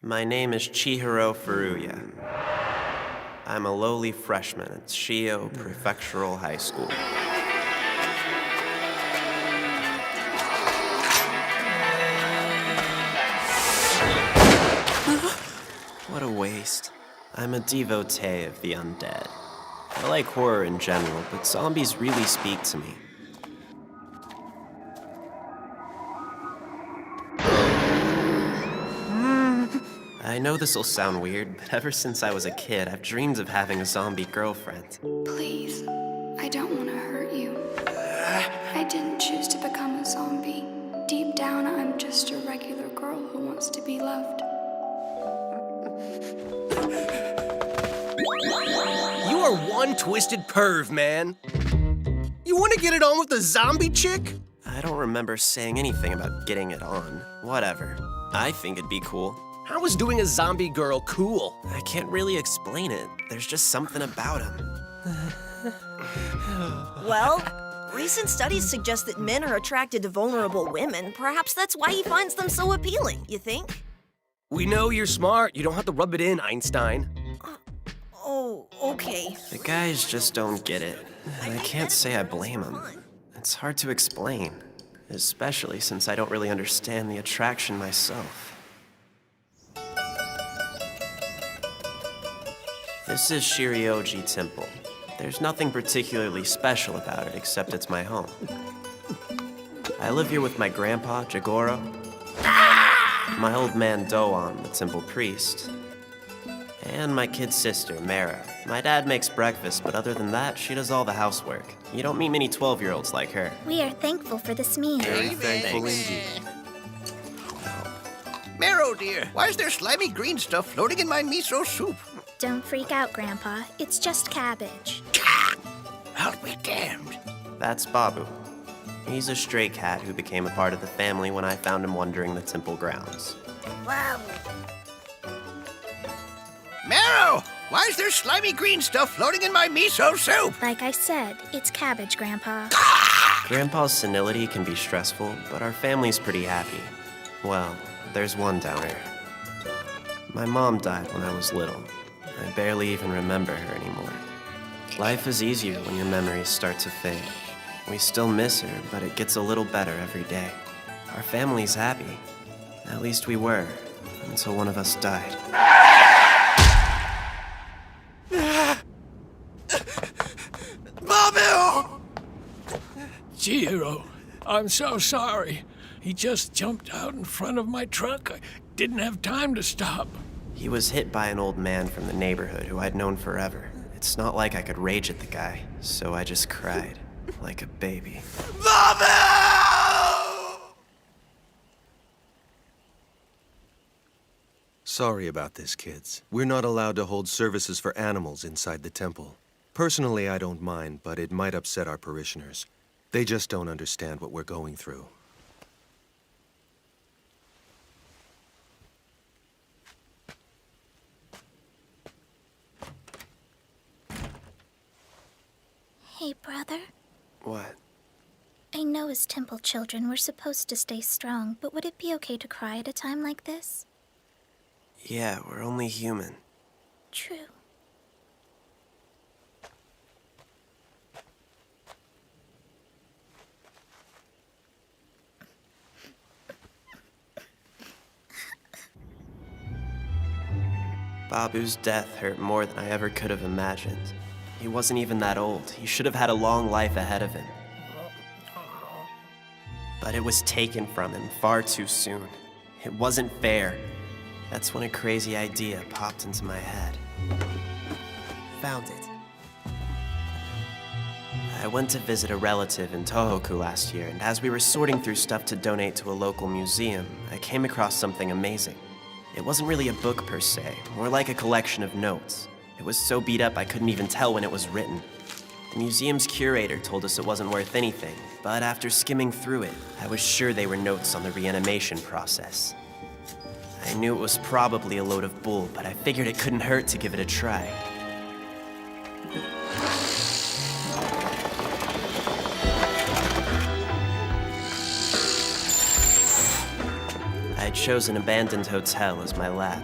My name is Chihiro Furuya. I'm a lowly freshman at Shio Prefectural High School. What a waste. I'm a devotee of the undead. I like horror in general, but zombies really speak to me. I know this'll sound weird, but ever since I was a kid, I've dreamed of having a zombie girlfriend. Please, I don't want to hurt you. I didn't choose to become a zombie. Deep down, I'm just a regular girl who wants to be loved. You are one twisted perv, man. You want to get it on with a zombie chick? I don't remember saying anything about getting it on. Whatever. I think it'd be cool. How is doing a zombie girl cool? I can't really explain it. There's just something about him. Well, recent studies suggest that men are attracted to vulnerable women. Perhaps that's why he finds them so appealing, you think? We know you're smart. You don't have to rub it in, Einstein. Oh, okay. The guys just don't get it. And I can't say I blame them. It's hard to explain, especially since I don't really understand the attraction myself. This is Shirioji Temple. There's nothing particularly special about it except it's my home. I live here with my grandpa, Jigoro, my old man Doan, the temple priest, and my kid sister, Mara. My dad makes breakfast, but other than that, she does all the housework. You don't meet many 12-year-olds like her. We are thankful for this meal. Very thankful indeed. Marrow, dear, why is there slimy green stuff floating in my miso soup? Don't freak out, Grandpa. It's just cabbage. I'll be damned. That's Babu. He's a stray cat who became a part of the family when I found him wandering the temple grounds. Wow. Marrow, why is there slimy green stuff floating in my miso soup? Like I said, it's cabbage, Grandpa. Grandpa's senility can be stressful, but our family's pretty happy. Well, there's one downer. My mom died when I was little. I barely even remember her anymore. Life is easier when your memories start to fade. We still miss her, but it gets a little better every day. Our family's happy. At least we were, until one of us died. Babu! Chihiro, I'm so sorry. He just jumped out in front of my truck. I didn't have time to stop. He was hit by an old man from the neighborhood who I'd known forever. It's not like I could rage at the guy, so I just cried like a baby. Babu! Sorry about this, kids. We're not allowed to hold services for animals inside the temple. Personally, I don't mind, but it might upset our parishioners. They just don't understand what we're going through. Hey, brother. What? I know as temple children we're supposed to stay strong, but would it be okay to cry at a time like this? Yeah, we're only human. True. Babu's death hurt more than I ever could have imagined. He wasn't even that old. He should have had a long life ahead of him. But it was taken from him far too soon. It wasn't fair. That's when a crazy idea popped into my head. Found it. I went to visit a relative in Tohoku last year, and as we were sorting through stuff to donate to a local museum, I came across something amazing. It wasn't really a book per se, more like a collection of notes. It was so beat up I couldn't even tell when it was written. The museum's curator told us it wasn't worth anything, but after skimming through it, I was sure they were notes on the reanimation process. I knew it was probably a load of bull, but I figured it couldn't hurt to give it a try. I chose an abandoned hotel as my lab.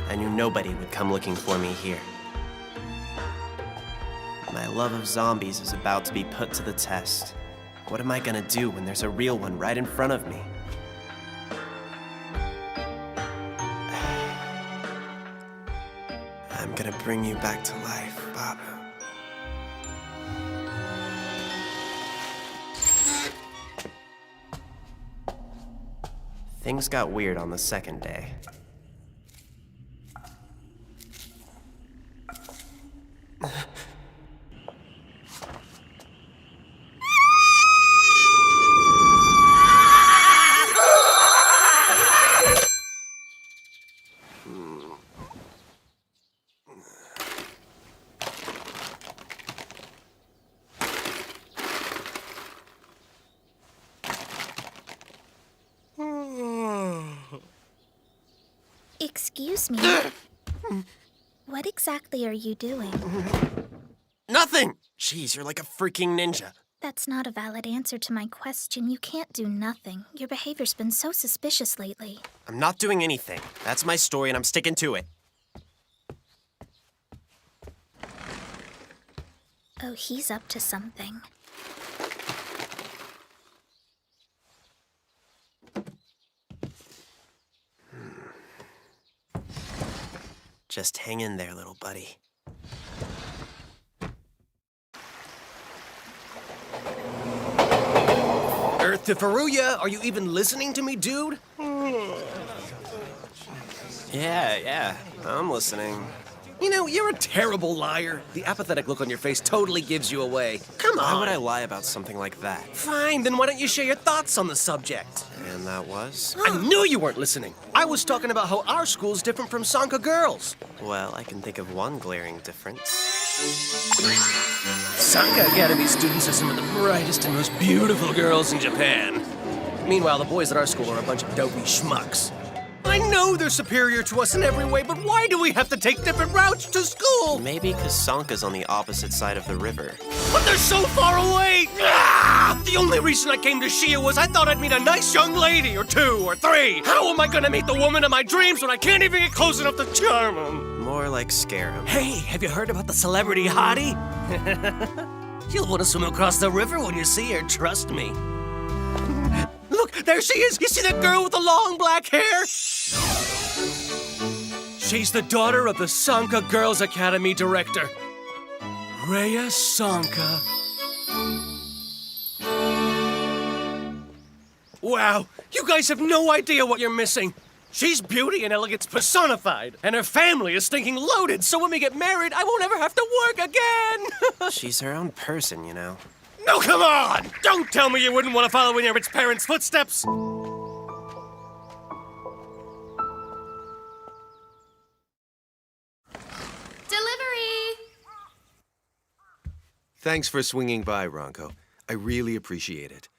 I knew nobody would come looking for me here. My love of zombies is about to be put to the test. What am I gonna do when there's a real one right in front of me? I'm gonna bring you back to life, Babu. Things got weird on the second day. Excuse me. What exactly are you doing? Nothing! Jeez, you're like a freaking ninja. That's not a valid answer to my question. You can't do nothing. Your behavior's been so suspicious lately. I'm not doing anything. That's my story and I'm sticking to it. Oh, he's up to something. Just hang in there, little buddy. Earth to Furuya, are you even listening to me, dude? Yeah, I'm listening. You know, you're a terrible liar. The apathetic look on your face totally gives you away. Come Why on. would I lie about something like that? Fine, then why don't you share your thoughts on the subject? And that was? I knew you weren't listening. I was talking about how our school's different from Sanka girls. Well, I can think of one glaring difference. Sanka Academy students are some of the brightest and most beautiful girls in Japan. Meanwhile, the boys at our school are a bunch of dopey schmucks. I know they're superior to us in every way, but why do we have to take different routes to school? Maybe because Sanka's on the opposite side of the river. But they're so far away! Ah! The only reason I came to Shia was I thought I'd meet a nice young lady, or two, or three. How am I gonna meet the woman of my dreams when I can't even get close enough to charm them? More like scare him. Hey, have you heard about the celebrity hottie? You'll want to swim across the river when you see her, trust me. Look, there she is! You see that girl with the long black hair? She's the daughter of the Sanka Girls Academy director, Rhea Sanka. Wow, you guys have no idea what you're missing. She's beauty and elegance personified, and her family is stinking loaded, so when we get married, I won't ever have to work again! She's her own person, you know. No, come on! Don't tell me you wouldn't want to follow in your rich parents' footsteps! Delivery! Thanks for swinging by, Ronco. I really appreciate it.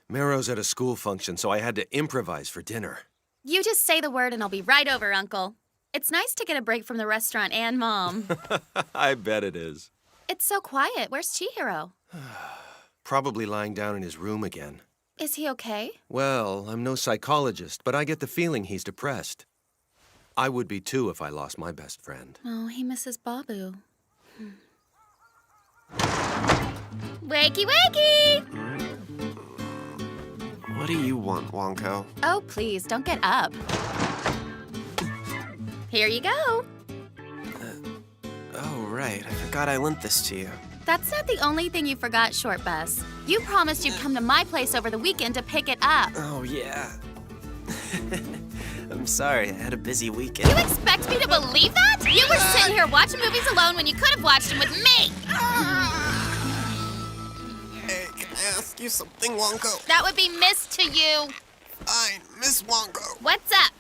Mero's at a school function, so I had to improvise for dinner. You just say the word and I'll be right over, Uncle. It's nice to get a break from the restaurant and Mom. I bet it is. It's so quiet. Where's Chihiro? Probably lying down in his room again. Is he okay? Well, I'm no psychologist, but I get the feeling he's depressed. I would be too if I lost my best friend. Oh, he misses Babu. Wakey, wakey! What do you want, Wonko? Oh, please, don't get up. Here you go. Oh, right. I forgot I lent this to you. That's not the only thing you forgot, Short Bus. You promised you'd come to my place over the weekend to pick it up. Oh, yeah. I'm sorry. I had a busy weekend. You expect me to believe that? You were sitting here watching movies alone when you could have watched them with me. Hey, can I ask you something, Wonko? That would be Miss to you. Fine, Miss Wonko. What's up?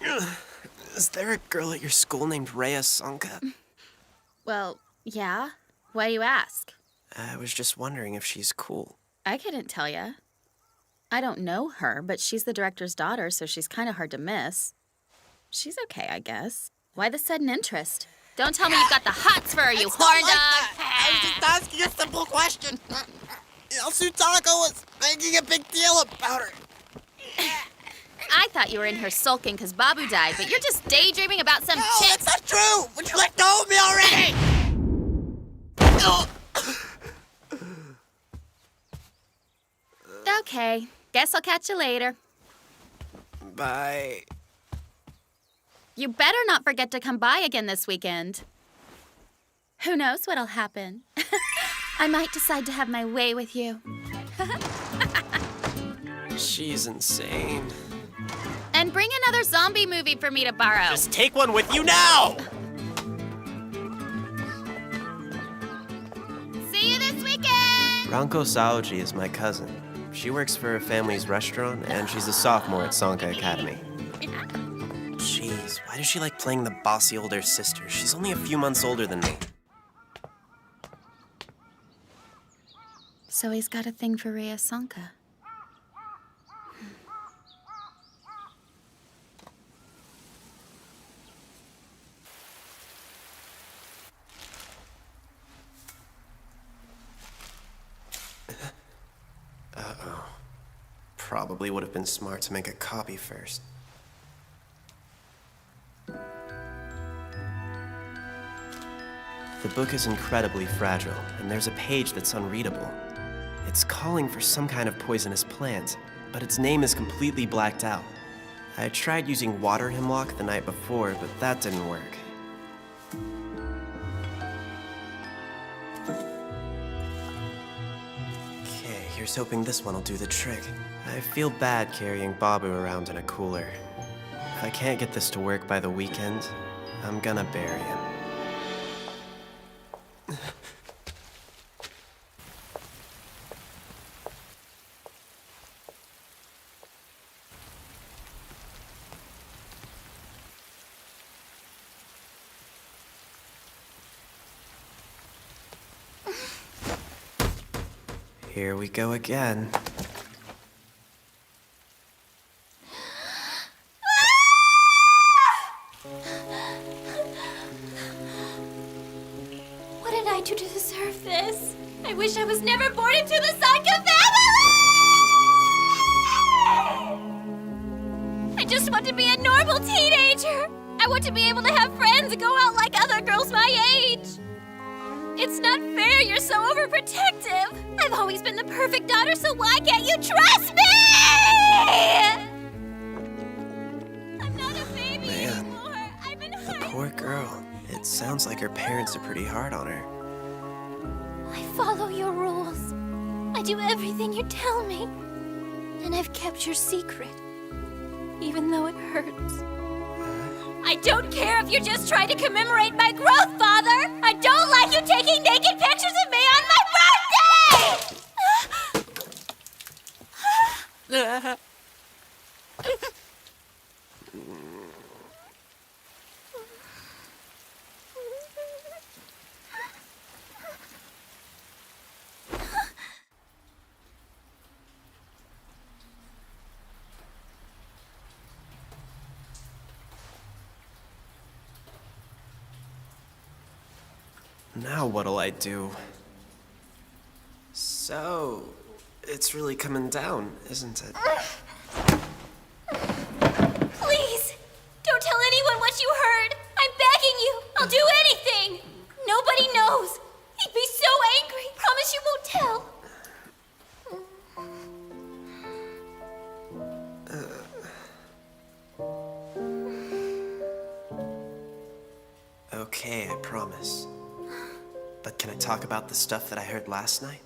Is there a girl at your school named Rhea Sanka? Well, yeah. Why do you ask? I was just wondering if she's cool. I couldn't tell you. I don't know her, but she's the director's daughter, so she's kind of hard to miss. She's okay, I guess. Why the sudden interest? Don't tell me you've got the hots for her, you horn dog! I was just asking a simple question. Sutako was making a big deal about her. I thought you were in here sulking because Babu died, but you're just daydreaming about some No, chick. that's not true! Would you let go of me already? Okay, guess I'll catch you later. Bye. You better not forget to come by again this weekend. Who knows what'll happen? I might decide to have my way with you. She's insane. And bring another zombie movie for me to borrow. Just take one with you now! See you this weekend! Ranko Saoji is my cousin. She works for her family's restaurant, and she's a sophomore at Sankarea Academy. Jeez, why does she like playing the bossy older sister? She's only a few months older than me. So he's got a thing for Rhea Sanka. Uh-oh. Probably would have been smart to make a copy first. The book is incredibly fragile, and there's a page that's unreadable. It's calling for some kind of poisonous plant, but its name is completely blacked out. I tried using water hemlock the night before, but that didn't work. Okay, here's hoping this one will do the trick. I feel bad carrying Babu around in a cooler. If I can't get this to work by the weekend, I'm gonna bury him. Here we go again. What did I do to deserve this? I wish I was never born into the Sanka family! I just want to be a normal teenager. I want to be able to have friends and go out like other girls my age. It's not fair you're so overprotective. I've always been the perfect daughter, so why can't you trust me? I'm not a baby anymore. I've been hurt. Poor girl. It sounds like her parents are pretty hard on her. I follow your rules. I do everything you tell me. And I've kept your secret, even though it hurts. I don't care if you're just trying to commemorate my growth, Father! I don't like you taking naked pictures of me on my birthday! Now what'll I do? So, it's really coming down, isn't it? Please! Don't tell anyone what you heard! I'm begging you! I'll do anything! Nobody knows! He'd be so angry! Promise you won't tell! Okay, I promise. But can I talk about the stuff that I heard last night?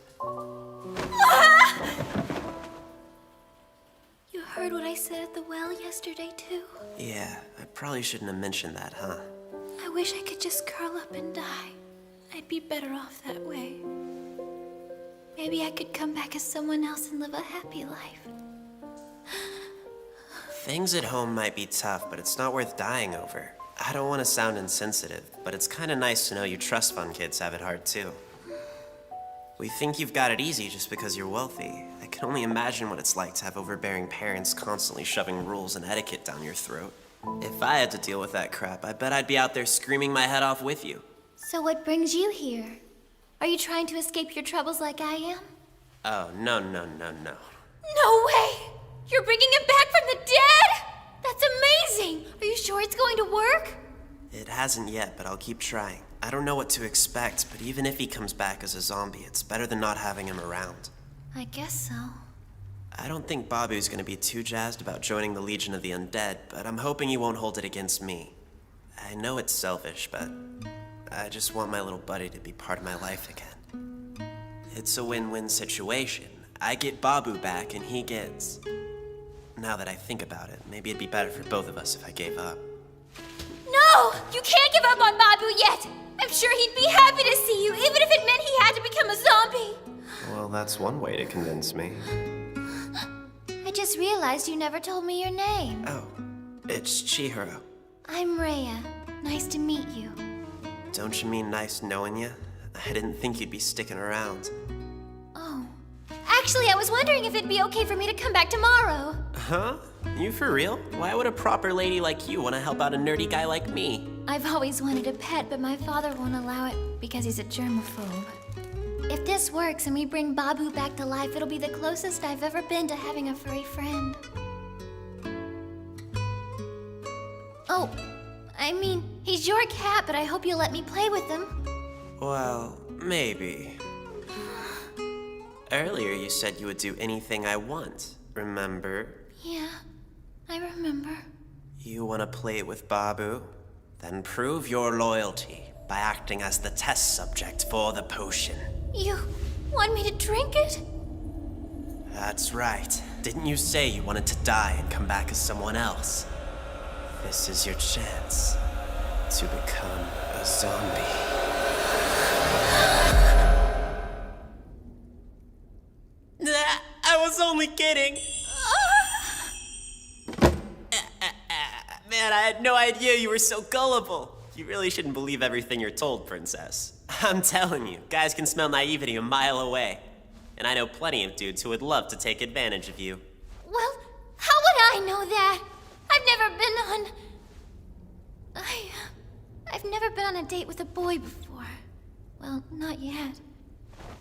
You heard what I said at the well yesterday, too? Yeah, I probably shouldn't have mentioned that, huh? I wish I could just curl up and die. I'd be better off that way. Maybe I could come back as someone else and live a happy life. Things at home might be tough, but it's not worth dying over. I don't want to sound insensitive, but it's kind of nice to know you trust fund kids have it hard too. We think you've got it easy just because you're wealthy. I can only imagine what it's like to have overbearing parents constantly shoving rules and etiquette down your throat. If I had to deal with that crap, I bet I'd be out there screaming my head off with you. So what brings you here? Are you trying to escape your troubles like I am? Oh, no. No way! You're bringing him back from the dead? sure it's going to work? It hasn't yet, but I'll keep trying. I don't know what to expect, but even if he comes back as a zombie, it's better than not having him around. I guess so. I don't think Babu's gonna be too jazzed about joining the Legion of the Undead, but I'm hoping he won't hold it against me. I know it's selfish, but I just want my little buddy to be part of my life again. It's a win-win situation. I get Babu back, and he gets... Now that I think about it, maybe it'd be better for both of us if I gave up. No! You can't give up on Babu yet! I'm sure he'd be happy to see you, even if it meant he had to become a zombie! Well, that's one way to convince me. I just realized you never told me your name. Oh, it's Chihiro. I'm Rhea. Nice to meet you. Don't you mean nice knowing you? I didn't think you'd be sticking around. Oh. Actually, I was wondering if it'd be okay for me to come back tomorrow. Huh? You for real? Why would a proper lady like you want to help out a nerdy guy like me? I've always wanted a pet, but my father won't allow it because he's a germaphobe. If this works and we bring Babu back to life, it'll be the closest I've ever been to having a furry friend. Oh, I mean, he's your cat, but I hope you'll let me play with him. Well, maybe. Earlier you said you would do anything I want, remember? Yeah, I remember. You want to play with Babu? Then prove your loyalty by acting as the test subject for the potion. You want me to drink it? That's right. Didn't you say you wanted to die and come back as someone else? This is your chance to become a zombie. I was only kidding. Man, I had no idea you were so gullible. You really shouldn't believe everything you're told, Princess. I'm telling you, guys can smell naivety a mile away. And I know plenty of dudes who would love to take advantage of you. Well, how would I know that? I've never been on... I've never been on a date with a boy before. Well, not yet.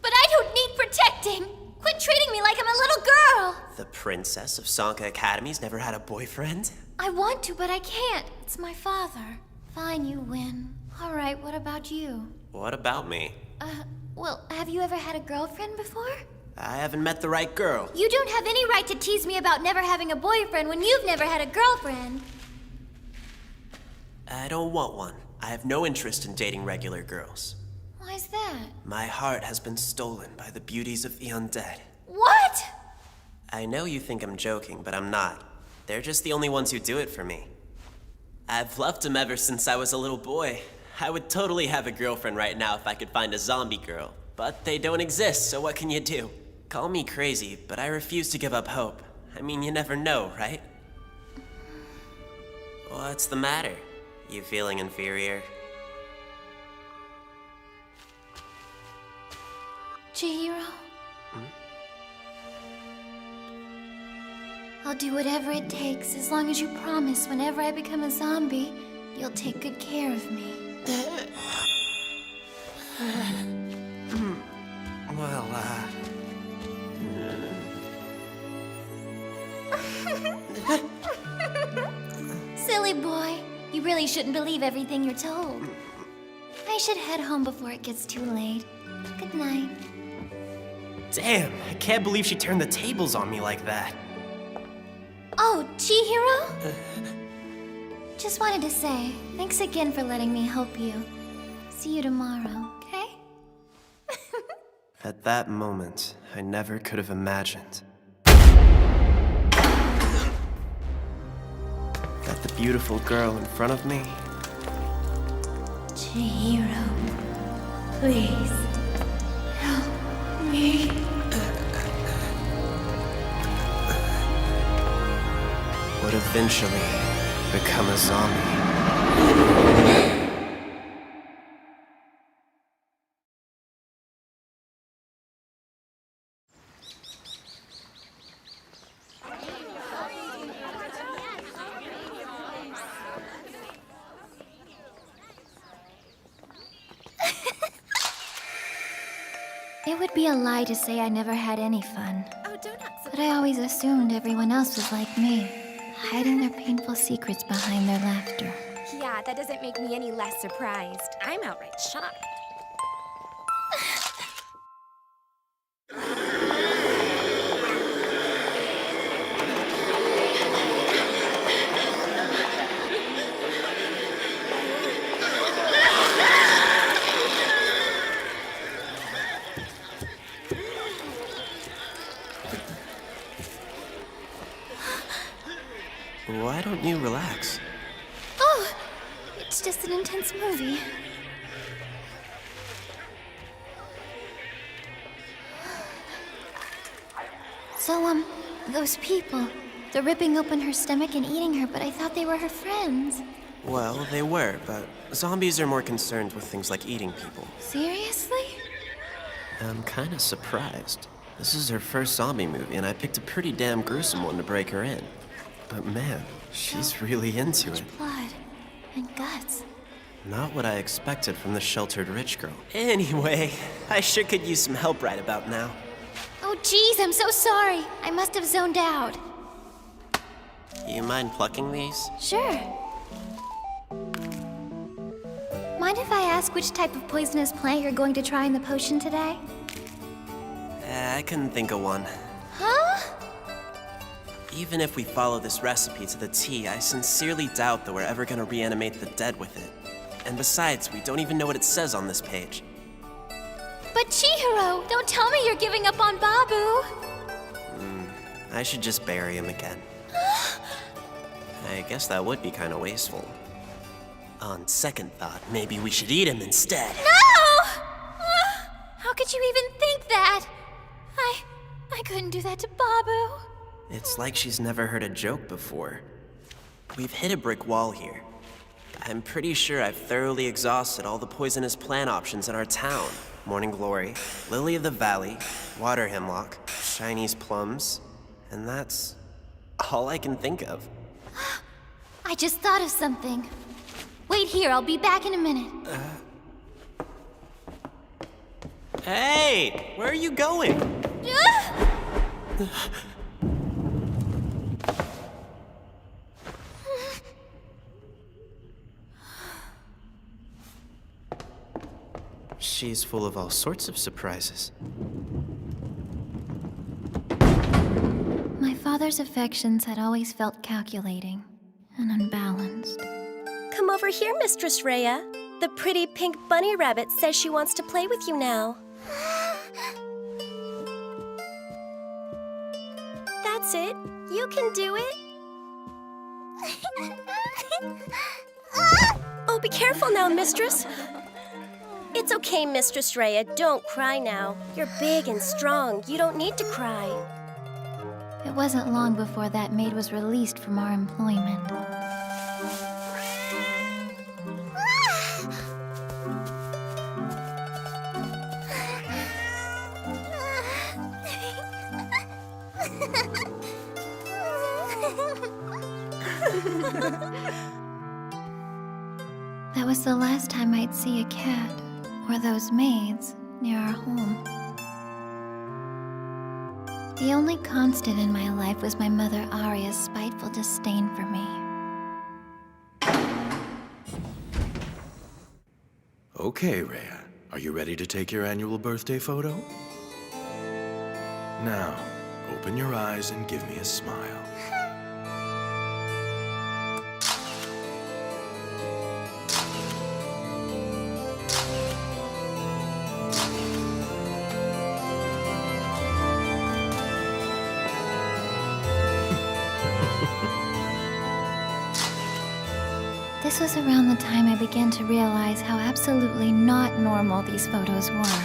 But I don't need protecting! Quit treating me like I'm a little girl! The princess of Sankarea Academy's never had a boyfriend? I want to, but I can't. It's my father. Fine, you win. All right, what about you? What about me? Well, have you ever had a girlfriend before? I haven't met the right girl. You don't have any right to tease me about never having a boyfriend when you've never had a girlfriend. I don't want one. I have no interest in dating regular girls. Why's that? My heart has been stolen by the beauties of the undead. What? I know you think I'm joking, but I'm not. They're just the only ones who do it for me. I've loved them ever since I was a little boy. I would totally have a girlfriend right now if I could find a zombie girl. But they don't exist, so what can you do? Call me crazy, but I refuse to give up hope. I mean, you never know, right? What's the matter? You feeling inferior? Chihiro? I'll do whatever it takes as long as you promise whenever I become a zombie, you'll take good care of me. Well, Silly boy. You really shouldn't believe everything you're told. I should head home before it gets too late. Good night. Damn, I can't believe she turned the tables on me like that. Oh, Chihiro? Just wanted to say, thanks again for letting me help you. See you tomorrow, okay? At that moment, I never could have imagined that the beautiful girl in front of me... Chihiro, please, help me. would eventually become a zombie. It would be a lie to say I never had any fun. Oh, don't act so... But I always assumed everyone else was like me. hiding their painful secrets behind their laughter. Yeah, that doesn't make me any less surprised. I'm outright shocked. Why don't you relax? Oh, it's just an intense movie. So, those people, they're ripping open her stomach and eating her, but I thought they were her friends. Well, they were, but zombies are more concerned with things like eating people. Seriously? I'm kinda surprised. This is her first zombie movie, and I picked a pretty damn gruesome one to break her in. But man, she's really into it. Blood and guts. Not what I expected from the sheltered rich girl. Anyway, I sure could use some help right about now. Oh, geez, I'm so sorry. I must have zoned out. You mind plucking these? Sure. Mind if I ask which type of poisonous plant you're going to try in the potion today? I couldn't think of one. Huh? Even if we follow this recipe to the T, I sincerely doubt that we're ever gonna reanimate the dead with it. And besides, we don't even know what it says on this page. But Chihiro, don't tell me you're giving up on Babu. I should just bury him again. I guess that would be kinda wasteful. On second thought, maybe we should eat him instead. No! How could you even think that? I couldn't do that to Babu. It's like she's never heard a joke before. We've hit a brick wall here. I'm pretty sure I've thoroughly exhausted all the poisonous plant options in our town. Morning Glory, Lily of the Valley, Water Hemlock, Chinese plums, and that's all I can think of. I just thought of something. Wait here, I'll be back in a minute. Hey, where are you going? She's full of all sorts of surprises. My father's affections had always felt calculating and unbalanced. Come over here, Mistress Rhea. The pretty pink bunny rabbit says she wants to play with you now. That's it. You can do it. Oh, be careful now, Mistress. It's okay, Mistress Rhea. Don't cry now. You're big and strong. You don't need to cry. It wasn't long before that maid was released from our employment. That was the last time I'd see a cat or those maids near our home. The only constant in my life was my mother Arya's spiteful disdain for me. Okay, Rhea. Are you ready to take your annual birthday photo? Now, open your eyes and give me a smile. This was around the time I began to realize how absolutely not normal these photos were.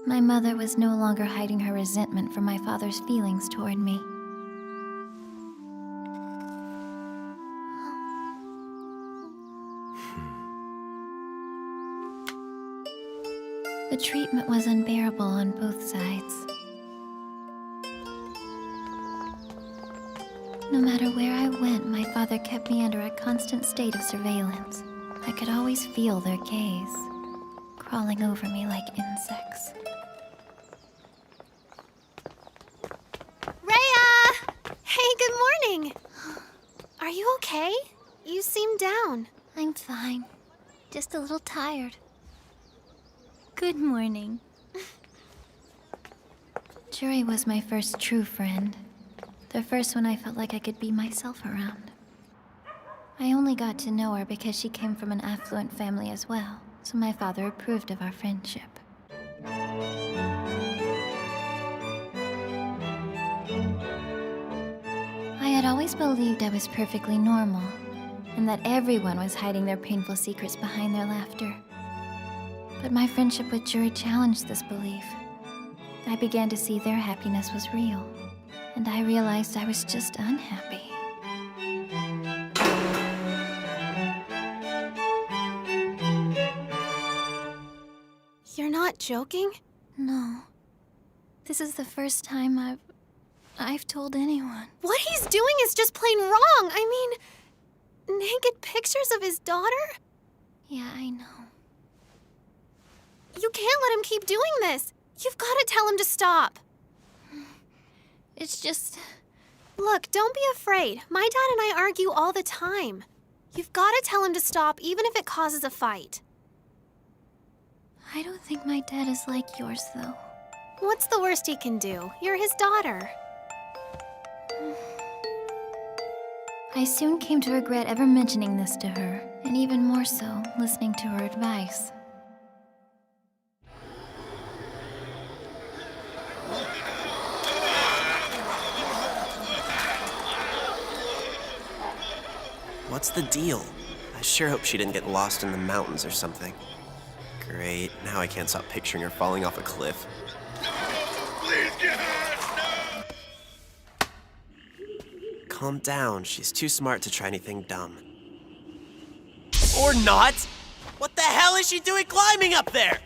My mother was no longer hiding her resentment for my father's feelings toward me. The treatment was unbearable on both sides. No matter where I went, my father kept me under a constant state of surveillance. I could always feel their gaze, crawling over me like insects. doing? Are you okay? You seem down. I'm fine. Just a little tired. Good morning. Juri was my first true friend. The first one I felt like I could be myself around. I only got to know her because she came from an affluent family as well, so my father approved of our friendship. I had always believed I was perfectly normal, and that everyone was hiding their painful secrets behind their laughter. But my friendship with Juri challenged this belief. I began to see their happiness was real, and I realized I was just unhappy. You're not joking? No. This is the first time I've told anyone. What he's doing is just plain wrong. I mean, naked pictures of his daughter? Yeah, I know. You can't let him keep doing this. You've got to tell him to stop. It's just... Look, don't be afraid. My dad and I argue all the time. You've got to tell him to stop, even if it causes a fight. I don't think my dad is like yours, though. What's the worst he can do? You're his daughter. I soon came to regret ever mentioning this to her, and even more so, listening to her advice. What's the deal? I sure hope she didn't get lost in the mountains or something. Great, now I can't stop picturing her falling off a cliff. Please get her! No! Calm down, she's too smart to try anything dumb. Or not! What the hell is she doing climbing up there?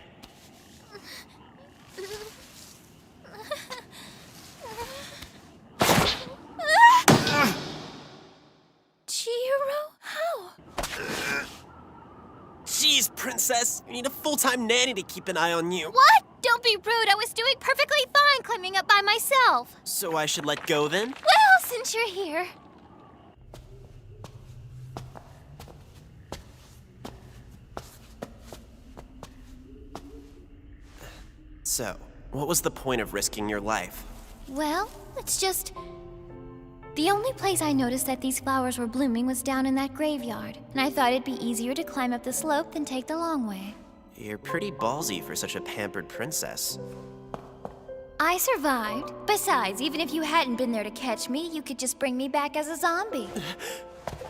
Jeez, princess, you need a full-time nanny to keep an eye on you. What? Don't be rude. I was doing perfectly fine climbing up by myself. So I should let go then? Well, since you're here. So, what was the point of risking your life? Well, it's just... The only place I noticed that these flowers were blooming was down in that graveyard, and I thought it'd be easier to climb up the slope than take the long way. You're pretty ballsy for such a pampered princess. I survived. Besides, even if you hadn't been there to catch me, you could just bring me back as a zombie.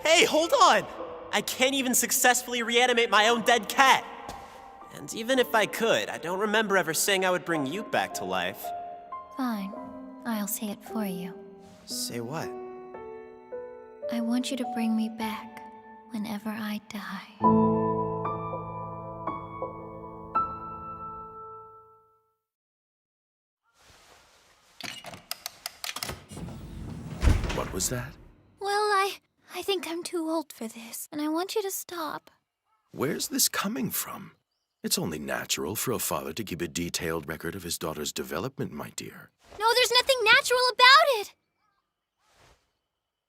Hey, hold on! I can't even successfully reanimate my own dead cat! And even if I could, I don't remember ever saying I would bring you back to life. Fine. I'll say it for you. Say what? I want you to bring me back whenever I die. What was that? Well, I think I'm too old for this, and I want you to stop. Where's this coming from? It's only natural for a father to keep a detailed record of his daughter's development, my dear. No, there's nothing natural about it!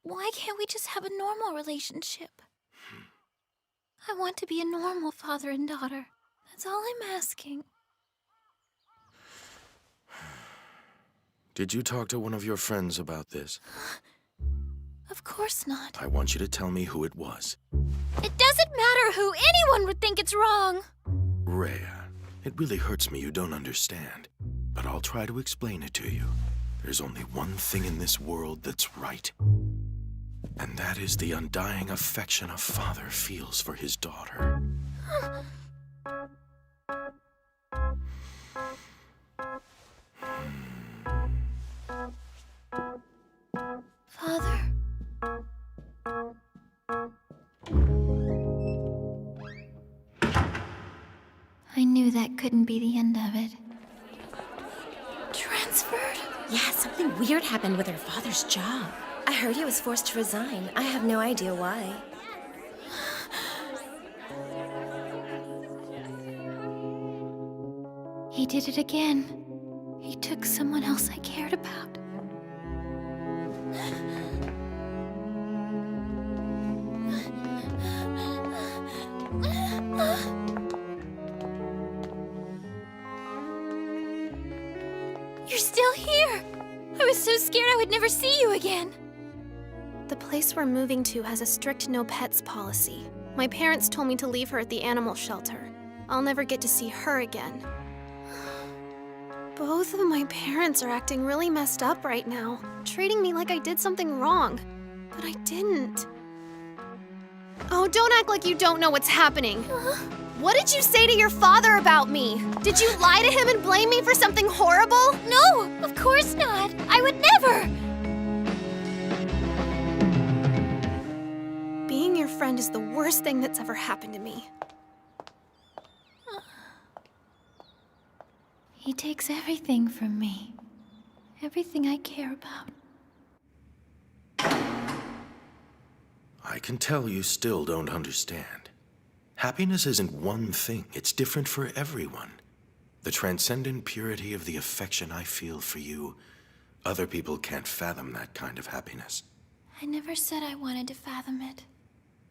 Why can't we just have a normal relationship? I want to be a normal father and daughter. That's all I'm asking. Did you talk to one of your friends about this? Of course not. I want you to tell me who it was. It doesn't matter who. Anyone would think it's wrong. Rhea, it really hurts me you don't understand, but I'll try to explain it to you. There's only one thing in this world that's right. And that is the undying affection a father feels for his daughter. Father? I knew that couldn't be the end of it. Transferred? Yeah, something weird happened with her father's job. I heard he was forced to resign. I have no idea why. He did it again. He took someone else I cared about. You're still here! I was so scared I would never see you again. The place we're moving to has a strict no pets policy. My parents told me to leave her at the animal shelter. I'll never get to see her again. Both of my parents are acting really messed up right now, treating me like I did something wrong. But I didn't. Oh, don't act like you don't know what's happening. What did you say to your father about me? Did you lie to him and blame me for something horrible? No, of course not. I would never. Being your friend is the worst thing that's ever happened to me. He takes everything from me. Everything I care about. I can tell you still don't understand. Happiness isn't one thing, it's different for everyone. The transcendent purity of the affection I feel for you, other people can't fathom that kind of happiness. I never said I wanted to fathom it.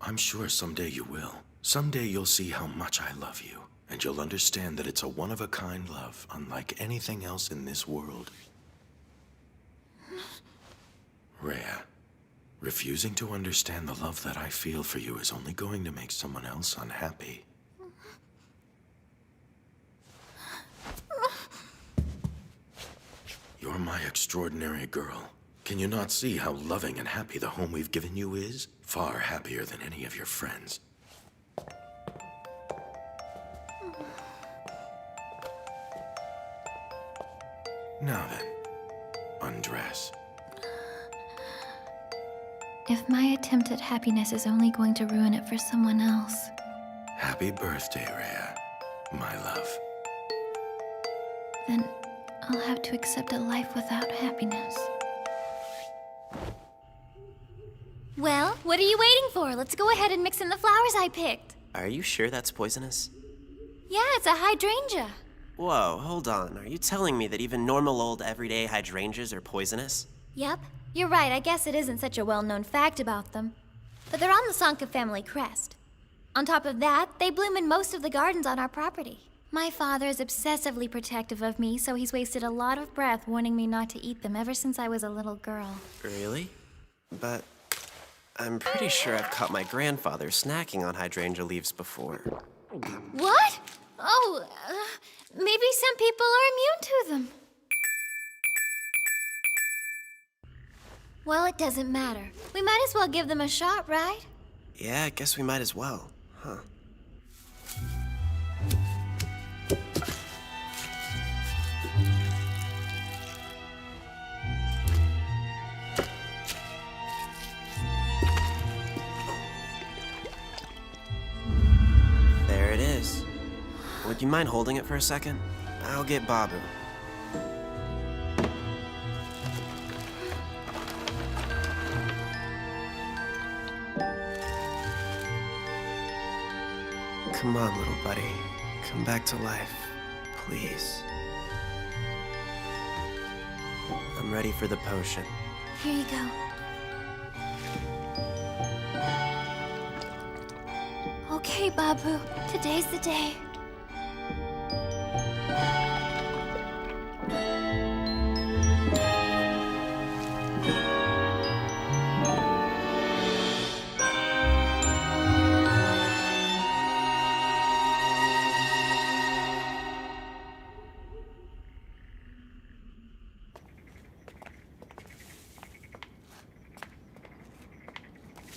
I'm sure someday you will. Someday you'll see how much I love you, and you'll understand that it's a one-of-a-kind love, unlike anything else in this world. Rhea, refusing to understand the love that I feel for you is only going to make someone else unhappy. You're my extraordinary girl. Can you not see how loving and happy the home we've given you is? Far happier than any of your friends. Now then, undress. If my attempt at happiness is only going to ruin it for someone else. Happy birthday, Rhea, my love. Then I'll have to accept a life without happiness. Well, what are you waiting for? Let's go ahead and mix in the flowers I picked. Are you sure that's poisonous? Yeah, it's a hydrangea. Whoa, hold on. Are you telling me that even normal old everyday hydrangeas are poisonous? Yep, you're right. I guess it isn't such a well-known fact about them. But they're on the Sanka family crest. On top of that, they bloom in most of the gardens on our property. My father is obsessively protective of me, so he's wasted a lot of breath warning me not to eat them ever since I was a little girl. Really? But I'm pretty sure I've caught my grandfather snacking on hydrangea leaves before. What? Oh, maybe some people are immune to them. Well, it doesn't matter. We might as well give them a shot, right? Yeah, I guess we might as well, huh? There it is. Would you mind holding it for a second? I'll get Babu. Come on, little buddy. Come back to life, please. I'm ready for the potion. Here you go. Okay, Babu. Today's the day.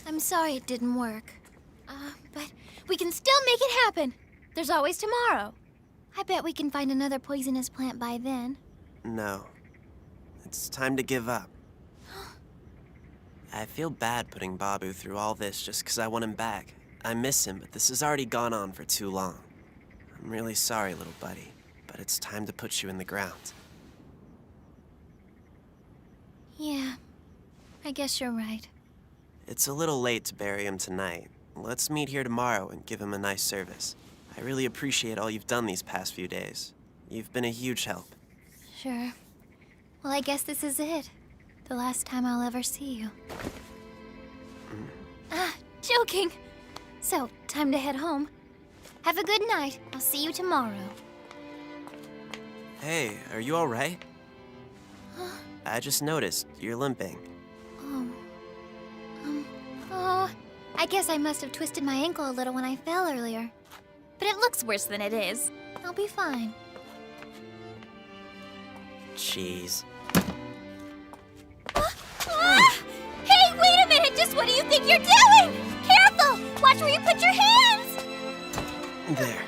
I'm sorry it didn't work. But we can still make it happen. There's always tomorrow. I bet we can find another poisonous plant by then. No. It's time to give up. I feel bad putting Babu through all this just because I want him back. I miss him, but this has already gone on for too long. I'm really sorry, little buddy, but it's time to put you in the ground. Yeah, I guess you're right. It's a little late to bury him tonight. Let's meet here tomorrow and give him a nice service. I really appreciate all you've done these past few days. You've been a huge help. Sure. Well, I guess this is it. The last time I'll ever see you. Joking! So, time to head home. Have a good night. I'll see you tomorrow. Hey, are you all right? I just noticed you're limping. Oh, I guess I must have twisted my ankle a little when I fell earlier. But it looks worse than it is. I'll be fine. Jeez. Hey, wait a minute! Just what do you think you're doing? Careful! Watch where you put your hands! There.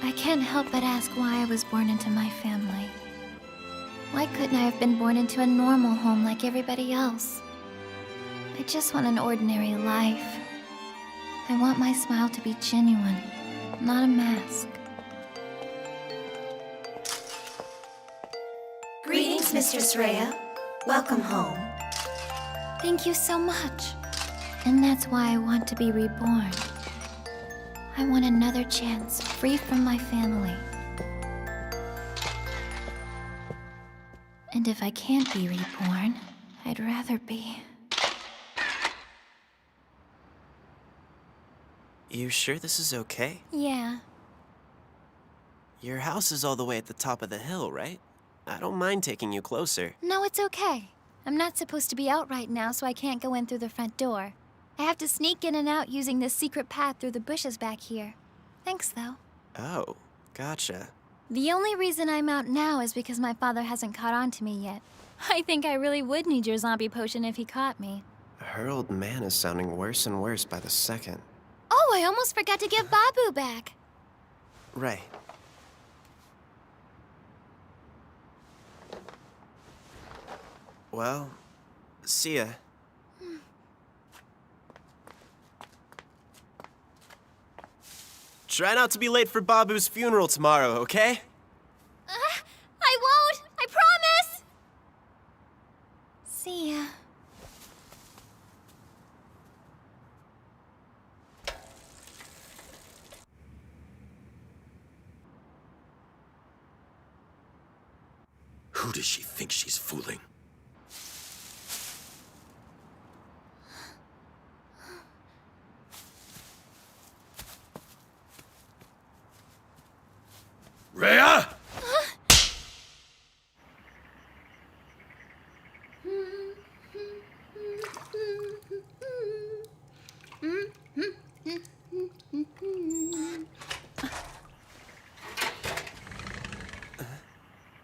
I can't help but ask why I was born into my family. Why couldn't I have been born into a normal home like everybody else? I just want an ordinary life. I want my smile to be genuine, not a mask. Greetings, Mistress Rhea. Welcome home. Thank you so much. And that's why I want to be reborn. I want another chance, free from my family. And if I can't be reborn, I'd rather be. You sure this is okay? Yeah. Your house is all the way at the top of the hill, right? I don't mind taking you closer. No, it's okay. I'm not supposed to be out right now, so I can't go in through the front door. I have to sneak in and out using this secret path through the bushes back here. Thanks, though. Oh, gotcha. The only reason I'm out now is because my father hasn't caught on to me yet. I think I really would need your zombie potion if he caught me. Her old man is sounding worse and worse by the second. Oh, I almost forgot to give Babu back. Right. Well, see ya. Try not to be late for Babu's funeral tomorrow, okay? I won't! I promise! See ya. Who does she think she's fooling? Rhea!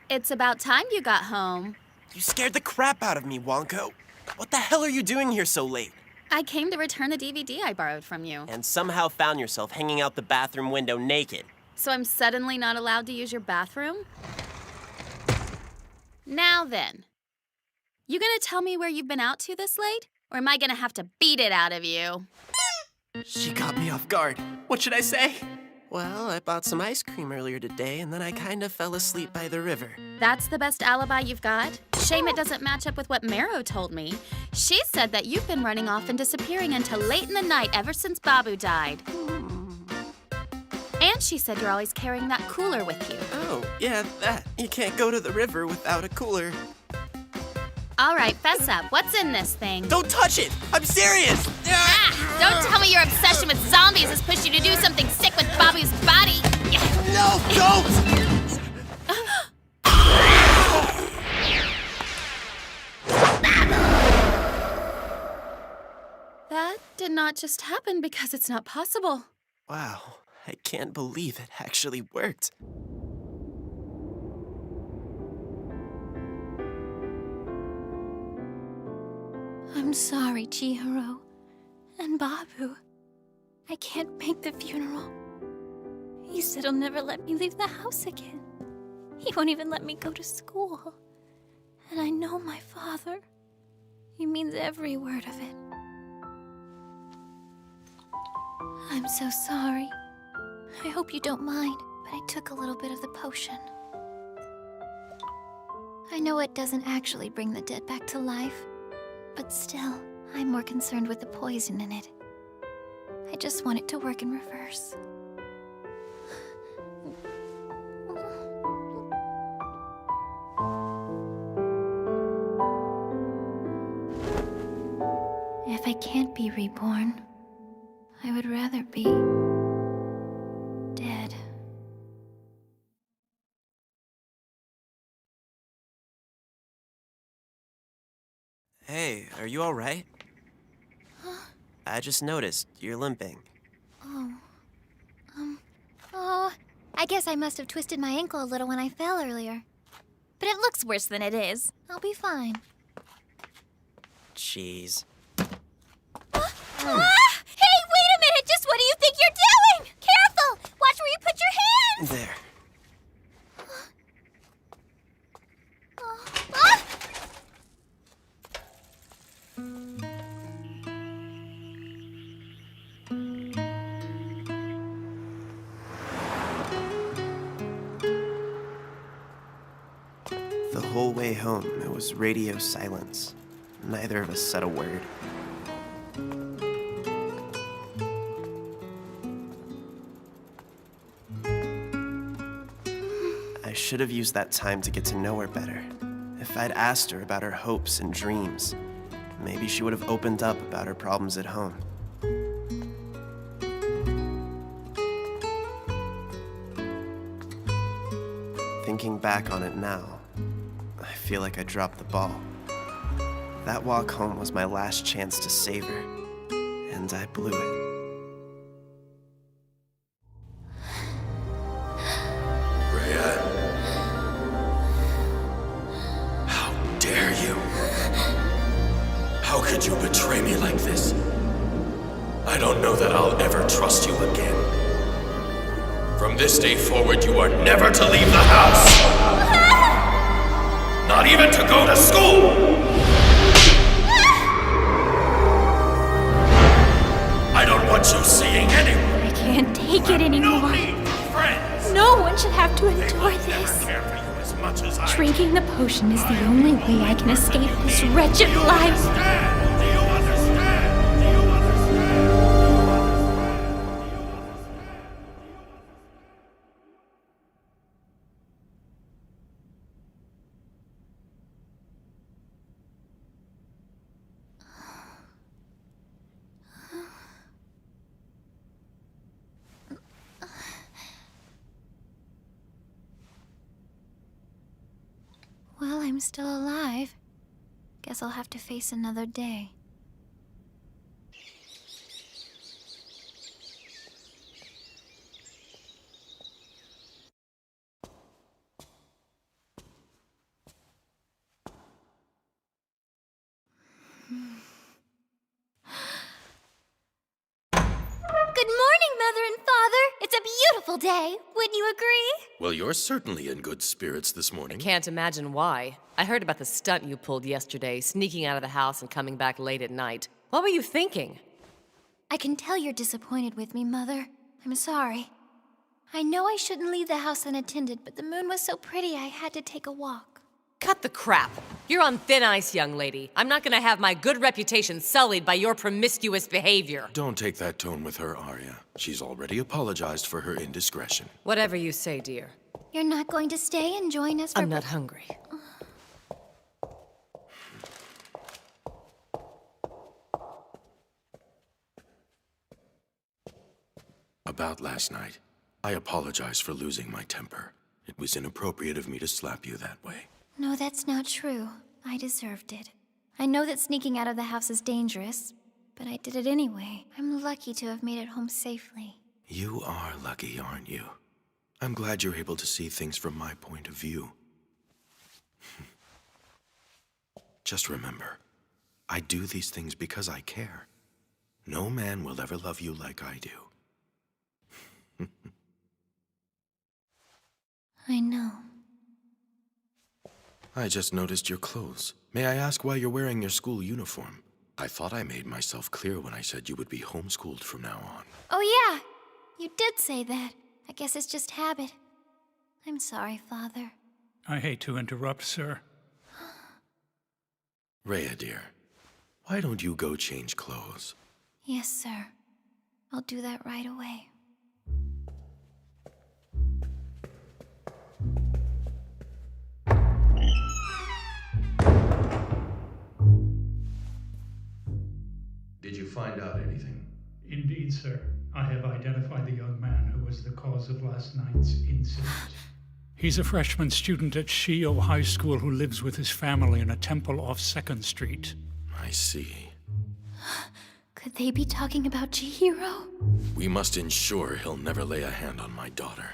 It's about time you got home. You scared the crap out of me, Wonko. What the hell are you doing here so late? I came to return the DVD I borrowed from you. And somehow found yourself hanging out the bathroom window naked. So I'm suddenly not allowed to use your bathroom? Now then, you gonna tell me where you've been out to this late? Or am I gonna have to beat it out of you? She caught me off guard. What should I say? Well, I bought some ice cream earlier today, and then I kind of fell asleep by the river. That's the best alibi you've got? Shame it doesn't match up with what Marrow told me. She said that you've been running off and disappearing until late in the night ever since Babu died. And she said you're always carrying that cooler with you. Oh, yeah, that. You can't go to the river without a cooler. All right, fess up. What's in this thing? Don't touch it! I'm serious! Don't tell me your obsession with zombies has pushed you to do something sick with Babu's body. No, don't! That did not just happen because it's not possible. Wow, I can't believe it actually worked. I'm sorry, Chihiro. And Babu. I can't make the funeral. He said he'll never let me leave the house again. He won't even let me go to school. And I know my father. He means every word of it. I'm so sorry. I hope you don't mind, but I took a little bit of the potion. I know it doesn't actually bring the dead back to life, but still, I'm more concerned with the poison in it. I just want it to work in reverse. If I can't be reborn, I would rather be Are you alright? I just noticed you're limping. Oh, I guess I must have twisted my ankle a little when I fell earlier. But it looks worse than it is. I'll be fine. Jeez. Hey, wait a minute! Just what do you think you're doing? Careful! Watch where you put your hands! There. The whole way home, it was radio silence. Neither of us said a word. I should have used that time to get to know her better. If I'd asked her about her hopes and dreams, maybe she would have opened up about her problems at home. Thinking back on it now, I feel like I dropped the ball. That walk home was my last chance to save her, and I blew it. Rhea. How dare you? How could you betray me like this? I don't know that I'll ever trust you again. From this day forward, you are never to leave the house! Not even to go to school! I don't want you seeing anyone. I can't take it anymore. No need for friends. No one should have to endure Never this. care for you as much as I Drinking the potion is the only way I can escape this wretched life. understand. Do you understand? Do you understand? Well, I'm still alive. Guess I'll have to face another day. Good morning, Mother and Father. It's a beautiful day. Wouldn't you agree? Well, you're certainly in good spirits this morning. Can't imagine why. I heard about the stunt you pulled yesterday, sneaking out of the house and coming back late at night. What were you thinking? I can tell you're disappointed with me, Mother. I'm sorry. I know I shouldn't leave the house unattended, but the moon was so pretty I had to take a walk. Cut the crap. You're on thin ice, young lady. I'm not gonna have my good reputation sullied by your promiscuous behavior. Don't take that tone with her, Arya. She's already apologized for her indiscretion. Whatever you say, dear. You're not going to stay and join us for... I'm not hungry. About last night, I apologize for losing my temper. It was inappropriate of me to slap you that way. No, that's not true. I deserved it. I know that sneaking out of the house is dangerous, but I did it anyway. I'm lucky to have made it home safely. You are lucky, aren't you? I'm glad you're able to see things from my point of view. Just remember, I do these things because I care. No man will ever love you like I do. I know. I just noticed your clothes. May I ask why you're wearing your school uniform? I thought I made myself clear when I said you would be homeschooled from now on. Oh yeah, you did say that. I guess it's just habit. I'm sorry, Father. I hate to interrupt, sir. Rhea, dear, why don't you go change clothes? Yes, sir. I'll do that right away. Did you find out anything? Indeed, sir. I have identified the young man who was the cause of last night's incident. He's a freshman student at Shio High School who lives with his family in a temple off 2nd Street. I see. Could they be talking about Chihiro? We must ensure he'll never lay a hand on my daughter.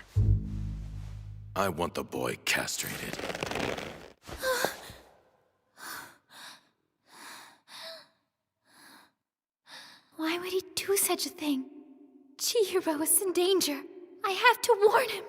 I want the boy castrated. Why would he do such a thing? Chihiro is in danger. I have to warn him.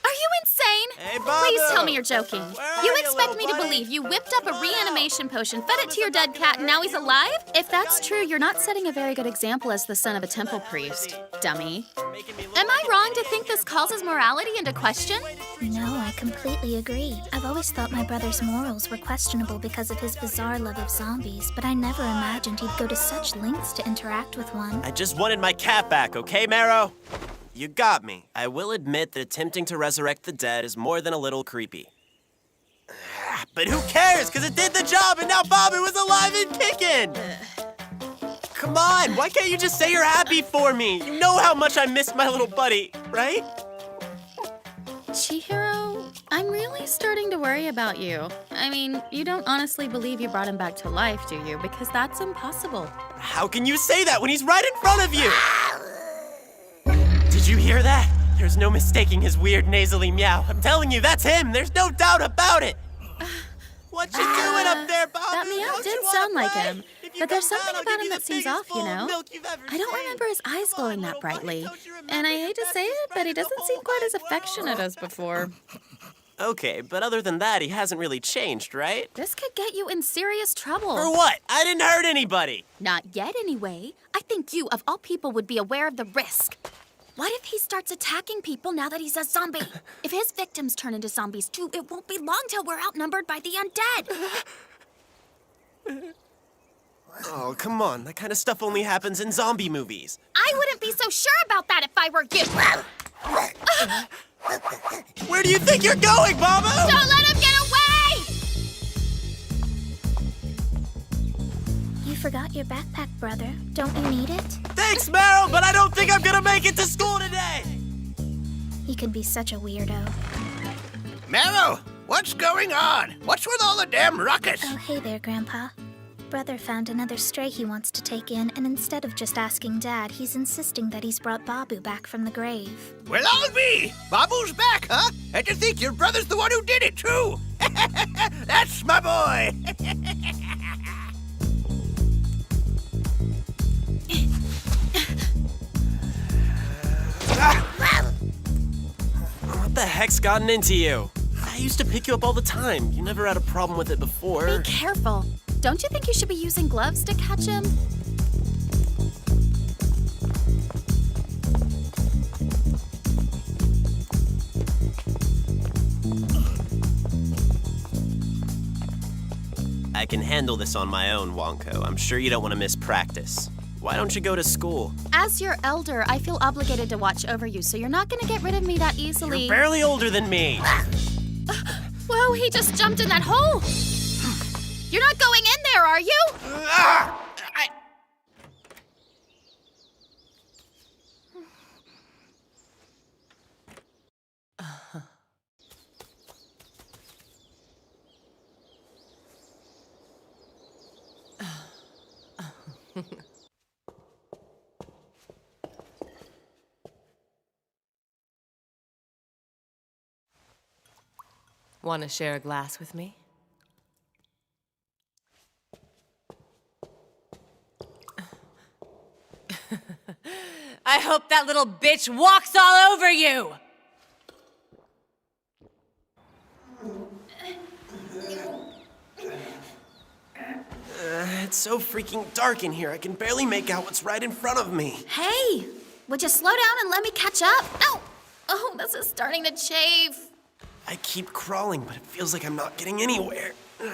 Are you insane? Hey, Babu! Please tell me you're joking. Where You are you, expect little me to buddy? believe you whipped up a reanimation potion, fed it to your dead cat, and now he's alive? If that's true, you're not setting a very good example as the son of a temple priest, dummy. Am I wrong to think this calls his morality into question? No, I completely agree. I've always thought my brother's morals were questionable because of his bizarre love of zombies, but I never imagined he'd go to such lengths to interact with one. I just wanted my cat back, okay, Marrow? You got me. I will admit that attempting to resurrect the dead is more than a little creepy. But who cares, because it did the job and now Bobby was alive and kicking! Come on, why can't you just say you're happy for me? You know how much I missed my little buddy, right? Chihiro, I'm really starting to worry about you. I mean, you don't honestly believe you brought him back to life, do you? Because that's impossible. How can you say that when he's right in front of you? Did you hear that? There's no mistaking his weird nasally meow. I'm telling you, that's him. There's no doubt about it. What you doing up there, Bobby? That meow did sound like him, but there's something about him that seems off, you know? I don't remember his eyes glowing that brightly. And I hate to say it, but he doesn't seem quite as affectionate as before. Okay, but other than that, he hasn't really changed, right? This could get you in serious trouble. For what? I didn't hurt anybody. Not yet, anyway. I think you, of all people, would be aware of the risk. What if he starts attacking people now that he's a zombie? If his victims turn into zombies too, it won't be long till we're outnumbered by the undead. Oh, come on. That kind of stuff only happens in zombie movies. I wouldn't be so sure about that if I were you. Where do you think you're going, Babu? Don't let him get away! You forgot your backpack, brother. Don't you need it? Thanks, Meryl, but I don't think I'm gonna make it to school today! He could be such a weirdo. Marrow, what's going on? What's with all the damn ruckus? Oh, hey there, Grandpa. Brother found another stray he wants to take in, and instead of just asking Dad, he's insisting that he's brought Babu back from the grave. Well, I'll be. Babu's back, huh? And to think your brother's the one who did it, too. That's my boy. What the heck's gotten into you? I used to pick you up all the time. You never had a problem with it before. Be careful. Don't you think you should be using gloves to catch him? I can handle this on my own, Wonko. I'm sure you don't want to miss practice. Why don't you go to school? As your elder, I feel obligated to watch over you, so you're not gonna get rid of me that easily. You're barely older than me. Whoa, he just jumped in that hole! You're not going in there, are you? Want to share a glass with me? I hope that little bitch walks all over you! It's so freaking dark in here. I can barely make out what's right in front of me. Hey, would you slow down and let me catch up? No! Oh, this is starting to chafe. I keep crawling, but it feels like I'm not getting anywhere. I'm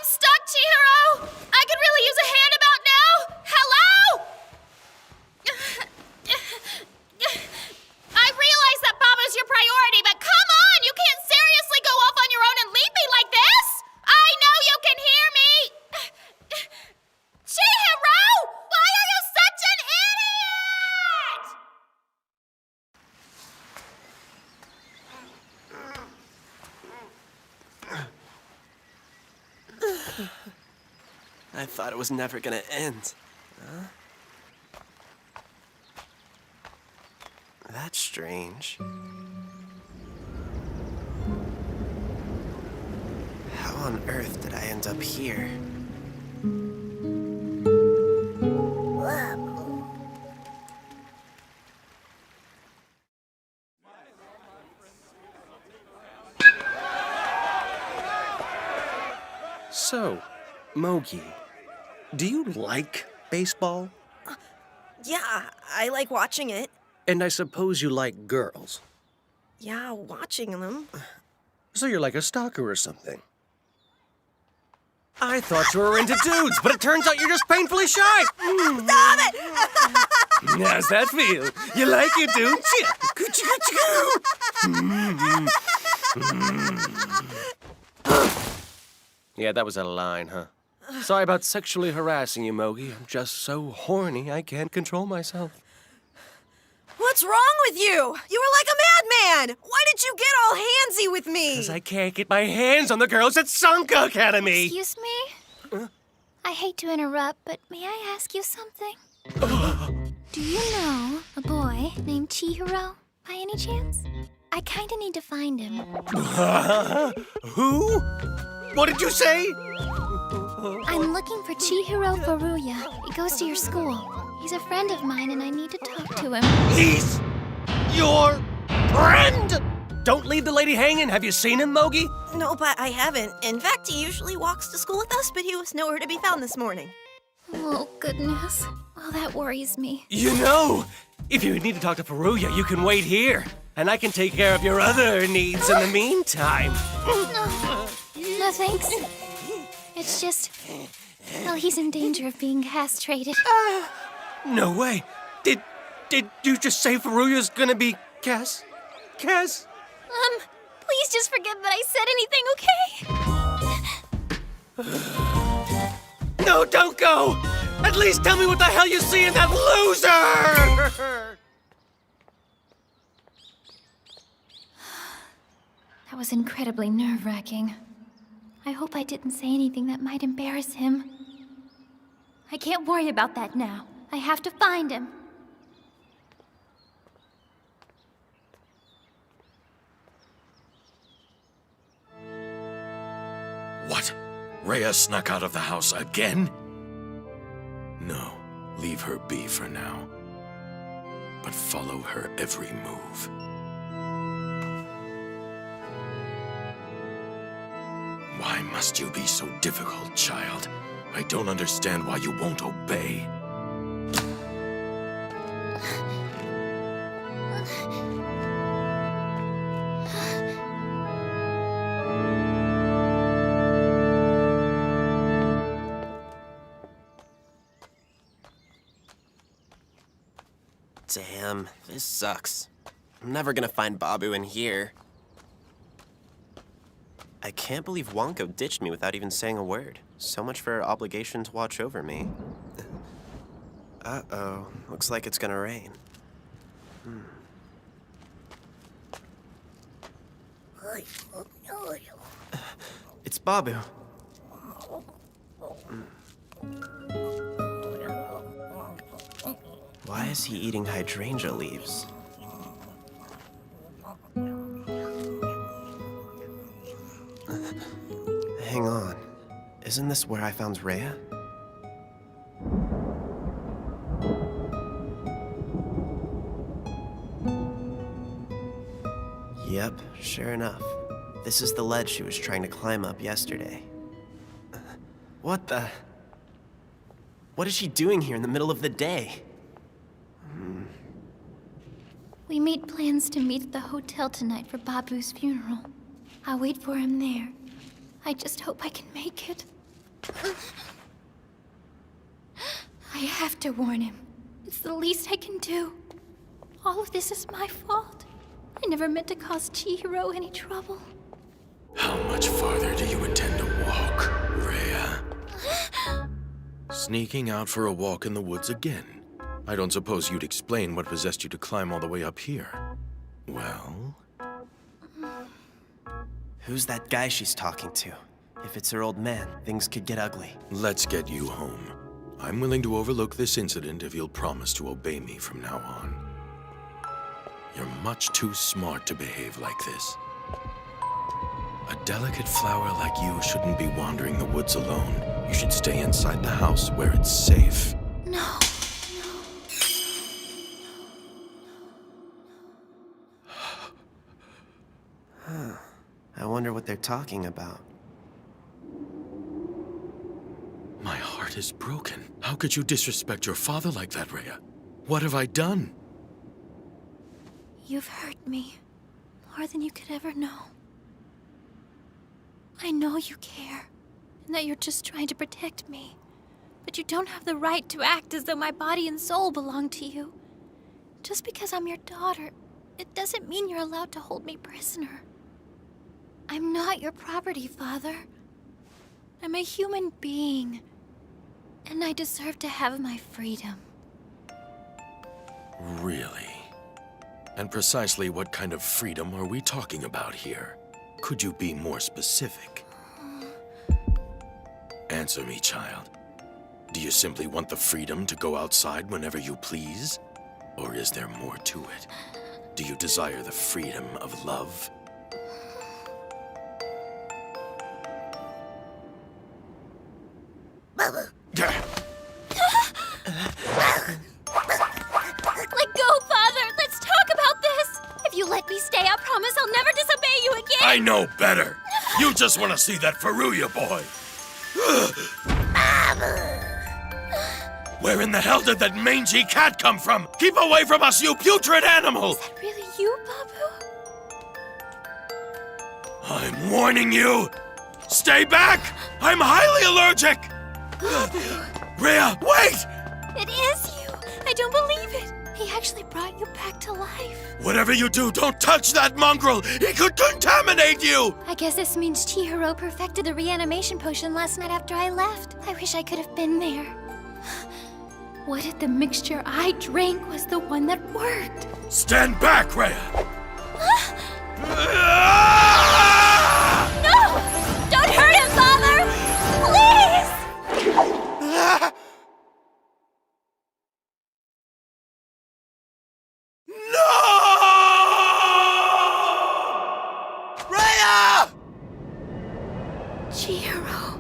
stuck, Chihiro! I could really use a hand about now! Hello? I realize that Baba's your priority, but come on! You can't seriously go off on your own and leave me like this! I know you can hear me! Chihiro! Why are you such an idiot? I thought it was never gonna end. Huh? That's strange. How on earth did I end up here? So, Mogi, do you like baseball? Yeah, I like watching it. And I suppose you like girls. Yeah, watching them. So you're like a stalker or something. I thought you were into dudes, but it turns out you're just painfully shy. Stop it! How's that feel? You like it, don't you? Yeah, that was out of line, huh? Sorry about sexually harassing you, Mogi. I'm just so horny I can't control myself. What's wrong with you? You were like a madman! Why did you get all handsy with me? Because I can't get my hands on the girls at Sankarea Academy! Excuse me? I hate to interrupt, but may I ask you something? Do you know a boy named Chihiro, by any chance? I kinda need to find him. Who? What did you say? I'm looking for Chihiro Furuya. He goes to your school. He's a friend of mine and I need to talk to him. He's your friend? Don't leave the lady hanging. Have you seen him, Mogi? No, but I haven't. In fact, he usually walks to school with us, but he was nowhere to be found this morning. Oh, goodness. Oh, that worries me. You know, if you need to talk to Furuya, you can wait here. And I can take care of your other needs in the meantime. No, thanks. It's just, well, he's in danger of being castrated. No way. Did you just say Furuya's gonna be Cass? Please just forget that I said anything, okay? No, don't go! At least tell me what the hell you see in that loser! That was incredibly nerve-wracking. I hope I didn't say anything that might embarrass him. I can't worry about that now. I have to find him. What? Rhea snuck out of the house again? No, leave her be for now. But follow her every move. Why must you be so difficult, child? I don't understand why you won't obey. Damn, this sucks. I'm never gonna find Babu in here. I can't believe Wonko ditched me without even saying a word. So much for her obligation to watch over me. Uh-oh, looks like it's gonna rain. It's Babu. Why is he eating hydrangea leaves? Hang on. Isn't this where I found Rhea? Yep, sure enough. This is the ledge she was trying to climb up yesterday. What the? What is she doing here in the middle of the day? We made plans to meet at the hotel tonight for Babu's funeral. I'll wait for him there. I just hope I can make it. I have to warn him. It's the least I can do. All of this is my fault. I never meant to cause Chihiro any trouble. How much farther do you intend to walk, Rhea? Sneaking out for a walk in the woods again? I don't suppose you'd explain what possessed you to climb all the way up here. Well? Who's that guy she's talking to? If it's her old man, things could get ugly. Let's get you home. I'm willing to overlook this incident if you'll promise to obey me from now on. You're much too smart to behave like this. A delicate flower like you shouldn't be wandering the woods alone. You should stay inside the house where it's safe. No. I wonder what they're talking about. My heart is broken. How could you disrespect your father like that, Rhea? What have I done? You've hurt me more than you could ever know. I know you care, and that you're just trying to protect me. But you don't have the right to act as though my body and soul belong to you. Just because I'm your daughter, it doesn't mean you're allowed to hold me prisoner. I'm not your property, Father. I'm a human being, and I deserve to have my freedom. Really? And precisely what kind of freedom are we talking about here? Could you be more specific? Answer me, child. Do you simply want the freedom to go outside whenever you please? Or is there more to it? Do you desire the freedom of love? Let go, Father! Let's talk about this! If you let me stay, I promise I'll never disobey you again! I know better! You just want to see that Furuya boy! Where in the hell did that mangy cat come from? Keep away from us, you putrid animal! Is that really you, Babu? I'm warning you! Stay back! I'm highly allergic! Rhea, wait! It is you! I don't believe it! He actually brought you back to life. Whatever you do, don't touch that mongrel! He could contaminate you! I guess this means Chihiro perfected the reanimation potion last night after I left. I wish I could have been there. What if the mixture I drank was the one that worked? Stand back, Rhea! No! Don't hurt him, Father! Please! Rhea! Chihiro.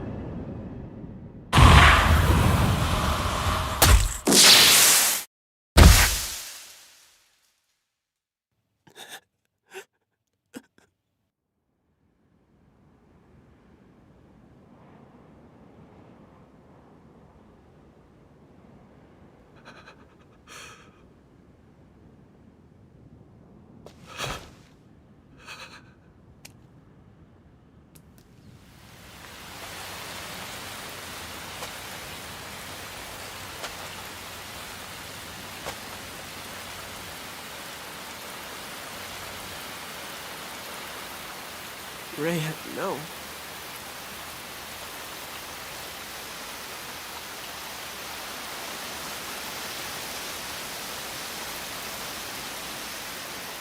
Rhea, no.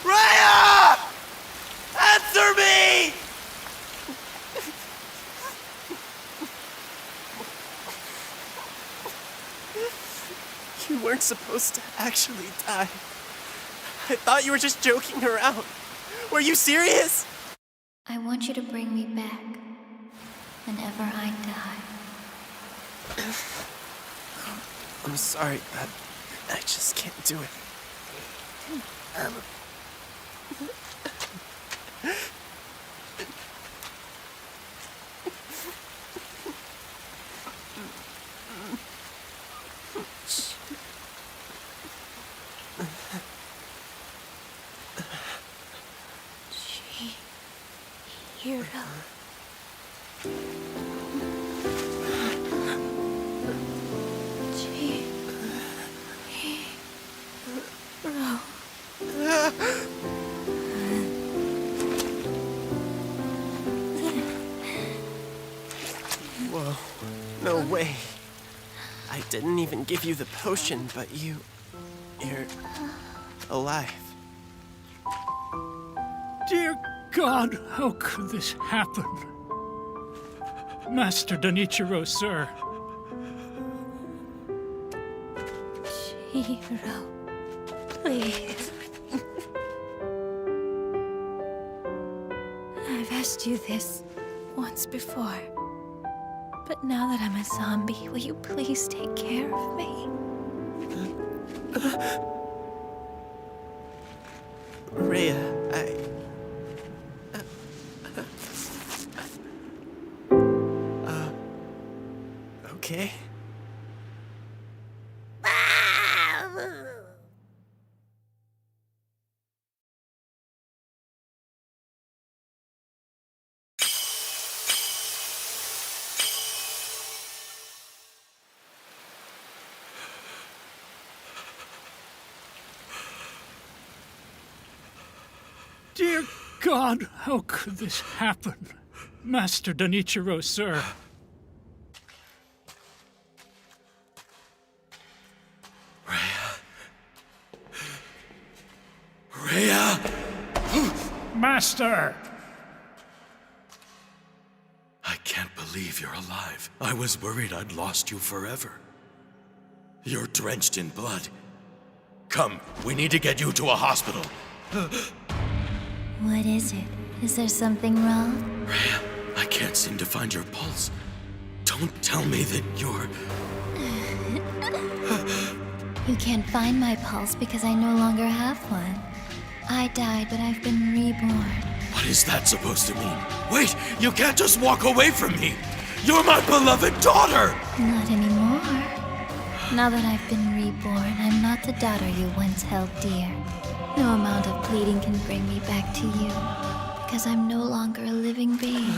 Rhea! Answer me! You weren't supposed to actually die. I thought you were just joking around. Were you serious? I want you to bring me back whenever I die. I'm sorry, but I just can't do it. Hero. Whoa, no way. I didn't even give you the potion, but you're alive. Dear God, how could this happen? Master Donichiro, sir. Chihiro, please. I've asked you this once before. But now that I'm a zombie, will you please take care of me? Rhea, okay? Dear God, how could this happen? Master Donichiro, sir. Rhea! Master! I can't believe you're alive. I was worried I'd lost you forever. You're drenched in blood. Come, we need to get you to a hospital. What is it? Is there something wrong? Rhea, I can't seem to find your pulse. Don't tell me that you're... You can't find my pulse because I no longer have one. I died, but I've been reborn. What is that supposed to mean? Wait, you can't just walk away from me! You're my beloved daughter! Not anymore. Now that I've been reborn, I'm not the daughter you once held dear. No amount of pleading can bring me back to you, because I'm no longer a living being.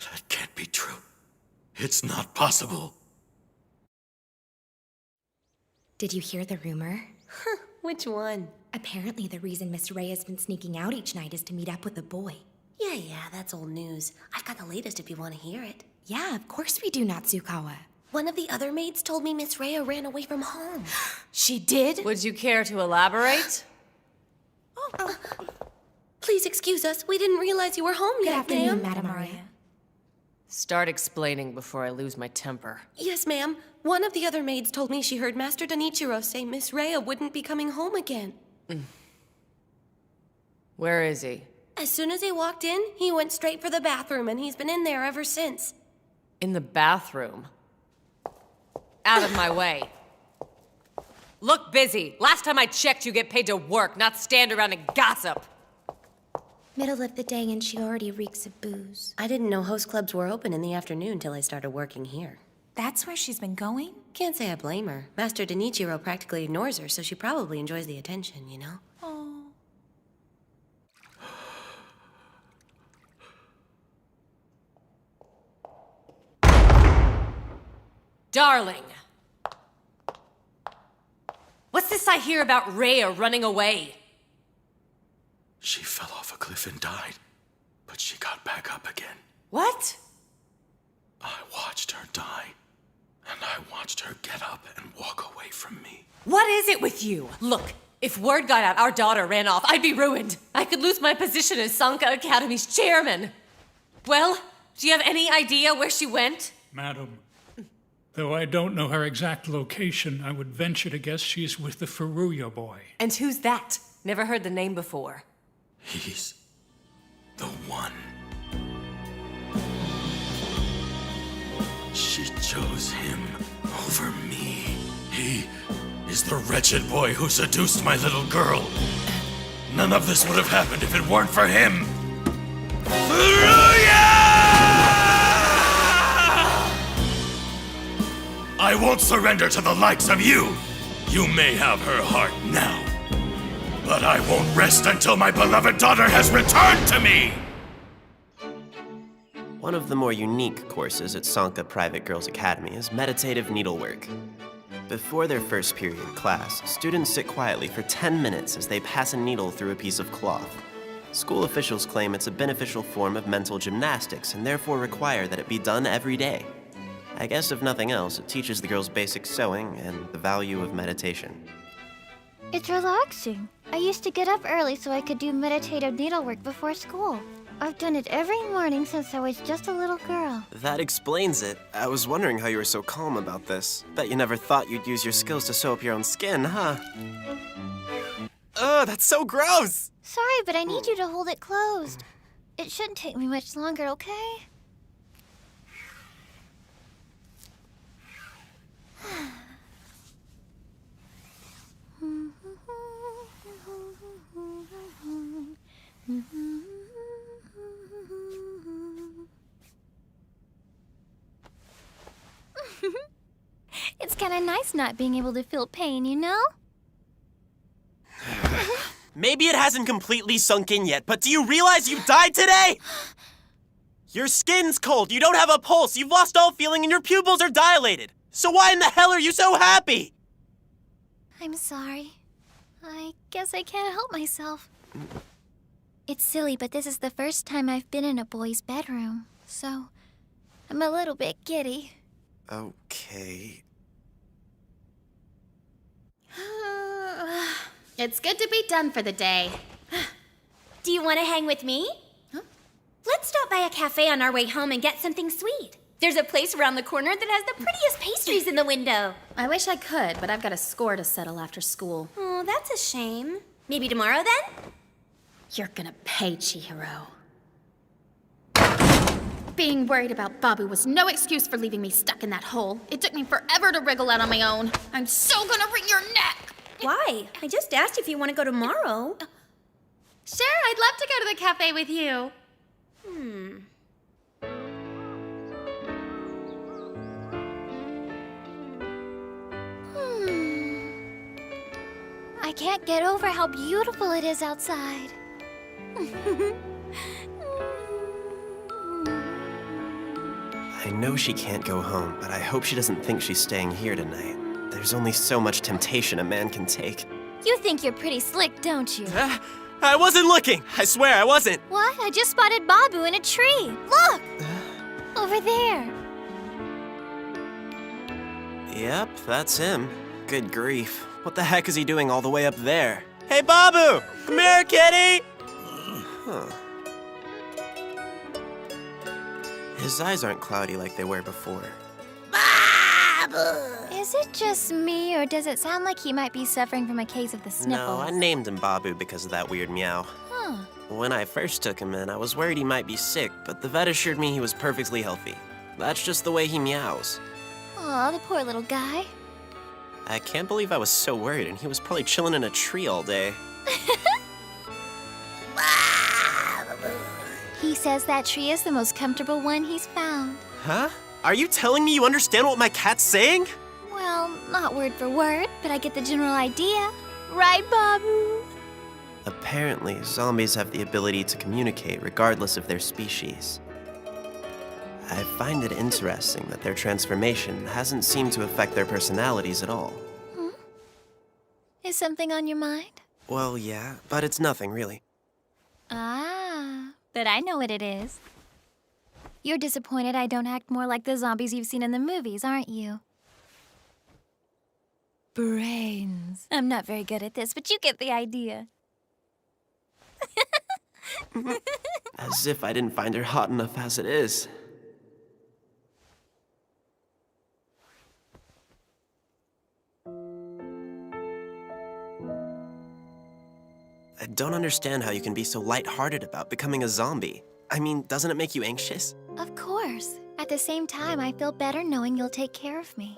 That can't be true. It's not possible. Did you hear the rumor? Which one? Apparently the reason Miss Ray has been sneaking out each night is to meet up with a boy. Yeah, that's old news. I've got the latest if you want to hear it. Yeah, of course we do, Natsukawa. One of the other maids told me Miss Rhea ran away from home. She did? Would you care to elaborate? Please excuse us. We didn't realize you were home Good yet, afternoon, ma'am. Madam Maria. Start explaining before I lose my temper. Yes, ma'am. One of the other maids told me she heard Master Donichiro say Miss Rhea wouldn't be coming home again. Where is he? As soon as he walked in, he went straight for the bathroom, and he's been in there ever since. In the bathroom. Out of my way. Look busy. Last time I checked, you get paid to work, not stand around and gossip. Middle of the day and she already reeks of booze. I didn't know host clubs were open in the afternoon till I started working here. That's where she's been going? Can't say I blame her. Master Donichiro practically ignores her, so she probably enjoys the attention, you know? Oh. Darling. What's this I hear about Rhea running away? She fell off a cliff and died, but she got back up again. What? I watched her die, and I watched her get up and walk away from me. What is it with you? Look, if word got out our daughter ran off, I'd be ruined. I could lose my position as Sankarea Academy's chairman. Well, do you have any idea where she went? Madam, though I don't know her exact location, I would venture to guess she's with the Furuya boy. And who's that? Never heard the name before. He's the one. She chose him over me. He is the wretched boy who seduced my little girl. None of this would have happened if it weren't for him. Furuya! I won't surrender to the likes of you. You may have her heart now, but I won't rest until my beloved daughter has returned to me! One of the more unique courses at Sanka Private Girls Academy is meditative needlework. Before their first period class, students sit quietly for 10 minutes as they pass a needle through a piece of cloth. School officials claim it's a beneficial form of mental gymnastics and therefore require that it be done every day. I guess if nothing else, it teaches the girls basic sewing and the value of meditation. It's relaxing. I used to get up early so I could do meditative needlework before school. I've done it every morning since I was just a little girl. That explains it. I was wondering how you were so calm about this. Bet you never thought you'd use your skills to sew up your own skin, huh? Ugh, that's so gross! Sorry, but I need you to hold it closed. It shouldn't take me much longer, okay? It's kind of nice not being able to feel pain, you know? Maybe it hasn't completely sunk in yet, but do you realize you died today? Your skin's cold, you don't have a pulse, you've lost all feeling, and your pupils are dilated. So why in the hell are you so happy? I'm sorry. I guess I can't help myself. It's silly, but this is the first time I've been in a boy's bedroom, so I'm a little bit giddy. Okay. It's good to be done for the day. Do you want to hang with me? Huh? Let's stop by a cafe on our way home and get something sweet. There's a place around the corner that has the prettiest pastries in the window. I wish I could, but I've got a score to settle after school. Oh, that's a shame. Maybe tomorrow then? You're gonna pay, Chihiro. Being worried about Babu was no excuse for leaving me stuck in that hole. It took me forever to wriggle out on my own. I'm so gonna wring your neck! Why? I just asked if you want to go tomorrow. Sure, I'd love to go to the cafe with you. I can't get over how beautiful it is outside. I know she can't go home, but I hope she doesn't think she's staying here tonight. There's only so much temptation a man can take. You think you're pretty slick, don't you? I wasn't looking! I swear I wasn't! What? I just spotted Babu in a tree. Look! Over there. Yep, that's him. Good grief. What the heck is he doing all the way up there? Hey, Babu! Come here, kitty! Huh. His eyes aren't cloudy like they were before. Is it just me, or does it sound like he might be suffering from a case of the sniffles? No, I named him Babu because of that weird meow. Huh. When I first took him in, I was worried he might be sick, but the vet assured me he was perfectly healthy. That's just the way he meows. Aw, the poor little guy. I can't believe I was so worried, and he was probably chilling in a tree all day. He says that tree is the most comfortable one he's found. Huh? Are you telling me you understand what my cat's saying? Well, not word for word, but I get the general idea. Right, Babu? Apparently, zombies have the ability to communicate regardless of their species. I find it interesting that their transformation hasn't seemed to affect their personalities at all. Is something on your mind? Well, yeah, but it's nothing, really. Ah, but I know what it is. You're disappointed I don't act more like the zombies you've seen in the movies, aren't you? Brains. I'm not very good at this, but you get the idea. As if I didn't find her hot enough as it is. I don't understand how you can be so lighthearted about becoming a zombie. I mean, doesn't it make you anxious? Of course. At the same time, I feel better knowing you'll take care of me.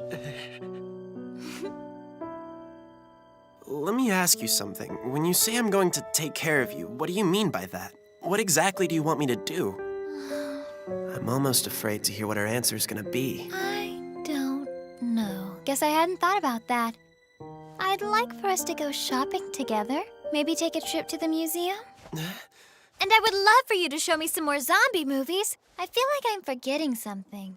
Let me ask you something. When you say I'm going to take care of you, what do you mean by that? What exactly do you want me to do? I'm almost afraid to hear what her answer is gonna be. I don't know. Guess I hadn't thought about that. I'd like for us to go shopping together. Maybe take a trip to the museum? And I would love for you to show me some more zombie movies. I feel like I'm forgetting something.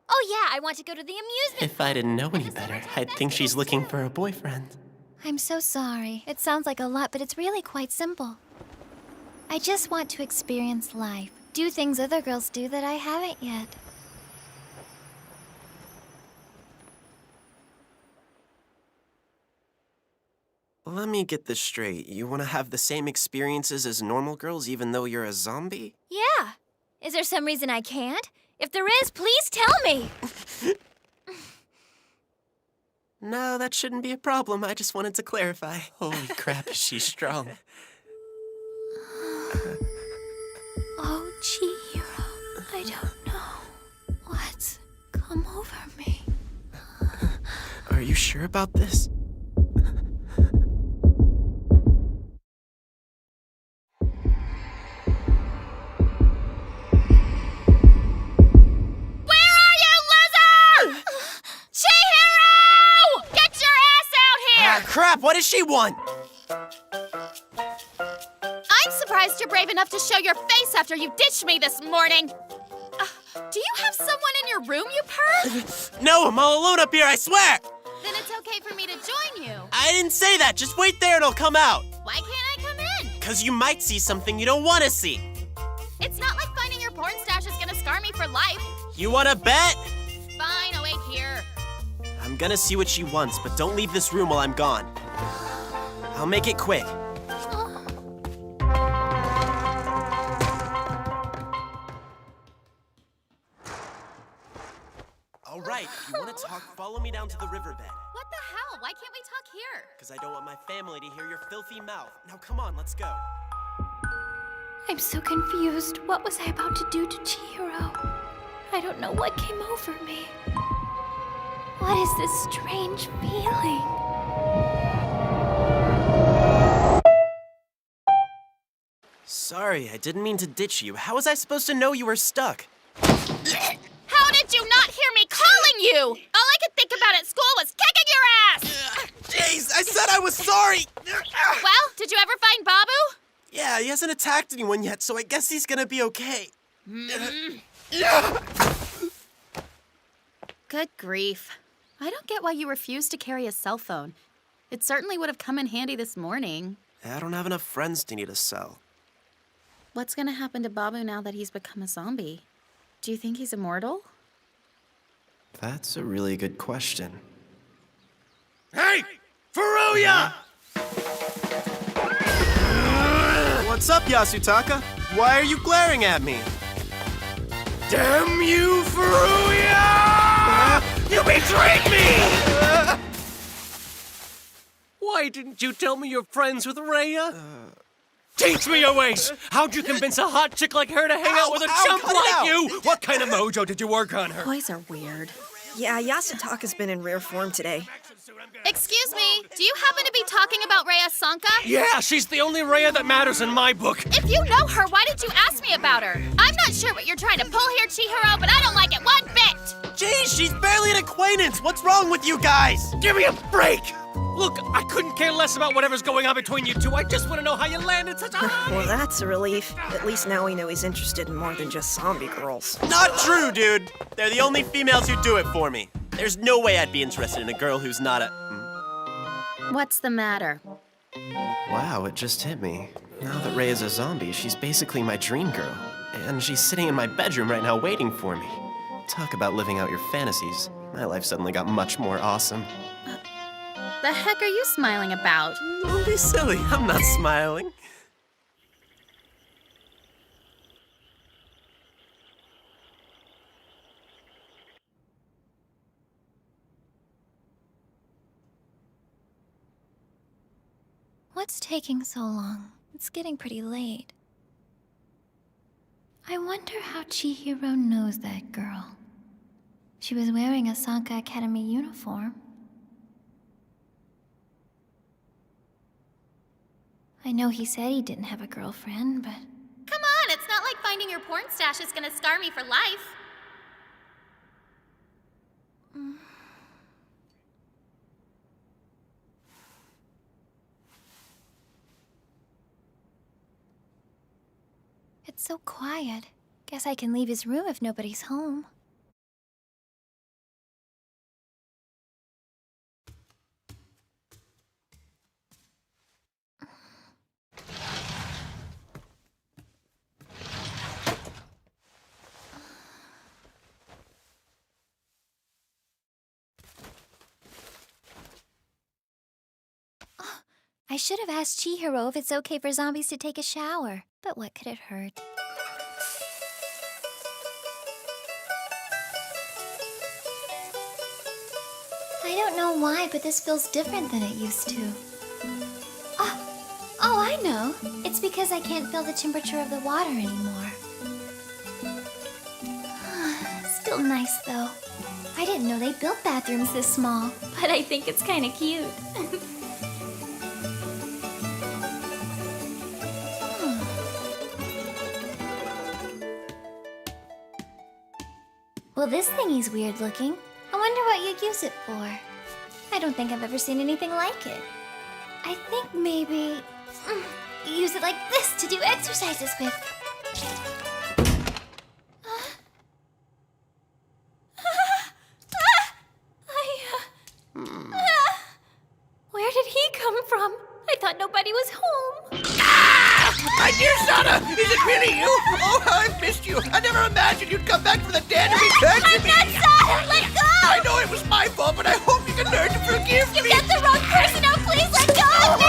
Oh yeah, I want to go to the amusement. If I didn't know any better, I'd think she's looking for a boyfriend. I'm so sorry. It sounds like a lot, but it's really quite simple. I just want to experience life. Do things other girls do that I haven't yet. Let me get this straight. You want to have the same experiences as normal girls even though you're a zombie? Yeah. Is there some reason I can't? If there is, please tell me. No, that shouldn't be a problem. I just wanted to clarify. Holy crap, is she strong. Oh, Chihiro, I don't know what's come over me. Are you sure about this? Chihiro! Get your ass out here! Ah, crap, what does she want? I'm surprised you're brave enough to show your face after you ditched me this morning. Do you have someone in your room, you perv? No, I'm all alone up here, I swear! Then it's okay for me to join you. I didn't say that, just wait there and I'll come out. Why can't I come in? Because you might see something you don't want to see. It's not like finding your porn stash is gonna scar me for life. You want to bet? Fine, I'll wait here. I'm gonna see what she wants, but don't leave this room while I'm gone. I'll make it quick. All right, if you want to talk, follow me down to the riverbed. What the hell? Why can't we talk here? Because I don't want my family to hear your filthy mouth. Now come on, let's go. I'm so confused. What was I about to do to Chihiro? I don't know what came over me. What is this strange feeling? Sorry, I didn't mean to ditch you. How was I supposed to know you were stuck? How did you not hear me calling you? All I could think about at school was kicking your ass! Jeez, I said I was sorry! Well, did you ever find Babu? Yeah, he hasn't attacked anyone yet, so I guess he's gonna be okay. Good grief. I don't get why you refused to carry a cell phone. It certainly would have come in handy this morning. I don't have enough friends to need a cell. What's gonna happen to Babu now that he's become a zombie? Do you think he's immortal? That's a really good question. Hey! Furuya! What's up, Yasutaka? Why are you glaring at me? Damn you, Furuya! You betrayed me! Why didn't you tell me you're friends with Rhea? Teach me your ways! How'd you convince a hot chick like her to hang out with a chump like you? What kind of mojo did you work on her? Boys are weird. Yeah, Yasutaka's been in rare form today. Excuse me, do you happen to be talking about Rhea Sanka? Yeah, she's the only Rhea that matters in my book. If you know her, why did you ask me about her? I'm not sure what you're trying to pull here, Chihiro, but I don't like it one bit! Jeez, she's barely an acquaintance! What's wrong with you guys? Give me a break! Look, I couldn't care less about whatever's going on between you two. I just want to know how you landed such a high... Well, that's a relief. At least now we know he's interested in more than just zombie girls. Not true, dude! They're the only females who do it for me. There's no way I'd be interested in a girl who's not a... What's the matter? Wow, it just hit me. Now that Ray is a zombie, she's basically my dream girl. And she's sitting in my bedroom right now waiting for me. Talk about living out your fantasies. My life suddenly got much more awesome. The heck are you smiling about? Don't be silly, I'm not smiling. What's taking so long? It's getting pretty late. I wonder how Chihiro knows that girl. She was wearing a Sanka Academy uniform. I know he said he didn't have a girlfriend, but... Come on, it's not like finding your porn stash is gonna scar me for life. It's so quiet. Guess I can leave his room if nobody's home. I should have asked Chihiro if it's okay for zombies to take a shower, but what could it hurt? I don't know why, but this feels different than it used to. Oh, I know. It's because I can't feel the temperature of the water anymore. Still nice, though. I didn't know they built bathrooms this small, but I think it's kind of cute. Well, this thingy's weird looking. I wonder what you'd use it for. I don't think I've ever seen anything like it. I think maybe use it like this to do exercises with. Where did he come from? I thought nobody was home. My dear Sana, is it really you? Oh, how I've missed you. I never imagined you'd come back from the dead and return to me. I'm not Sana! Let go! I know it was my fault, but I hope you can learn to forgive me. You got the wrong person now. Please let go of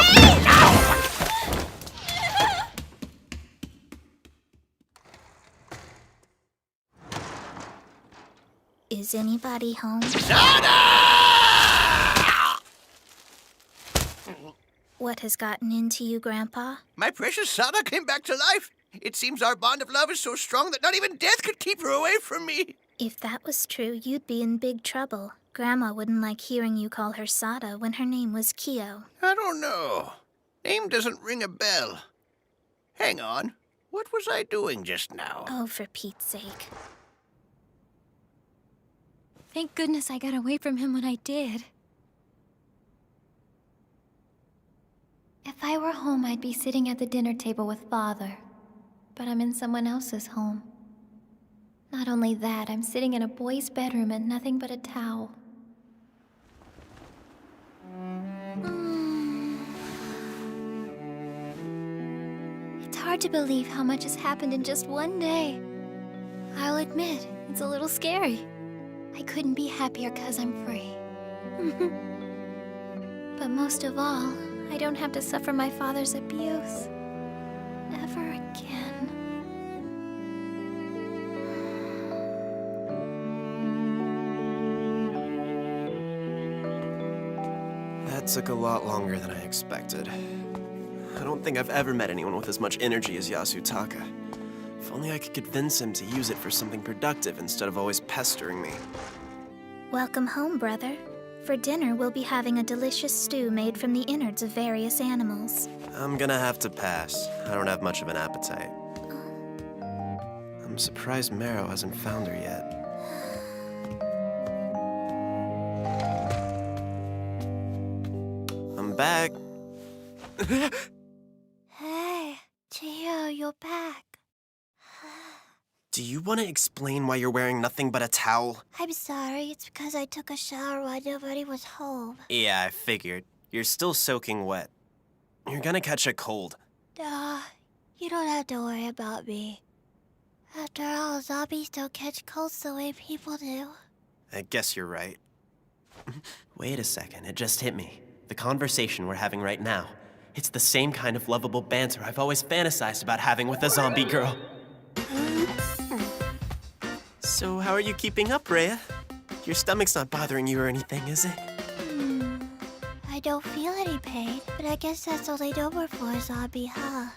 me! Is anybody home? What has gotten into you, Grandpa? My precious Sana came back to life. It seems our bond of love is so strong that not even death could keep her away from me. If that was true, you'd be in big trouble. Grandma wouldn't like hearing you call her Sada when her name was Kyo. I don't know. Name doesn't ring a bell. Hang on. What was I doing just now? Oh, for Pete's sake. Thank goodness I got away from him when I did. If I were home, I'd be sitting at the dinner table with Father. But I'm in someone else's home. Not only that, I'm sitting in a boy's bedroom in nothing but a towel. It's hard to believe how much has happened in just one day. I'll admit, it's a little scary. I couldn't be happier 'cause I'm free. But most of all, I don't have to suffer my father's abuse. Never again. That took a lot longer than I expected. I don't think I've ever met anyone with as much energy as Yasutaka. If only I could convince him to use it for something productive instead of always pestering me. Welcome home, brother. For dinner, we'll be having a delicious stew made from the innards of various animals. I'm gonna have to pass. I don't have much of an appetite. I'm surprised Marrow hasn't found her yet. I'm back. Hey, Chihiro, you're back. Do you want to explain why you're wearing nothing but a towel? I'm sorry, it's because I took a shower while nobody was home. Yeah, I figured. You're still soaking wet. You're gonna catch a cold. Duh, you don't have to worry about me. After all, zombies don't catch colds the way people do. I guess you're right. Wait a second, it just hit me. The conversation we're having right now. It's the same kind of lovable banter I've always fantasized about having with a zombie girl. So how are you keeping up, Rhea? Your stomach's not bothering you or anything, is it? I don't feel any pain, but I guess that's only normal for a zombie, huh?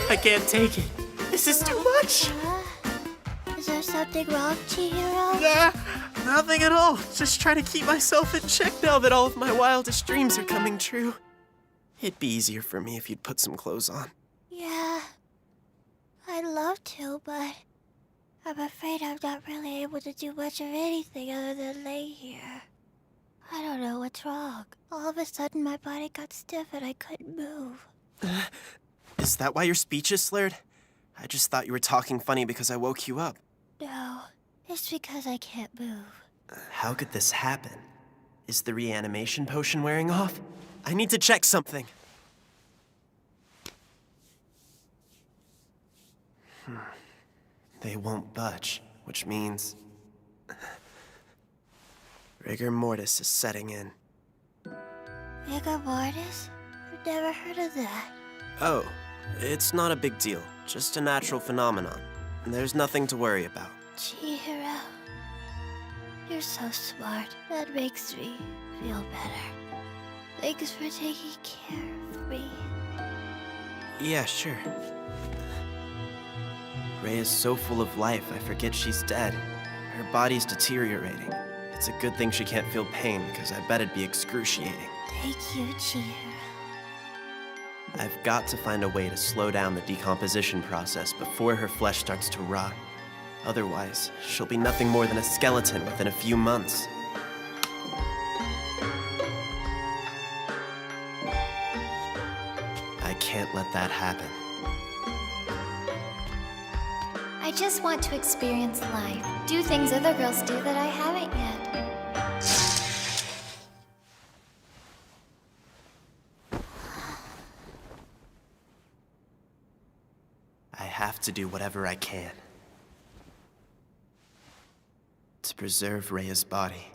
I can't take it. This is too much. Is there something wrong, Chihiro? Nah, nothing at all. Just trying to keep myself in check now that all of my wildest dreams are coming true. It'd be easier for me if you'd put some clothes on. Yeah, I'd love to, but I'm afraid I'm not really able to do much of anything other than lay here. I don't know what's wrong. All of a sudden, my body got stiff and I couldn't move. Is that why your speech is slurred? I just thought you were talking funny because I woke you up. No, it's because I can't move. How could this happen? Is the reanimation potion wearing off? I need to check something. They won't budge, which means rigor mortis is setting in. Rigor mortis? I've never heard of that. Oh, it's not a big deal. Just a natural phenomenon. There's nothing to worry about. Chihiro, you're so smart. That makes me feel better. Thanks for taking care of me. Yeah, sure. Ray is so full of life, I forget she's dead. Her body's deteriorating. It's a good thing she can't feel pain, because I bet it'd be excruciating. Thank you, Chihiro. I've got to find a way to slow down the decomposition process before her flesh starts to rot. Otherwise, she'll be nothing more than a skeleton within a few months. I can't let that happen. I just want to experience life, do things other girls do that I haven't yet. I have to do whatever I can to preserve Rhea's body.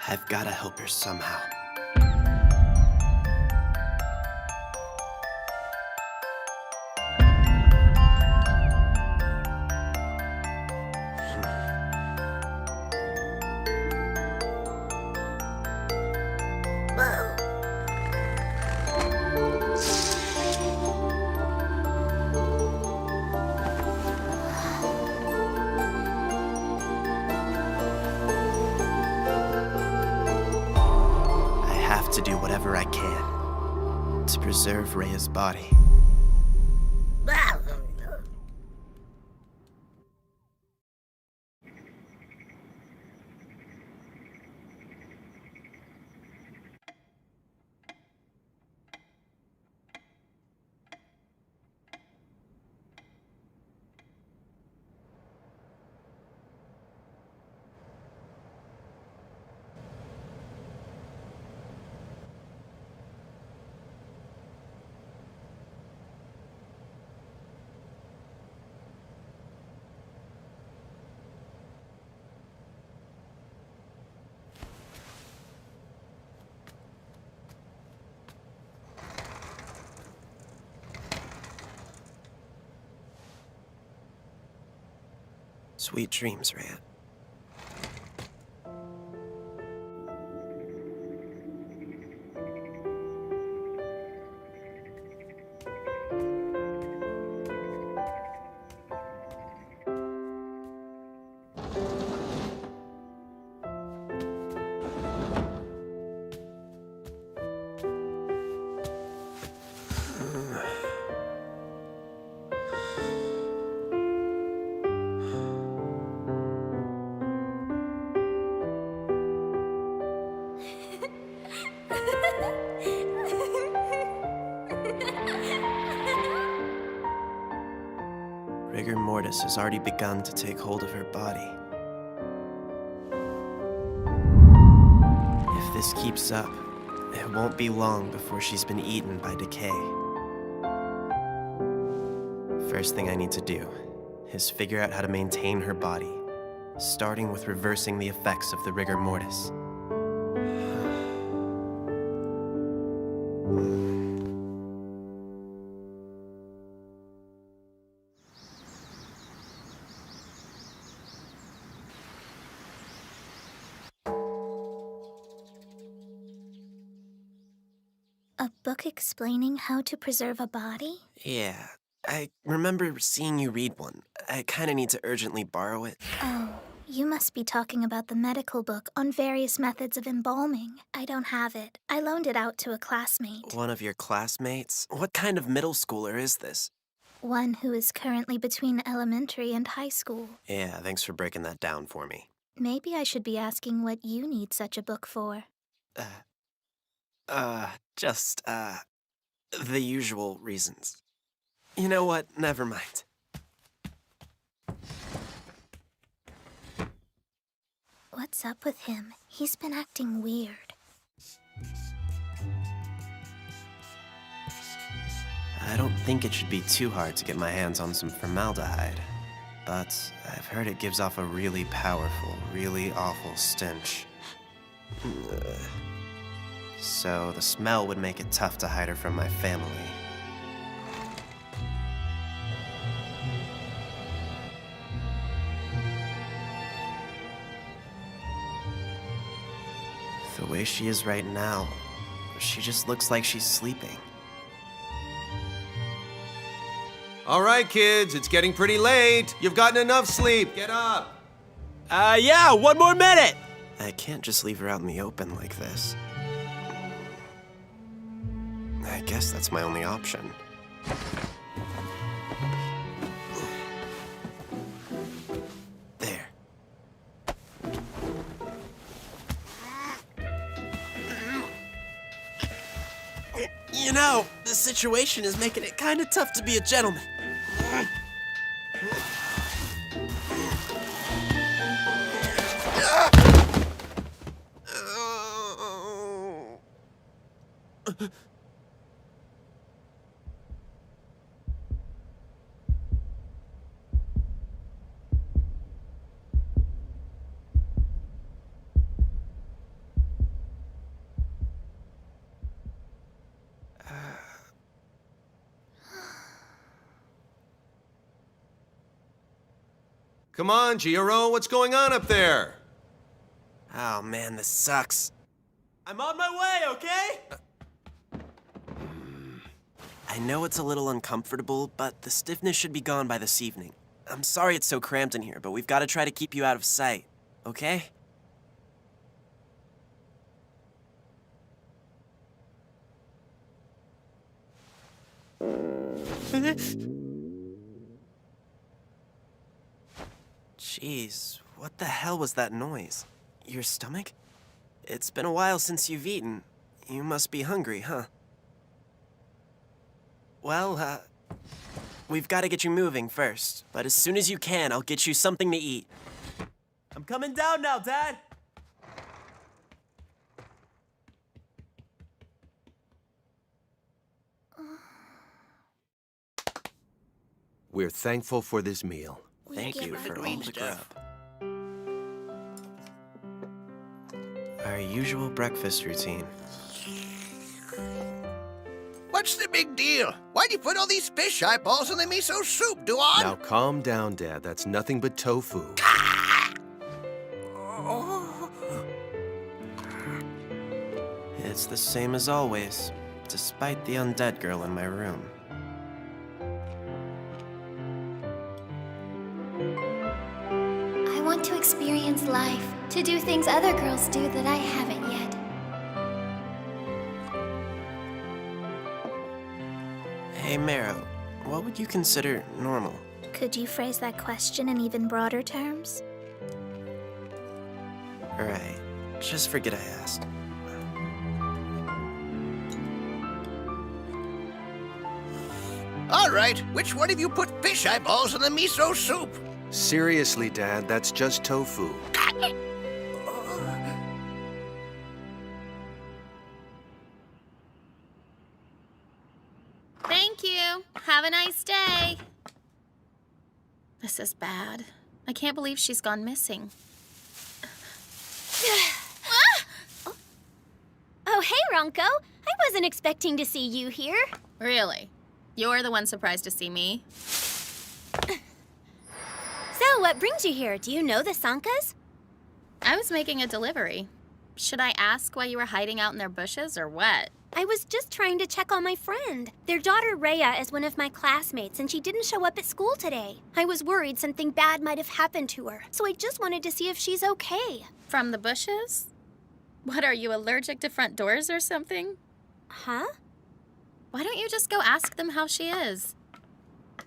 I've got to help her somehow. To do whatever I can to preserve Rhea's body. Sweet dreams, Rhea. Rigor mortis has already begun to take hold of her body. If this keeps up, it won't be long before she's been eaten by decay. First thing I need to do is figure out how to maintain her body, starting with reversing the effects of the rigor mortis. A book explaining how to preserve a body? Yeah, I remember seeing you read one. I kinda need to urgently borrow it. Oh, you must be talking about the medical book on various methods of embalming. I don't have it. I loaned it out to a classmate. One of your classmates? What kind of middle schooler is this? One who is currently between elementary and high school. Yeah, thanks for breaking that down for me. Maybe I should be asking what you need such a book for. Just, the usual reasons. You know what? Never mind. What's up with him? He's been acting weird. I don't think it should be too hard to get my hands on some formaldehyde. But I've heard it gives off a really powerful, really awful stench. So the smell would make it tough to hide her from my family. The way she is right now, she just looks like she's sleeping. All right, kids, it's getting pretty late. You've gotten enough sleep. Get up. Yeah, one more minute! I can't just leave her out in the open like this. I guess that's my only option. There. You know, the situation is making it kind of tough to be a gentleman. Come on, Chihiro, what's going on up there? Oh man, this sucks. I'm on my way, okay? I know it's a little uncomfortable, but the stiffness should be gone by this evening. I'm sorry it's so cramped in here, but we've got to try to keep you out of sight, okay? Jeez, what the hell was that noise? Your stomach? It's been a while since you've eaten. You must be hungry, huh? Well, we've got to get you moving first. But as soon as you can, I'll get you something to eat. I'm coming down now, Dad! We're thankful for this meal. Thank you for all the grub. Our usual breakfast routine. What's the big deal? Why'd you put all these fish eyeballs in the miso soup, Duan? Now calm down, Dad. That's nothing but tofu. It's the same as always, despite the undead girl in my room. I want to experience life, to do things other girls do that I haven't yet. Hey, Marrow, what would you consider normal? Could you phrase that question in even broader terms? Right, just forget I asked. All right, which one of you put fish eyeballs in the miso soup? Seriously, Dad, that's just tofu. Thank you. Have a nice day. This is bad. I can't believe she's gone missing. Oh, hey, Ronko. I wasn't expecting to see you here. Really? You're the one surprised to see me? So, what brings you here? Do you know the Sankas? I was making a delivery. Should I ask why you were hiding out in their bushes or what? I was just trying to check on my friend. Their daughter Rhea is one of my classmates, and she didn't show up at school today. I was worried something bad might have happened to her, so I just wanted to see if she's okay. From the bushes? What, are you allergic to front doors or something? Huh? Why don't you just go ask them how she is?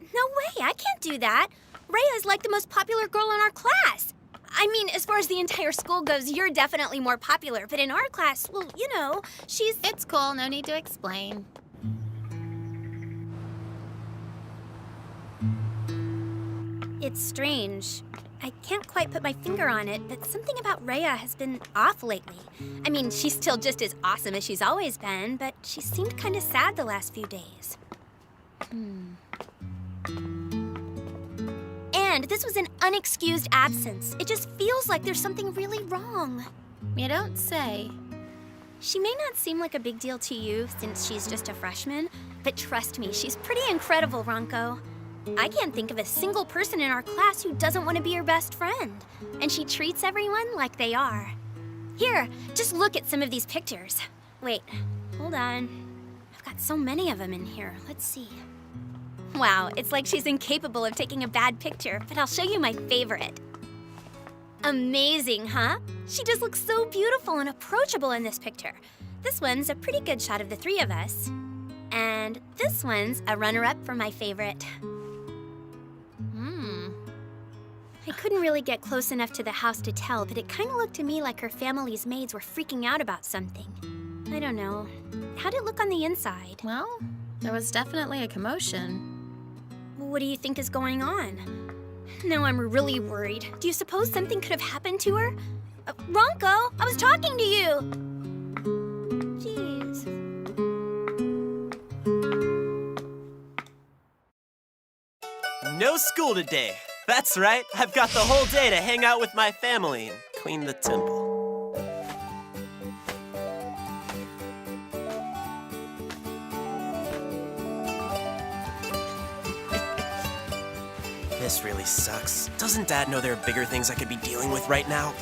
No way, I can't do that. Rhea is like the most popular girl in our class. I mean, as far as the entire school goes, you're definitely more popular. But in our class, well, you know, she's... It's cool, no need to explain. It's strange. I can't quite put my finger on it, but something about Rhea has been off lately. I mean, she's still just as awesome as she's always been, but she seemed kind of sad the last few days. And this was an unexcused absence. It just feels like there's something really wrong. You don't say. She may not seem like a big deal to you since she's just a freshman, but trust me, she's pretty incredible, Ronco. I can't think of a single person in our class who doesn't want to be her best friend, and she treats everyone like they are. Here, just look at some of these pictures. Wait, hold on. I've got so many of them in here. Let's see. Wow, it's like she's incapable of taking a bad picture, but I'll show you my favorite. Amazing, huh? She just looks so beautiful and approachable in this picture. This one's a pretty good shot of the three of us. And this one's a runner-up for my favorite. I couldn't really get close enough to the house to tell, but it kind of looked to me like her family's maids were freaking out about something. I don't know. How'd it look on the inside? Well, there was definitely a commotion. What do you think is going on? Now I'm really worried. Do you suppose something could have happened to her? Ronco, I was talking to you! Jeez. No school today. That's right. I've got the whole day to hang out with my family and clean the temple. This really sucks. Doesn't Dad know there are bigger things I could be dealing with right now?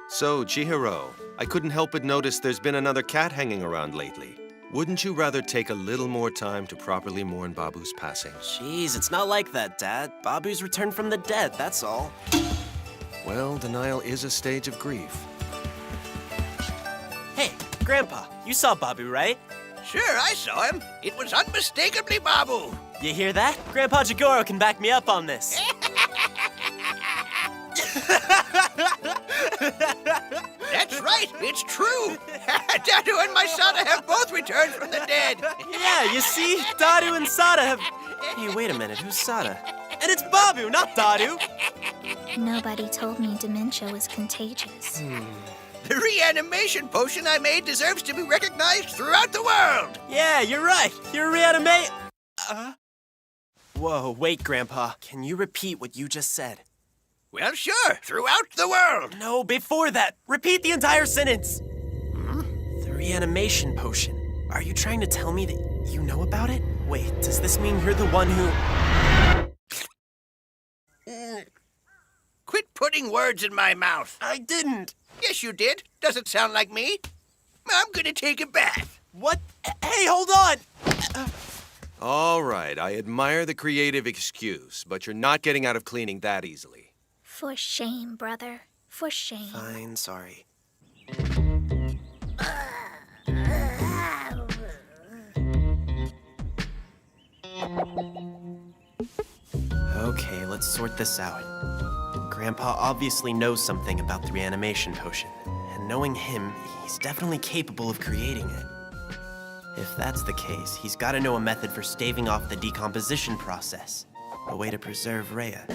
So, Chihiro, I couldn't help but notice there's been another cat hanging around lately. Wouldn't you rather take a little more time to properly mourn Babu's passing? Jeez, it's not like that, Dad. Babu's returned from the dead, that's all. Well, denial is a stage of grief. Hey, Grandpa, you saw Babu, right? Sure, I saw him. It was unmistakably Babu. You hear that? Grandpa Jigoro can back me up on this. That's right, it's true. Dadu and my Sada have both returned from the dead. Yeah, you see? Dadu and Sada have... Hey, wait a minute, who's Sada? And it's Babu, not Dadu! Nobody told me dementia was contagious. The reanimation potion I made deserves to be recognized throughout the world. Yeah, you're right. You're reanimate... Whoa, wait, Grandpa. Can you repeat what you just said? Well, sure, throughout the world. No, before that. Repeat the entire sentence. The reanimation potion. Are you trying to tell me that you know about it? Wait, does this mean you're the one who... Quit putting words in my mouth. I didn't. Yes, you did. Doesn't sound like me. I'm gonna take a bath. What? Hey, hold on! All right, I admire the creative excuse, but you're not getting out of cleaning that easily. For shame, brother. For shame. Fine, sorry. Okay, let's sort this out. Grandpa obviously knows something about the reanimation potion, and knowing him, he's definitely capable of creating it. If that's the case, he's got to know a method for staving off the decomposition process, a way to preserve Rhea.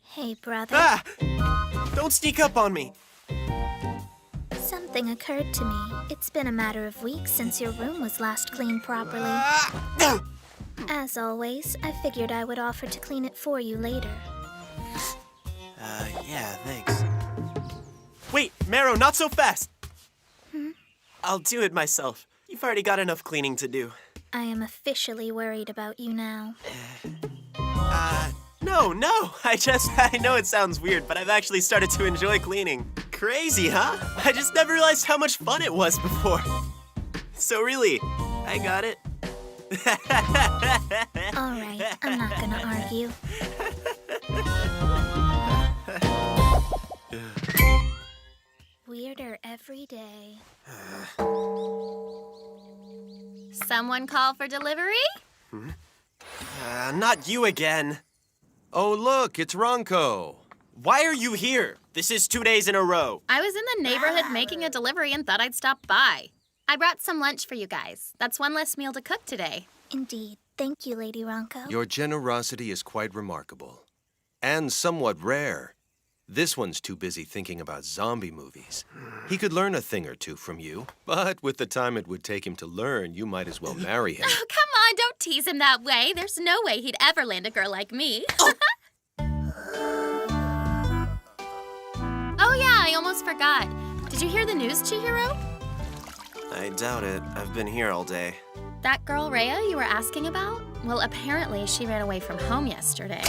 Hey, brother. Ah! Don't sneak up on me! Something occurred to me. It's been a matter of weeks since your room was last cleaned properly. As always, I figured I would offer to clean it for you later. Yeah, thanks. Wait, Mero, not so fast! I'll do it myself. You've already got enough cleaning to do. I am officially worried about you now. No. I know it sounds weird, but I've actually started to enjoy cleaning. Crazy, huh? I just never realized how much fun it was before. So really, I got it. All right, I'm not gonna argue. Weirder every day. Someone call for delivery? Not you again. Oh, look, it's Ronco. Why are you here? This is 2 days in a row. I was in the neighborhood making a delivery and thought I'd stop by. I brought some lunch for you guys. That's one less meal to cook today. Indeed. Thank you, Lady Ronco. Your generosity is quite remarkable. And somewhat rare. This one's too busy thinking about zombie movies. He could learn a thing or two from you, but with the time it would take him to learn, you might as well marry him. Oh, come on, don't tease him that way. There's no way he'd ever land a girl like me. Oh, yeah, I almost forgot. Did you hear the news, Chihiro? I doubt it. I've been here all day. That girl, Rhea, you were asking about? Well, apparently she ran away from home yesterday.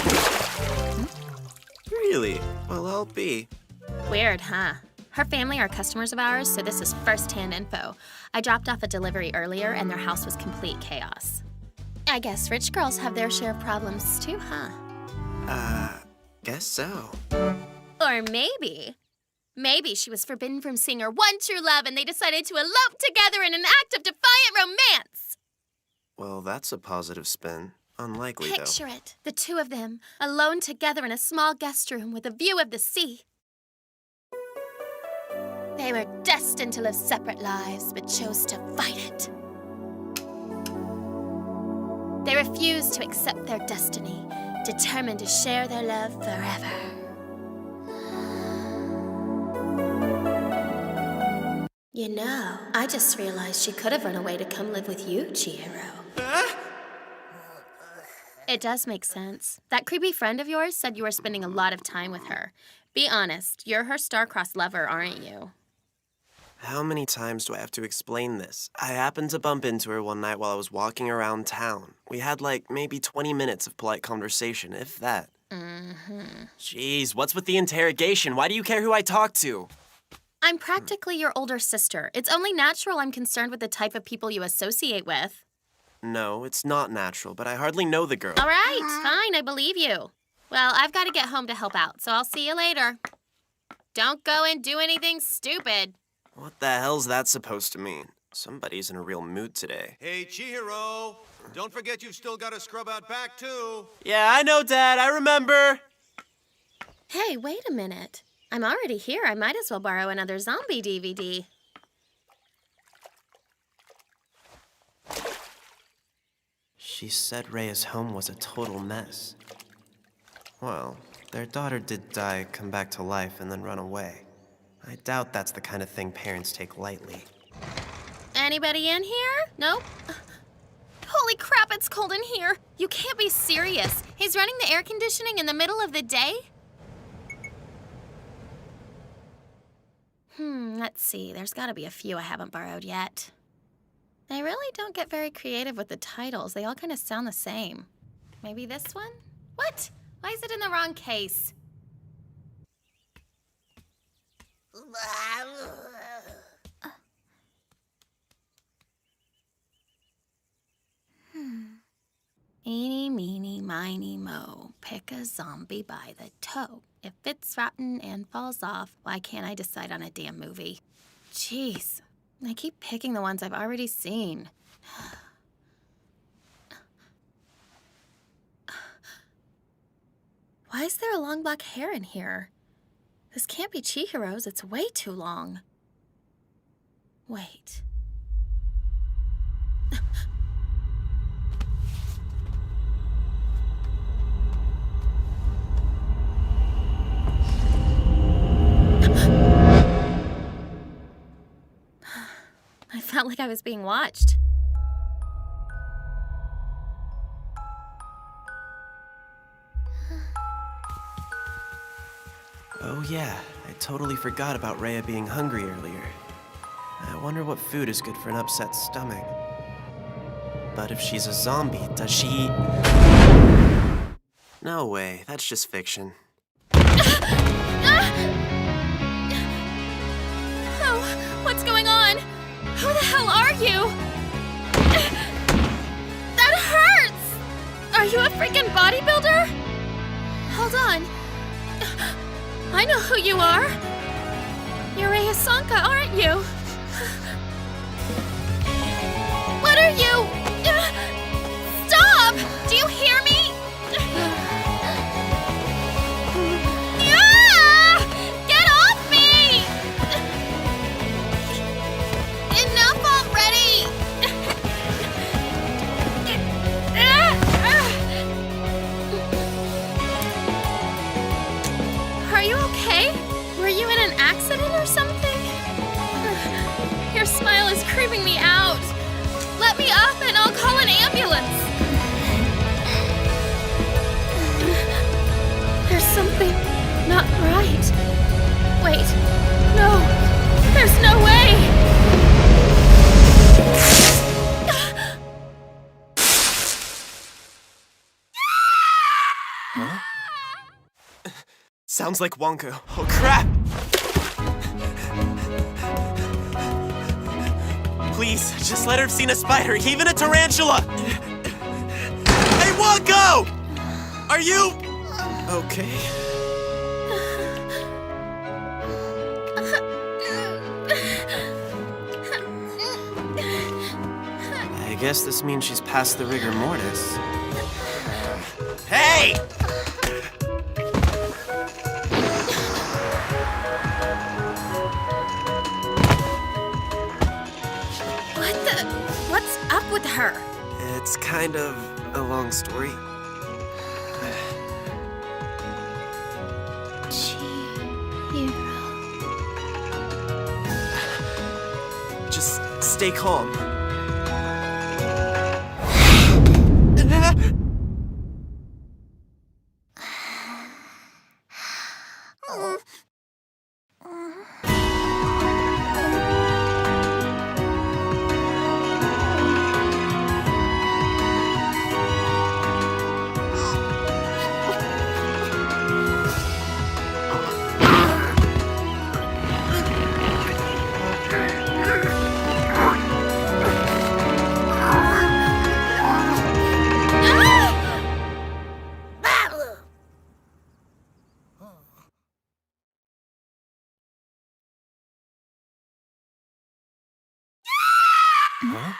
Really? Well, I'll be. Weird, huh? Her family are customers of ours, so this is first-hand info. I dropped off a delivery earlier, and their house was complete chaos. I guess rich girls have their share of problems, too, huh? Guess so. Or maybe she was forbidden from seeing her one true love, and they decided to elope together in an act of defiant romance! Well, that's a positive spin. Unlikely, though. Picture it. The two of them, alone together in a small guest room with a view of the sea. They were destined to live separate lives, but chose to fight it. They refused to accept their destiny, determined to share their love forever. You know, I just realized she could have run away to come live with you, Chihiro. It does make sense. That creepy friend of yours said you were spending a lot of time with her. Be honest, you're her star-crossed lover, aren't you? How many times do I have to explain this? I happened to bump into her one night while I was walking around town. We had maybe 20 minutes of polite conversation, if that. Jeez, what's with the interrogation? Why do you care who I talk to? I'm practically your older sister. It's only natural I'm concerned with the type of people you associate with. No, it's not natural, but I hardly know the girl. All right, fine, I believe you. Well, I've got to get home to help out, so I'll see you later. Don't go and do anything stupid. What the hell's that supposed to mean? Somebody's in a real mood today. Hey, Chihiro! Don't forget you've still got to scrub out back, too. Yeah, I know, Dad. I remember. Hey, wait a minute. I'm already here. I might as well borrow another zombie DVD. She said Rhea's home was a total mess. Well, their daughter did die, come back to life, and then run away. I doubt that's the kind of thing parents take lightly. Anybody in here? Nope. Holy crap, it's cold in here. You can't be serious. He's running the air conditioning in the middle of the day? Let's see. There's got to be a few I haven't borrowed yet. They really don't get very creative with the titles. They all kind of sound the same. Maybe this one? What? Why is it in the wrong case? Eeny, meeny, miny, moe. Pick a zombie by the toe. If it's rotten and falls off, why can't I decide on a damn movie? Jeez, I keep picking the ones I've already seen. Why is there a long black hair in here? This can't be Chihiro's. It's way too long. Wait. I felt like I was being watched. Oh yeah, I totally forgot about Rhea being hungry earlier. I wonder what food is good for an upset stomach. But if she's a zombie, does she eat? No way, that's just fiction. Oh, what's going on? Who the hell are you? That hurts! Are you a freaking bodybuilder? Hold on. I know who you are. You're Rhea Sanka, aren't you? What are you? Stop! Do you hear me? Get off me! Enough already! or something? Your smile is creeping me out. Let me up and I'll call an ambulance. There's something not right. Wait, no, there's no way. Huh? Sounds like Wonko. Oh, crap! Please, just let her have seen a spider, even a tarantula! Hey, Wonko! Are you... okay? I guess this means she's past the rigor mortis. Hey! What's up with her? It's kind of a long story. Just stay calm. Huh?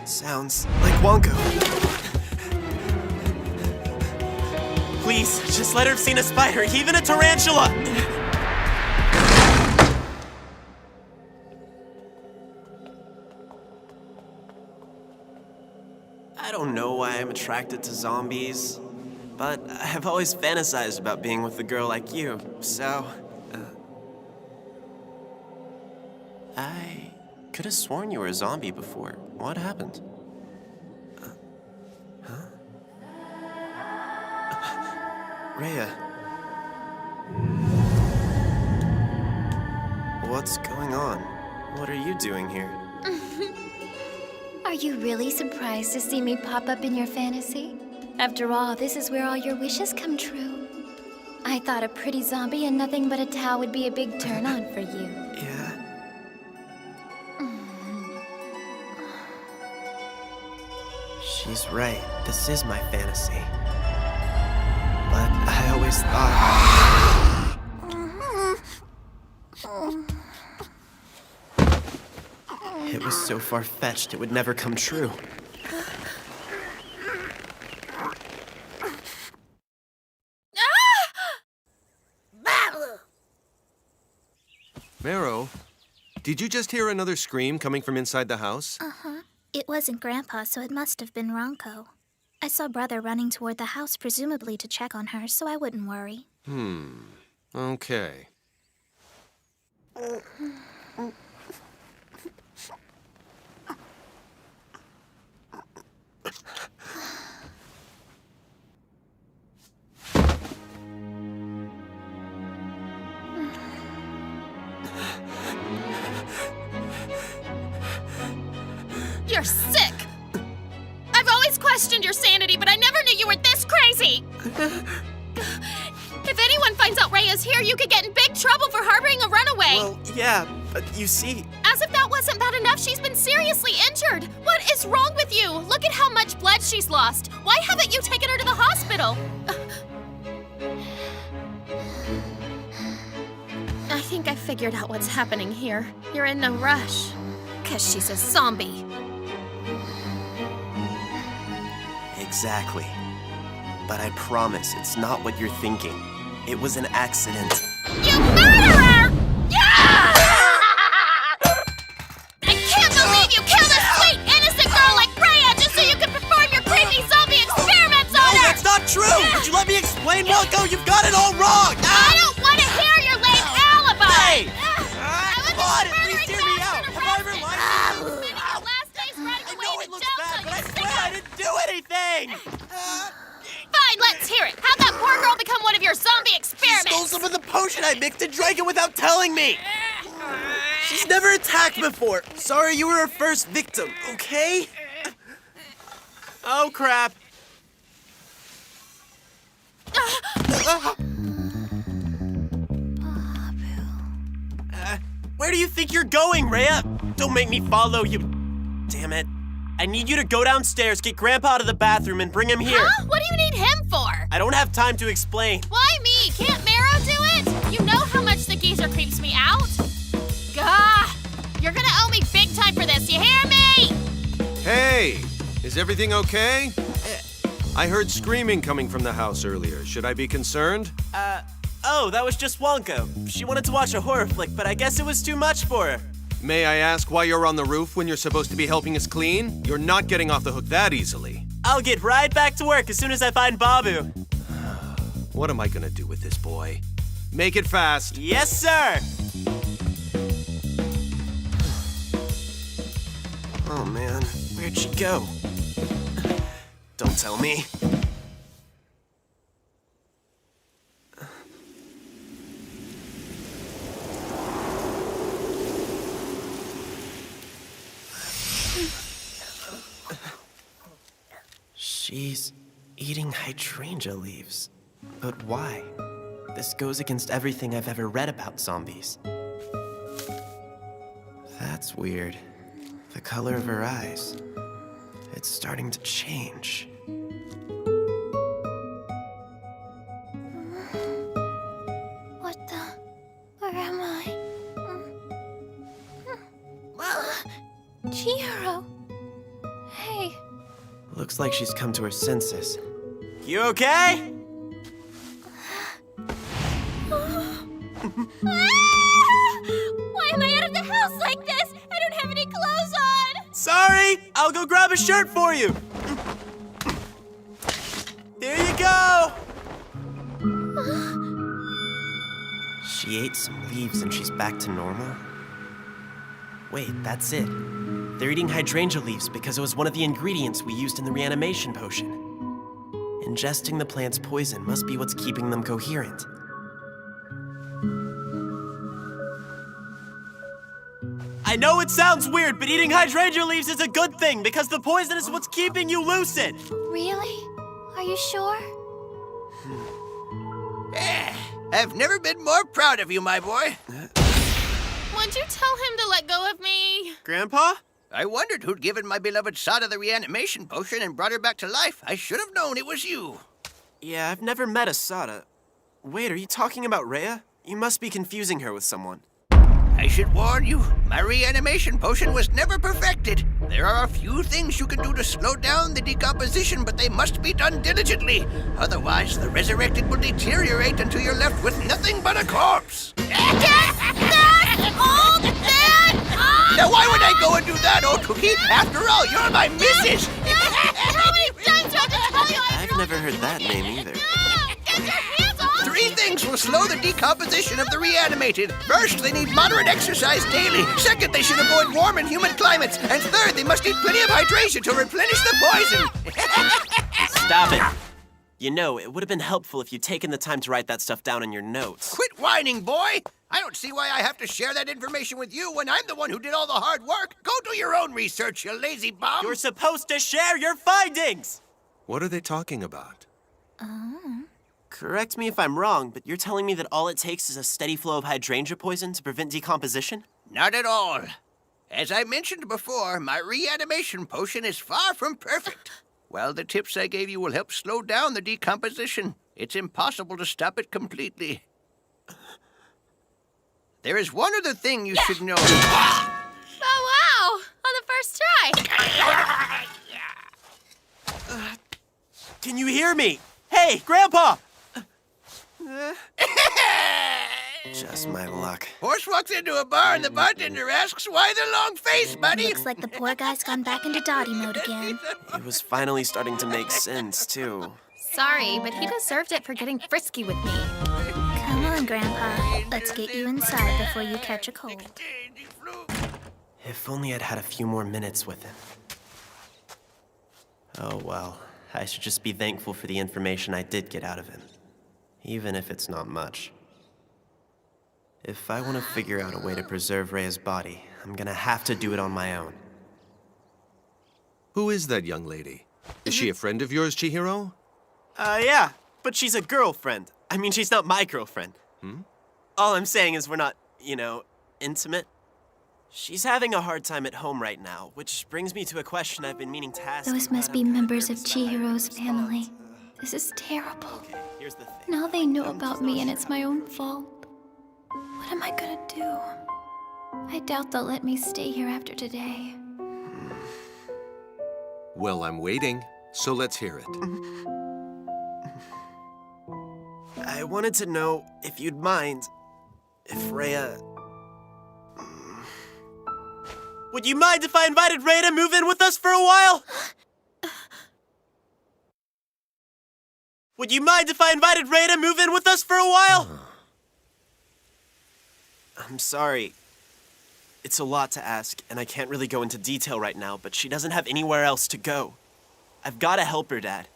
Sounds like Wonko. Please, just let her have seen a spider, even a tarantula! I don't know why I'm attracted to zombies, but I've always fantasized about being with a girl like you, so... I could have sworn you were a zombie before. What happened? Huh? Rhea. What's going on? What are you doing here? Are you really surprised to see me pop up in your fantasy? After all, this is where all your wishes come true. I thought a pretty zombie and nothing but a towel would be a big turn-on for you. Yeah? She's right. This is my fantasy. But I always thought... It was so far-fetched, it would never come true. Mero, did you just hear another scream coming from inside the house? Uh-huh. It wasn't Grandpa, so it must have been Ronco. I saw Brother running toward the house, presumably to check on her, so I wouldn't worry. Okay. You're sick! I've always questioned your sanity, but I never knew you were this crazy! If anyone finds out Rhea's here, you could get in big trouble for harboring a runaway! Well, yeah, but you see... As if that wasn't bad enough, she's been seriously injured! What is wrong with you? Look at how much blood she's lost! Why haven't you taken her to the hospital? I think I figured out what's happening here. You're in no rush. 'Cause she's a zombie. Exactly. But I promise it's not what you're thinking. It was an accident. You murderer! Yeah! I can't believe you killed a sweet, innocent girl like Rhea just so you could perform your creepy zombie experiments on her! That's not true! Would you let me explain, Wonko? You've got it all wrong! I don't want to hear your lame was the potion I mixed and drank it without telling me! She's never attacked before. Sorry you were her first victim, okay? Oh, crap. Where do you think you're going, Rhea? Don't make me follow you. Damn it. I need you to go downstairs, get Grandpa out of the bathroom, and bring him here. Huh? What do you need him for? I don't have time to explain. Why me? Can't Marrow do it? You know how much the geezer creeps me out. Gah! You're gonna owe me big time for this, you hear me? Hey, is everything okay? I heard screaming coming from the house earlier. Should I be concerned? Oh, that was just Wonka. She wanted to watch a horror flick, but I guess it was too much for her. May I ask why you're on the roof when you're supposed to be helping us clean? You're not getting off the hook that easily. I'll get right back to work as soon as I find Babu. What am I gonna do with this boy? Make it fast. Yes, sir! Oh, man. Where'd she go? Don't tell me. She's eating hydrangea leaves. But why? This goes against everything I've ever read about zombies. That's weird. The color of her eyes. It's starting to change. What the? Where am I? Chihiro! Hey. Looks like she's come to her senses. You okay? Why am I out of the house like this? I don't have any clothes on! Sorry! I'll go grab a shirt for you! Here you go! She ate some leaves and she's back to normal? Wait, that's it. They're eating hydrangea leaves because it was one of the ingredients we used in the reanimation potion. Ingesting the plant's poison must be what's keeping them coherent. I know it sounds weird, but eating hydrangea leaves is a good thing because the poison is what's keeping you lucid. Really? Are you sure? I've never been more proud of you, my boy. Would you tell him to let go of me? Grandpa? I wondered who'd given my beloved Sada the reanimation potion and brought her back to life. I should have known it was you. Yeah, I've never met a Sada. Wait, are you talking about Rhea? You must be confusing her with someone. I should warn you, my reanimation potion was never perfected. There are a few things you can do to slow down the decomposition, but they must be done diligently. Otherwise, the resurrected will deteriorate until you're left with nothing but a corpse. Now, why would I go and do that, Otuki? After all, you're my missus! How many times do I have to tell you I've never heard that name either. Get your hands off! 3 things will slow the decomposition of the reanimated. First, they need moderate exercise daily. Second, they should avoid warm and humid climates. And third, they must eat plenty of hydration to replenish the poison. Stop it. You know, it would have been helpful if you'd taken the time to write that stuff down in your notes. Quit whining, boy! I don't see why I have to share that information with you when I'm the one who did all the hard work. Go do your own research, you lazy bum! You're supposed to share your findings! What are they talking about? Correct me if I'm wrong, but you're telling me that all it takes is a steady flow of hydrangea poison to prevent decomposition? Not at all. As I mentioned before, my reanimation potion is far from perfect. Well, the tips I gave you will help slow down the decomposition. It's impossible to stop it completely. There is one other thing you should know. Oh, wow! On the first try. Can you hear me? Hey, Grandpa! Just my luck. Horse walks into a bar and the bartender asks, "Why the long face, buddy?" Looks like the poor guy's gone back into Dottie mode again. It was finally starting to make sense, too. Sorry, but he deserved it for getting frisky with me. Come on, Grandpa. Let's get you inside before you catch a cold. If only I'd had a few more minutes with him. Oh well, I should just be thankful for the information I did get out of him. Even if it's not much. If I want to figure out a way to preserve Rhea's body, I'm gonna have to do it on my own. Who is that young lady? Is she a friend of yours, Chihiro? Yeah, but she's a girlfriend. I mean, she's not my girlfriend. All I'm saying is we're not, intimate. She's having a hard time at home right now, which brings me to a question I've been meaning to ask. Those must be members of Chihiro's family. This is terrible. Okay, here's the thing. Now they know about me and it's my own fault. What am I gonna do? I doubt they'll let me stay here after today. Well, I'm waiting, so let's hear it. I wanted to know if you'd mind if Rhea... Would you mind if I invited Rhea to move in with us for a while? Would you mind if I invited Rhea to move in with us for a while? I'm sorry. It's a lot to ask, and I can't really go into detail right now, but she doesn't have anywhere else to go. I've got to help her, Dad,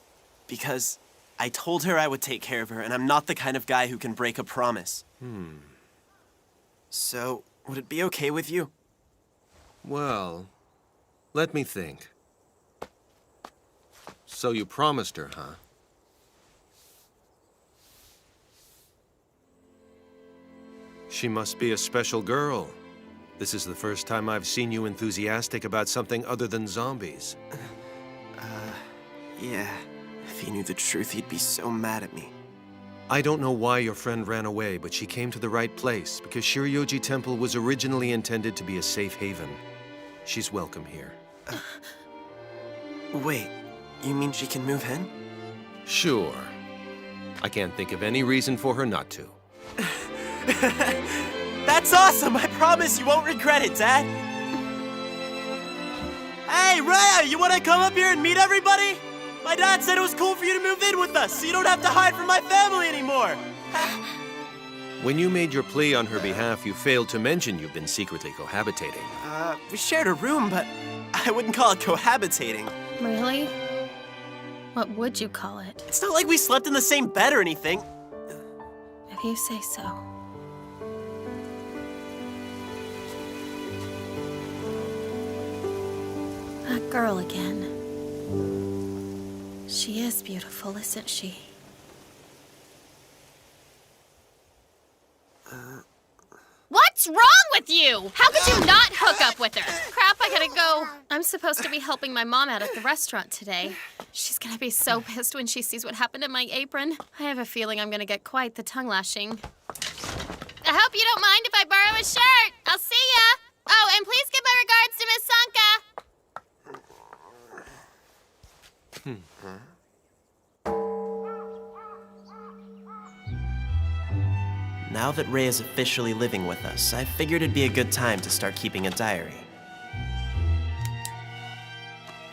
because I told her I would take care of her, and I'm not the kind of guy who can break a promise. So, would it be okay with you? Well, let me think. So you promised her, huh? She must be a special girl. This is the first time I've seen you enthusiastic about something other than zombies. Yeah. If he knew the truth, he'd be so mad at me. I don't know why your friend ran away, but she came to the right place because Shiryoji Temple was originally intended to be a safe haven. She's welcome here. Wait, you mean she can move in? Sure. I can't think of any reason for her not to. That's awesome! I promise you won't regret it, Dad! Hey, Rhea, you wanna come up here and meet everybody? My dad said it was cool for you to move in with us, so you don't have to hide from my family anymore! When you made your plea on her behalf, you failed to mention you've been secretly cohabitating. We shared a room, but I wouldn't call it cohabitating. Really? What would you call it? It's not like we slept in the same bed or anything. If you say so. That girl again. She is beautiful, isn't she? What's wrong with you? How could you not hook up with her? Crap, I gotta go. I'm supposed to be helping my mom out at the restaurant today. She's gonna be so pissed when she sees what happened to my apron. I have a feeling I'm gonna get quite the tongue lashing. I hope you don't mind if I borrow a shirt. I'll see ya. Oh, and please give my regards to Miss Sanka. Now that Rhea is officially living with us, I figured it'd be a good time to start keeping a diary.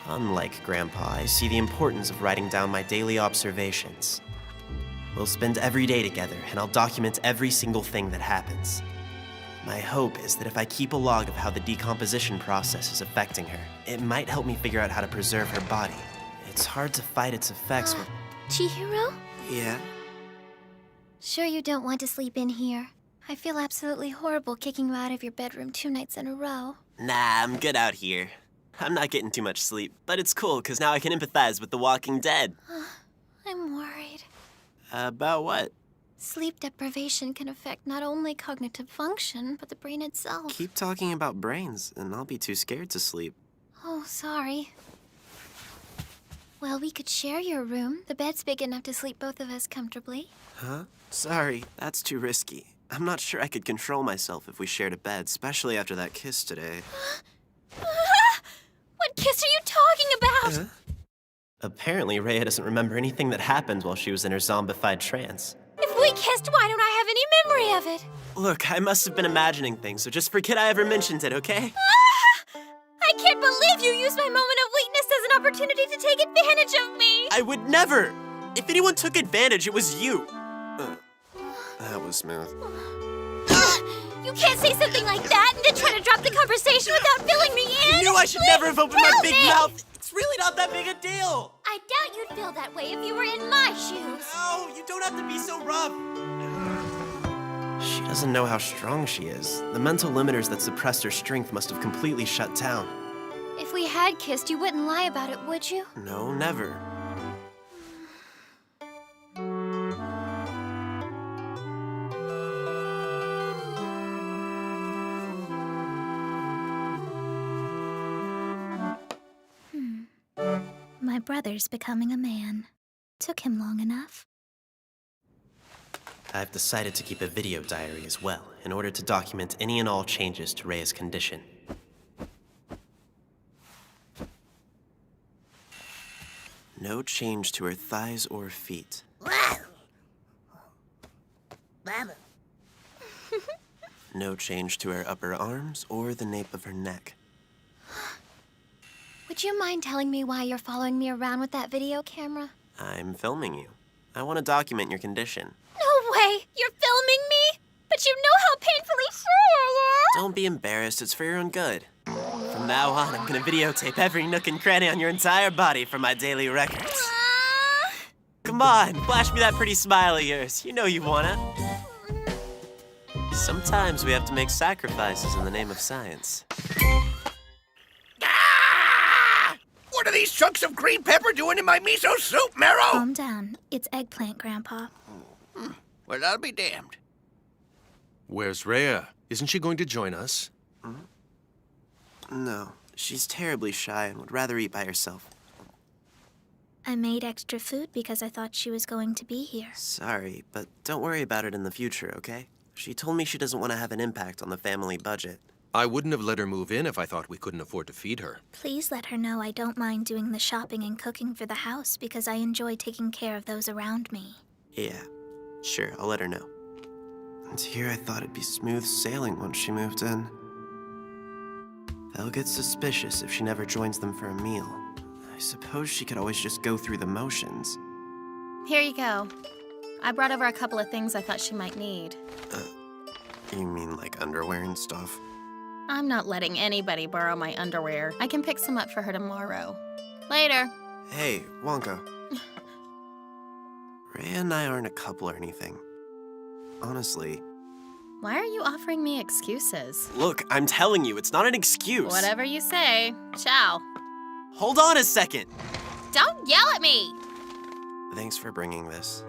Unlike Grandpa, I see the importance of writing down my daily observations. We'll spend every day together, and I'll document every single thing that happens. My hope is that if I keep a log of how the decomposition process is affecting her, it might help me figure out how to preserve her body. It's hard to fight its effects when... Chihiro? Yeah? Sure you don't want to sleep in here? I feel absolutely horrible kicking you out of your bedroom 2 nights in a row. Nah, I'm good out here. I'm not getting too much sleep, but it's cool, because now I can empathize with the Walking Dead. I'm worried. About what? Sleep deprivation can affect not only cognitive function, but the brain itself. Keep talking about brains, and I'll be too scared to sleep. Oh, sorry. Well, we could share your room. The bed's big enough to sleep both of us comfortably. Huh? Sorry, that's too risky. I'm not sure I could control myself if we shared a bed, especially after that kiss today. What kiss are you talking about? Apparently, Rhea doesn't remember anything that happened while she was in her zombified trance. If we kissed, why don't I have any memory of it? Look, I must have been imagining things, so just forget I ever mentioned it, okay? I can't believe you used my moment of weakness as an opportunity to take advantage of me! I would never! If anyone took advantage, it was you. That was smooth. You can't say something like that and then try to drop the conversation without filling me in! You knew I should never have opened my big mouth! It's really not that big a deal! I doubt you'd feel that way if you were in my shoes. No, you don't have to be so rough. She doesn't know how strong she is. The mental limiters that suppressed her strength must have completely shut down. If we had kissed, you wouldn't lie about it, would you? No, never. My brother's becoming a man. Took him long enough. I've decided to keep a video diary as well, in order to document any and all changes to Rhea's condition. No change to her thighs or feet. No change to her upper arms or the nape of her neck. Would you mind telling me why you're following me around with that video camera? I'm filming you. I want to document your condition. No way! You're filming me? But you know how painfully sure I am! Don't be embarrassed, it's for your own good. From now on, I'm gonna videotape every nook and cranny on your entire body for my daily records. Come on, flash me that pretty smile of yours. You know you wanna. Sometimes we have to make sacrifices in the name of science. What are these chunks of green pepper doing in my miso soup, Marrow? Calm down. It's eggplant, Grandpa. Well, I'll be damned. Where's Rhea? Isn't she going to join us? No, she's terribly shy and would rather eat by herself. I made extra food because I thought she was going to be here. Sorry, but don't worry about it in the future, okay? She told me she doesn't want to have an impact on the family budget. I wouldn't have let her move in if I thought we couldn't afford to feed her. Please let her know I don't mind doing the shopping and cooking for the house because I enjoy taking care of those around me. Yeah, sure, I'll let her know. And here I thought it'd be smooth sailing once she moved in. They'll get suspicious if she never joins them for a meal. I suppose she could always just go through the motions. Here you go. I brought over a couple of things I thought she might need. You mean like underwear and stuff? I'm not letting anybody borrow my underwear. I can pick some up for her tomorrow. Later. Hey, Wonka. Rhea and I aren't a couple or anything. Honestly. Why are you offering me excuses? Look, I'm telling you, it's not an excuse. Whatever you say. Ciao. Hold on a second. Don't yell at me! Thanks for bringing this.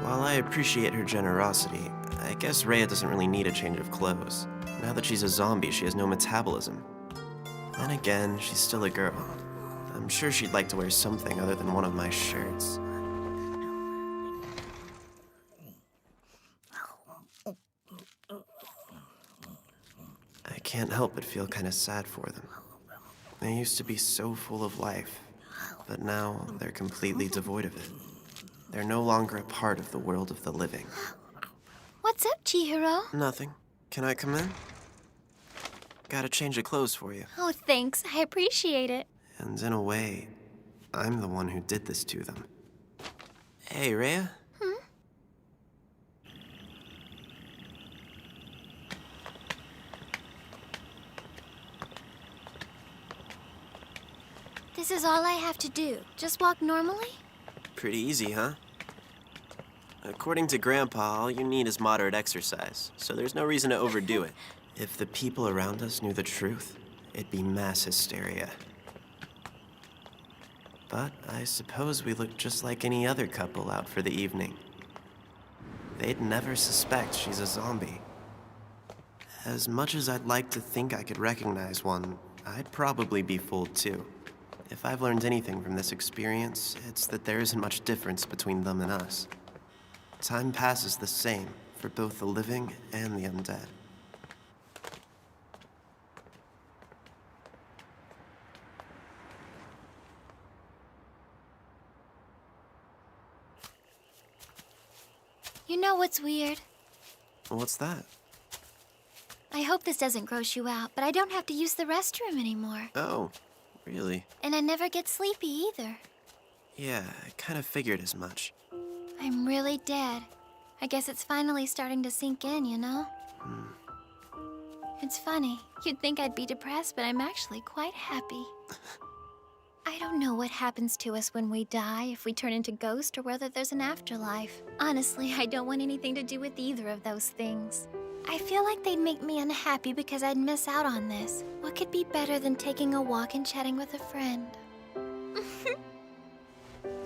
While I appreciate her generosity, I guess Rhea doesn't really need a change of clothes. Now that she's a zombie, she has no metabolism. Then again, she's still a girl. I'm sure she'd like to wear something other than one of my shirts. I can't help but feel kind of sad for them. They used to be so full of life, but now they're completely devoid of it. They're no longer a part of the world of the living. What's up, Chihiro? Nothing. Can I come in? Got a change of clothes for you. Oh, thanks. I appreciate it. And in a way, I'm the one who did this to them. Hey, Rhea? This is all I have to do. Just walk normally? Pretty easy, huh? According to Grandpa, all you need is moderate exercise, so there's no reason to overdo it. If the people around us knew the truth, it'd be mass hysteria. But I suppose we look just like any other couple out for the evening. They'd never suspect she's a zombie. As much as I'd like to think I could recognize one, I'd probably be fooled too. If I've learned anything from this experience, it's that there isn't much difference between them and us. Time passes the same for both the living and the undead. You know what's weird? What's that? I hope this doesn't gross you out, but I don't have to use the restroom anymore. Oh, really? And I never get sleepy either. Yeah, I kind of figured as much. I'm really dead. I guess it's finally starting to sink in, you know? It's funny. You'd think I'd be depressed, but I'm actually quite happy. I don't know what happens to us when we die, if we turn into ghosts, or whether there's an afterlife. Honestly, I don't want anything to do with either of those things. I feel like they'd make me unhappy because I'd miss out on this. What could be better than taking a walk and chatting with a friend?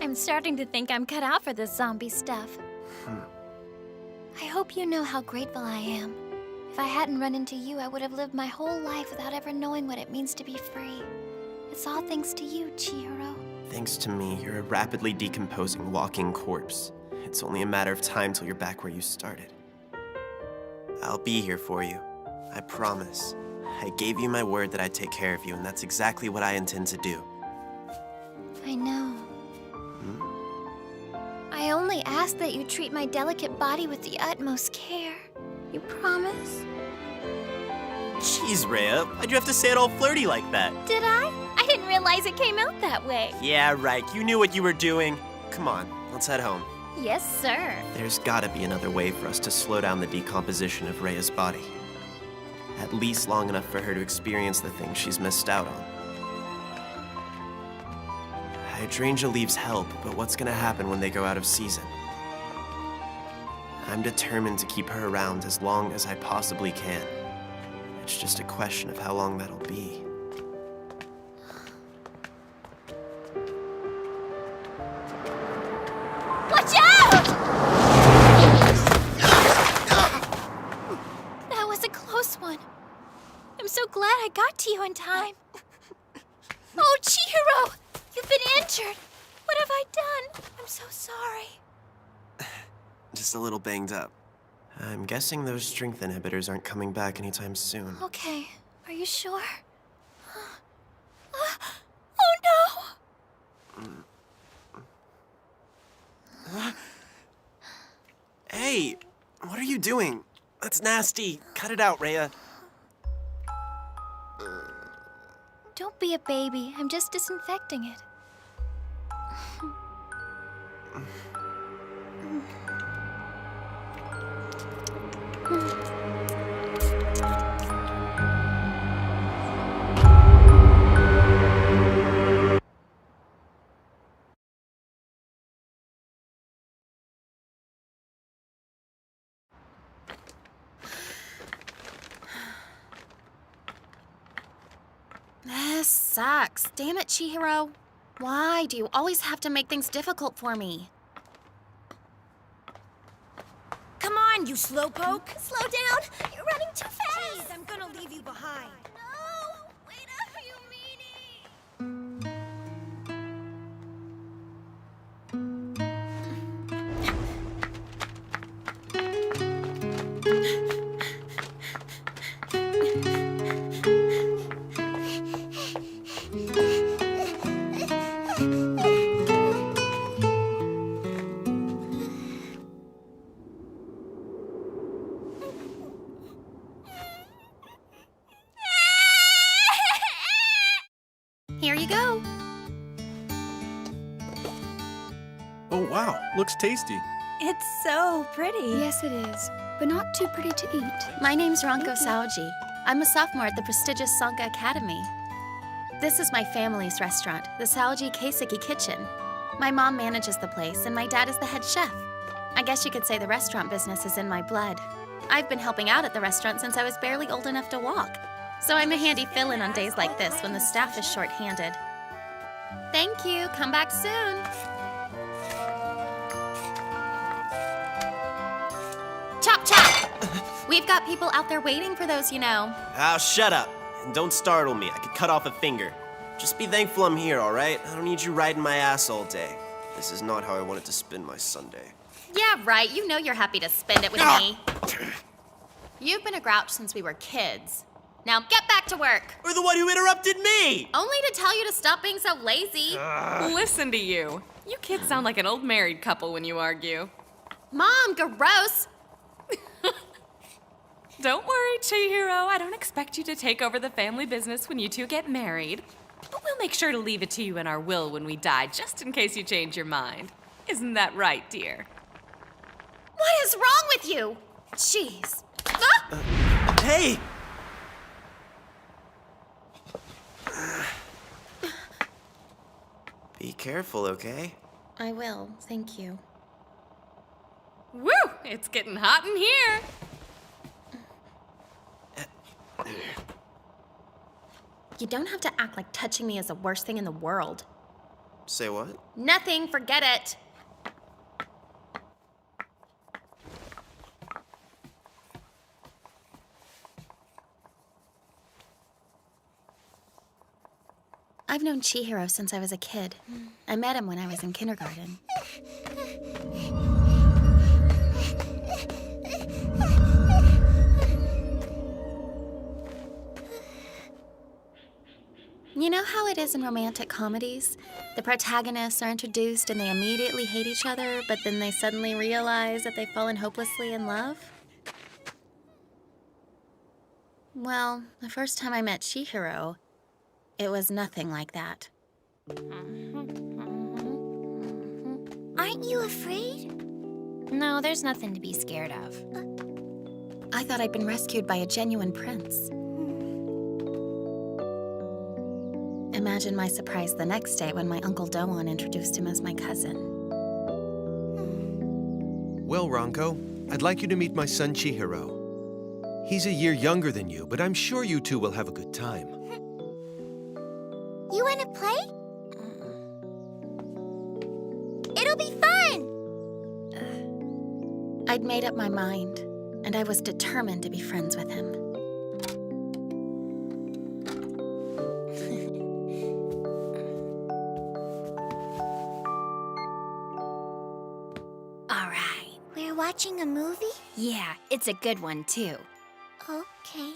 I'm starting to think I'm cut out for this zombie stuff. I hope you know how grateful I am. If I hadn't run into you, I would have lived my whole life without ever knowing what it means to be free. It's all thanks to you, Chihiro. Thanks to me, you're a rapidly decomposing walking corpse. It's only a matter of time till you're back where you started. I'll be here for you. I promise. I gave you my word that I'd take care of you, and that's exactly what I intend to do. I know. I only ask that you treat my delicate body with the utmost care. You promise? Jeez, Rhea, why'd you have to say it all flirty like that? Did I? I didn't realize it came out that way. Yeah, right. You knew what you were doing. Come on, let's head home. Yes, sir. There's gotta be another way for us to slow down the decomposition of Rhea's body. At least long enough for her to experience the things she's missed out on. Hydrangea leaves help, but what's gonna happen when they go out of season? I'm determined to keep her around as long as I possibly can. It's just a question of how long that'll be. Watch out! That was a close one. I'm so glad I got to you in time. Oh, Chihiro! You've been injured. What have I done? I'm so sorry. Just a little banged up. I'm guessing those strength inhibitors aren't coming back anytime soon. Okay. Are you sure? Oh no! Hey! What are you doing? That's nasty. Cut it out, Rhea. Don't be a baby. I'm just disinfecting it. This sucks. Damn it, Chihiro. Why do you always have to make things difficult for me? Come on, you slowpoke. Slow down! You're running too fast! Please, I'm gonna leave you behind. No! Wait up, you meanie! Here you go. Oh, wow. Looks tasty. It's so pretty. Yes, it is, but not too pretty to eat. My name's Ranko Saoji. I'm a sophomore at the prestigious Sanka Academy. This is my family's restaurant, the Saoji Keiseki Kitchen. My mom manages the place, and my dad is the head chef. I guess you could say the restaurant business is in my blood. I've been helping out at the restaurant since I was barely old enough to walk. So I'm a handy fill-in on days like this when the staff is short-handed. Thank you. Come back soon. Chop, chop! We've got people out there waiting for those, you know. Oh, shut up. And don't startle me. I could cut off a finger. Just be thankful I'm here, all right? I don't need you riding my ass all day. This is not how I wanted to spend my Sunday. Yeah, right. You know you're happy to spend it with me. You've been a grouch since we were kids. Now get back to work. Or the one who interrupted me! Only to tell you to stop being so lazy. Listen to you. You kids sound like an old married couple when you argue. Mom, gross. Don't worry, Chihiro. I don't expect you to take over the family business when you two get married. But we'll make sure to leave it to you in our will when we die, just in case you change your mind. Isn't that right, dear? What is wrong with you? Jeez. Ah! Hey! careful, okay? I will, thank you. Woo! It's getting hot in here. You don't have to act like touching me is the worst thing in the world. Say what? Nothing, forget it. I've known Chihiro since I was a kid. I met him when I was in kindergarten. You know how it is in romantic comedies? The protagonists are introduced and they immediately hate each other, but then they suddenly realize that they've fallen hopelessly in love? Well, the first time I met Chihiro, it was nothing like that. Aren't you afraid? No, there's nothing to be scared of. I thought I'd been rescued by a genuine prince. Imagine my surprise the next day when my Uncle Doan introduced him as my cousin. Well, Ranko, I'd like you to meet my son Chihiro. He's a year younger than you, but I'm sure you two will have a good time. You want to play? It'll be fun! I'd made up my mind, and I was determined to be friends with him. All right. We're watching a movie? Yeah, it's a good one, too. Okay.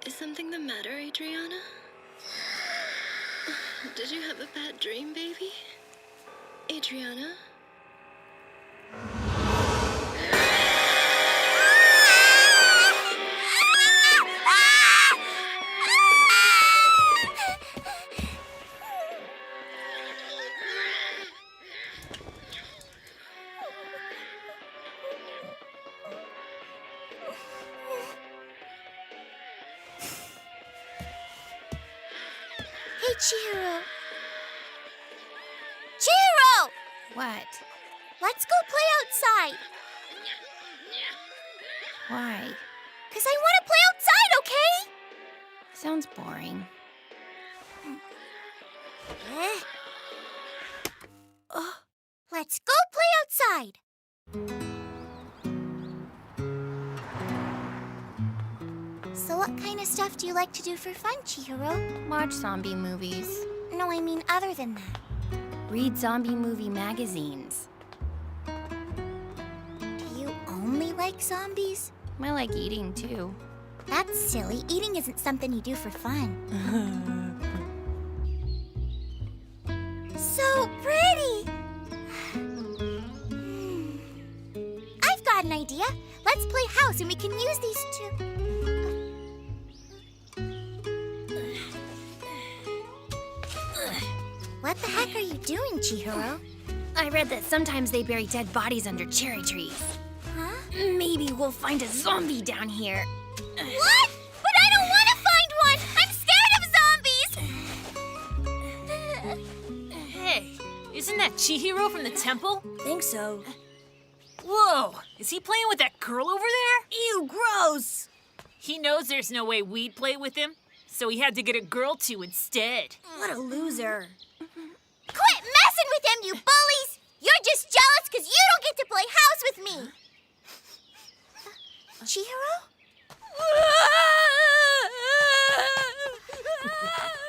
Is something the matter, Adriana? Did you have a bad dream, baby? Adriana? Hey, Chihiro. Chihiro! What? Let's go play outside. Why? 'Cause I want to play outside, okay? Sounds boring. Let's go play outside. So what kind of stuff do you like to do for fun, Chihiro? Watch zombie movies. No, I mean other than that. Read zombie movie magazines. Do you only like zombies? I like eating, too. That's silly. Eating isn't something you do for fun. So pretty! I've got an idea. Let's play house and we can use these two. What the heck are you doing, Chihiro? I read that sometimes they bury dead bodies under cherry trees. Huh? Maybe we'll find a zombie down here. What? But I don't want to find one! I'm scared of zombies! Hey, isn't that Chihiro from the temple? Think so. Whoa, is he playing with that girl over there? Ew, gross! He knows there's no way we'd play with him, so he had to get a girl to instead. What a loser. Quit messing with him, you bullies! You're just jealous because you don't get to play house with me! Chihiro?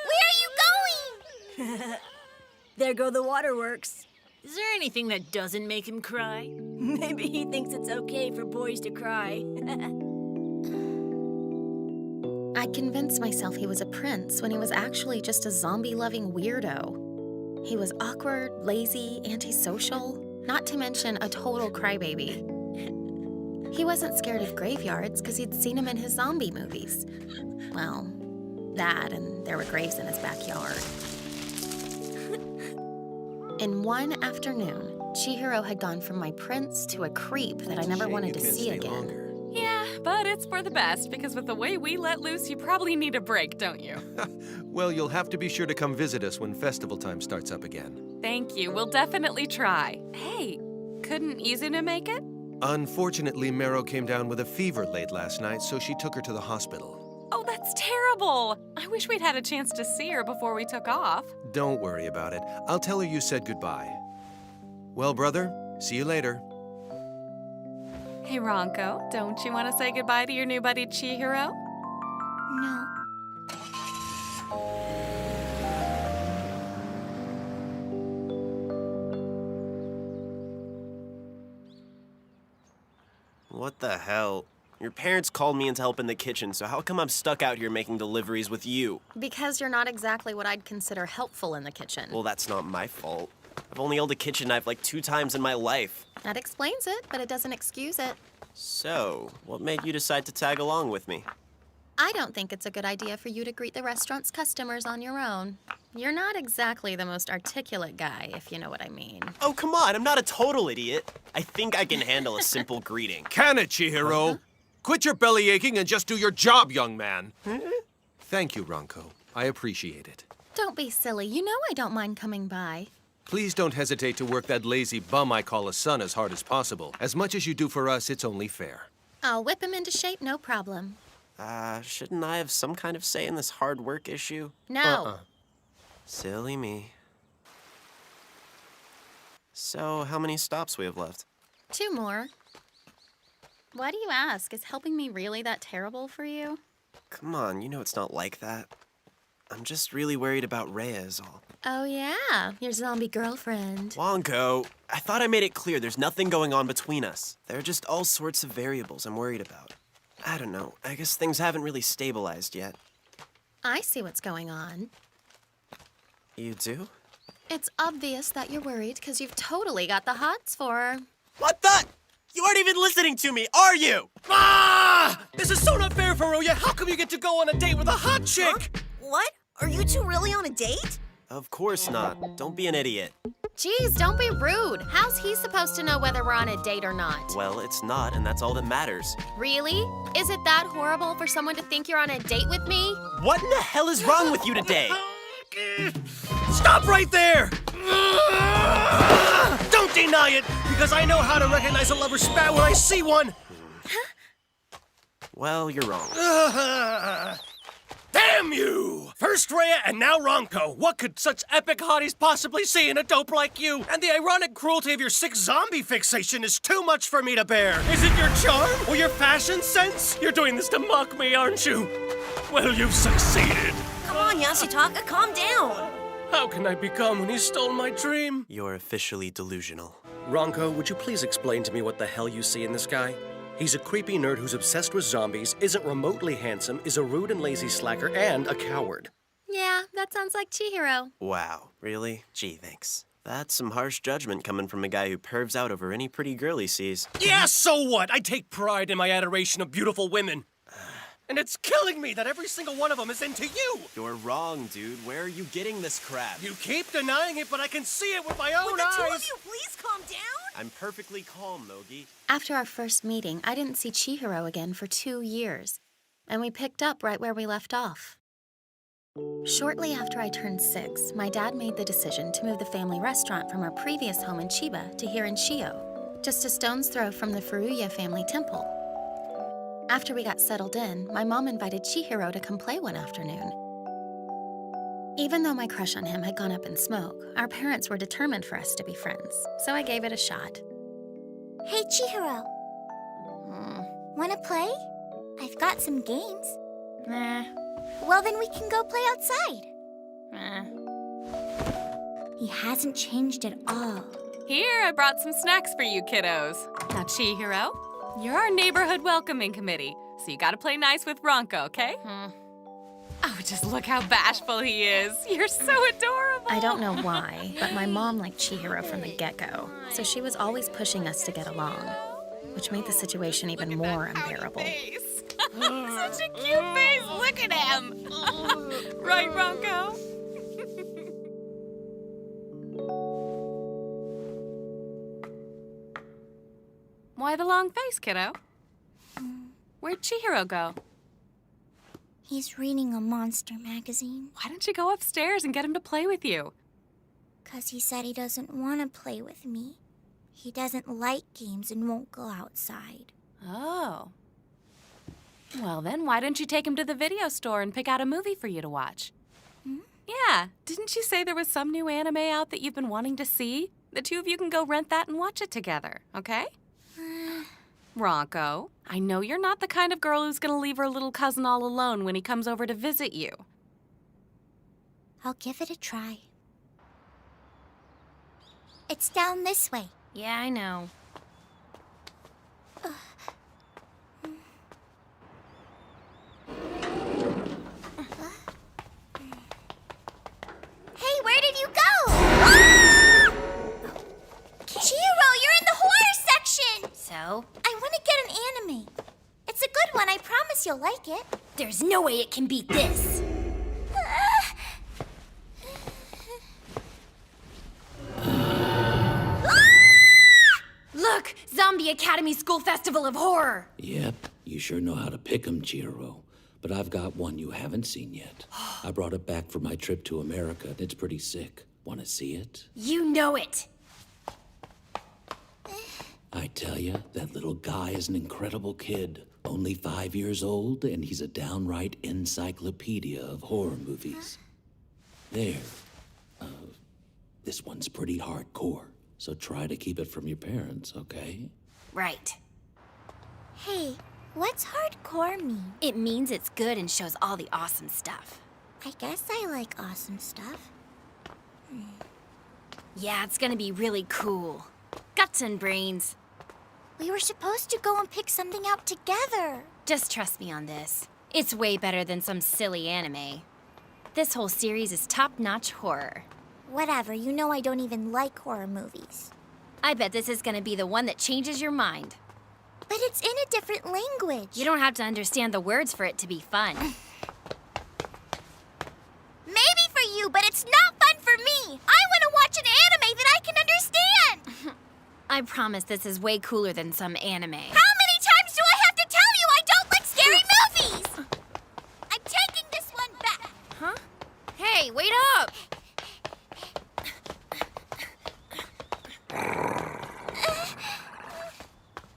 Where are you going? There go the waterworks. Is there anything that doesn't make him cry? Maybe he thinks it's okay for boys to cry. I convinced myself he was a prince when he was actually just a zombie-loving weirdo. He was awkward, lazy, antisocial, not to mention a total crybaby. He wasn't scared of graveyards because he'd seen him in his zombie movies. Well, that and there were graves in his backyard. In one afternoon, Chihiro had gone from my prince to a creep that I never wanted to see again. Yeah, But it's for the best, because with the way we let loose, you probably need a break, don't you? Well, you'll have to be sure to come visit us when festival time starts up again. Thank you. We'll definitely try. Hey, couldn't Izuna make it? Unfortunately, Mero came down with a fever late last night, so she took her to the hospital. Oh, that's terrible. I wish we'd had a chance to see her before we took off. Don't worry about it. I'll tell her you said goodbye. Well, brother, see you later. Hey, Ronko, don't you want to say goodbye to your new buddy Chihiro? No. What the hell? Your parents called me in to help in the kitchen, so how come I'm stuck out here making deliveries with you? Because you're not exactly what I'd consider helpful in the kitchen. Well, that's not my fault. I've only held a kitchen knife like 2 times in my life. That explains it, but it doesn't excuse it. So, what made you decide to tag along with me? I don't think it's a good idea for you to greet the restaurant's customers on your own. You're not exactly the most articulate guy, if you know what I mean. Oh, come on, I'm not a total idiot. I think I can handle a simple greeting. Can it, Chihiro? Quit your belly aching and just do your job, young man. Thank you, Ronko. I appreciate it. Don't be silly. You know I don't mind coming by. Please don't hesitate to work that lazy bum I call a son as hard as possible. As much as you do for us, it's only fair. I'll whip him into shape, no problem. Shouldn't I have some kind of say in this hard work issue? No. Silly me. So, how many stops we have left? 2 more. Why do you ask? Is helping me really that terrible for you? Come on, you know it's not like that. I'm just really worried about Rhea is all. Oh yeah, your zombie girlfriend. Wonko, I thought I made it clear there's nothing going on between us. There are just all sorts of variables I'm worried about. I don't know, I guess things haven't really stabilized yet. I see what's going on. You do? It's obvious that you're worried because you've totally got the hots for her. What the? You aren't even listening to me, are you? Ah! This is so not fair, Furuya. How come you get to go on a date with a hot chick? Huh? What? Are you two really on a date? Of course not. Don't be an idiot. Geez, don't be rude. How's he supposed to know whether we're on a date or not? Well, it's not, and that's all that matters. Really? Is it that horrible for someone to think you're on a date with me? What in the hell is wrong with you today? Stop right there! Don't deny it, because I know how to recognize a lover's spat when I see one. Well, you're wrong. Damn you! First Rhea and now Ronko. What could such epic hotties possibly see in a dope like you? And the ironic cruelty of your sick zombie fixation is too much for me to bear. Is it your charm or your fashion sense? You're doing this to mock me, aren't you? Well, you've succeeded. Come on, Yasutaka, calm down. How can I become when he stole my dream? You're officially delusional. Ronko, would you please explain to me what the hell you see in this guy? He's a creepy nerd who's obsessed with zombies, isn't remotely handsome, is a rude and lazy slacker, and a coward. Yeah, that sounds like Chihiro. Wow, really? Gee, thanks. That's some harsh judgment coming from a guy who pervs out over any pretty girl he sees. Yeah, so what? I take pride in my adoration of beautiful women. And it's killing me that every single one of them is into you! You're wrong, dude. Where are you getting this crap? You keep denying it, but I can see it with my own Would the eyes! two of you please calm down? I'm perfectly calm, Nogi. After our first meeting, I didn't see Chihiro again for 2 years, and we picked up right where we left off. Shortly after I turned 6, my dad made the decision to move the family restaurant from our previous home in Chiba to here in Shio, just a stone's throw from the Furuya family temple. After we got settled in, my mom invited Chihiro to come play one afternoon. Even though my crush on him had gone up in smoke, our parents were determined for us to be friends, so I gave it a shot. Hey, Chihiro. Wanna play? I've got some games. Nah. Well, then we can go play outside. He hasn't changed at all. Here, I brought some snacks for you kiddos. Now, Chihiro, you're our neighborhood welcoming committee, so you gotta play nice with Ronko, okay? Oh, just look how bashful he is. You're so adorable. I don't know why, but my mom liked Chihiro from the get-go, so she was always pushing us to get along, which made the situation even more unbearable. Such a cute face. Look at him. Right, Ronko? Why the long face, kiddo? Where'd Chihiro go? He's reading a monster magazine. Why don't you go upstairs and get him to play with you? 'Cause he said he doesn't want to play with me. He doesn't like games and won't go outside. Oh. Well, then why don't you take him to the video store and pick out a movie for you to watch? Yeah, didn't you say there was some new anime out that you've been wanting to see? The two of you can go rent that and watch it together, okay? Ronco, I know you're not the kind of girl who's gonna leave her little cousin all alone when he comes over to visit you. I'll give it a try. It's down this way. Yeah, I know. Hey, where did you go? Ah! Chihiro, you're in the horror section! So? I want to get an anime. It's a good one, I promise you'll like it. There's no way it can beat this. Look! Zombie Academy School Festival of Horror! Yep, you sure know how to pick 'em, Chihiro. But I've got one you haven't seen yet. I brought it back for my trip to America, and it's pretty sick. Want to see it? You know it! I tell you, that little guy is an incredible kid. Only 5 years old, and he's a downright encyclopedia of horror movies. There. This one's pretty hardcore, so try to keep it from your parents, okay? Right. Hey, what's hardcore mean? It means it's good and shows all the awesome stuff. I guess I like awesome stuff. Yeah, it's gonna be really cool. Guts and brains. We were supposed to go and pick something out together. Just trust me on this. It's way better than some silly anime. This whole series is top-notch horror. Whatever, you know I don't even like horror movies. I bet this is gonna be the one that changes your mind. But it's in a different language. You don't have to understand the words for it to be fun. Maybe for you, but it's not fun for me. I want to watch an anime that I can understand. I promise this is way cooler than some anime. How many times do I have to tell you I don't like scary movies? I'm taking this one back. Huh? Hey, wait up!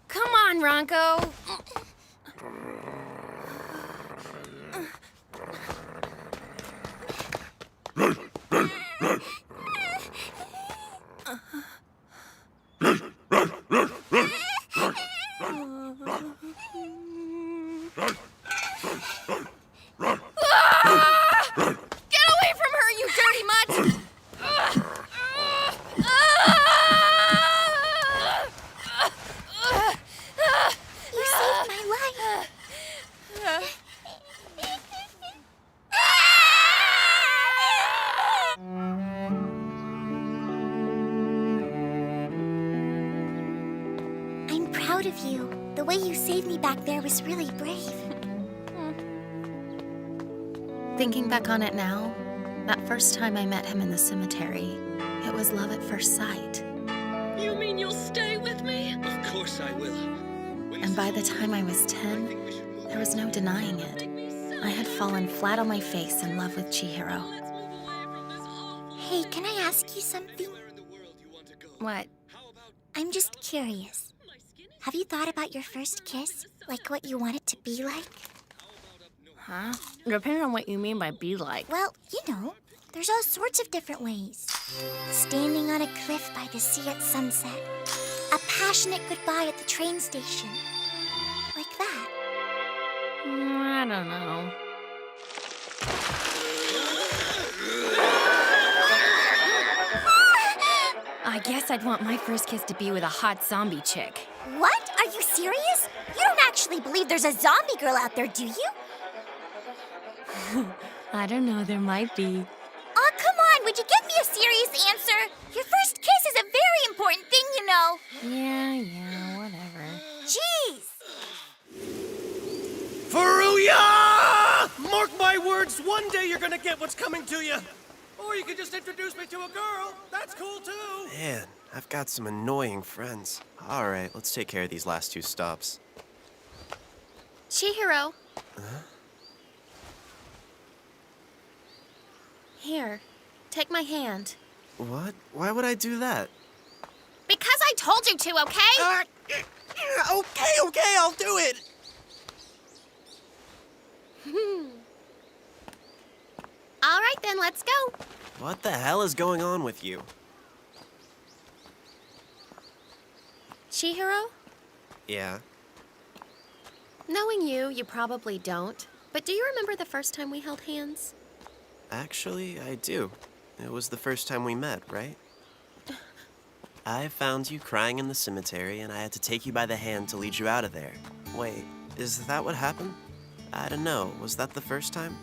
Come on, Ronco. Get away from her, you dirty mutt! You saved my life. I'm proud of you. The way you saved me back there was really brave. Thinking back on it now, that first time I met him in the cemetery, it was love at first sight. You mean you'll stay with me? Of course I will. And by the time I was 10, there was no denying it. I had fallen flat on my face in love with Chihiro. Hey, can I ask you something? What? I'm just curious. Have you thought about your first kiss? Like what you want it to be like? Huh? Depending on what you mean by be like. Well, you know, there's all sorts of different ways. Standing on a cliff by the sea at sunset. A passionate goodbye at the train station. Like that. I don't know. I guess I'd want my first kiss to be with a hot zombie chick. What? Are you serious? You don't actually believe there's a zombie girl out there, do you? I don't know, there might be. Oh, come on, would you give me a serious answer? Your first kiss is a very important thing, you know. Yeah, whatever. Jeez! Furuya! Mark my words, one day you're gonna get what's coming to you. Or you could just introduce me to a girl. That's cool, too. Man, I've got some annoying friends. All right, let's take care of these last two stops. Chihiro. Here, take my hand. What? Why would I do that? Because I told you to, okay? Okay, I'll do it! All right then, let's go. What the hell is going on with you? Chihiro, Yeah. knowing you, you probably don't. But do you remember the first time we held hands? Actually, I do. It was the first time we met, right? I found you crying in the cemetery, and I had to take you by the hand to lead you out of there. Wait, is that what happened? I don't know. Was that the first time?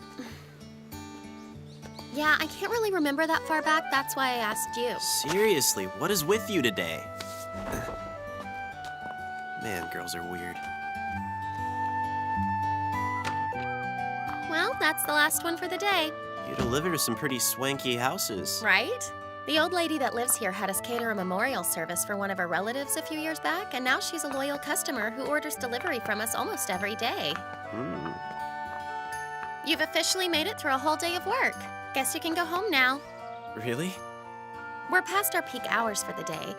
Yeah, I can't really remember that far back. That's why I asked you. Seriously, what is with you today? Man, girls are weird. Well, that's the last one for the day. You deliver some pretty swanky houses. Right? The old lady that lives here had us cater a memorial service for one of her relatives a few years back, and now she's a loyal customer who orders delivery from us almost every day. You've officially made it through a whole day of work. Guess you can go home now. Really? We're past our peak hours for the day,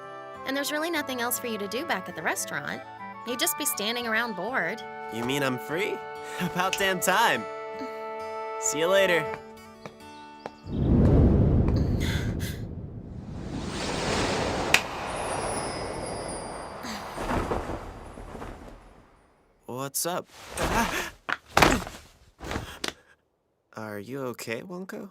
and there's really nothing else for you to do back at the restaurant. You'd just be standing around bored. You mean I'm free? About damn time. See you later. What's up? Are you okay, Wonko?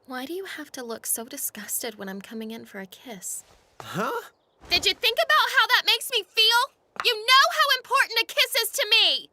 Why do you have to look so disgusted when I'm coming in for a kiss? Huh? Did you think about how that makes me feel? You know how important a kiss is to me!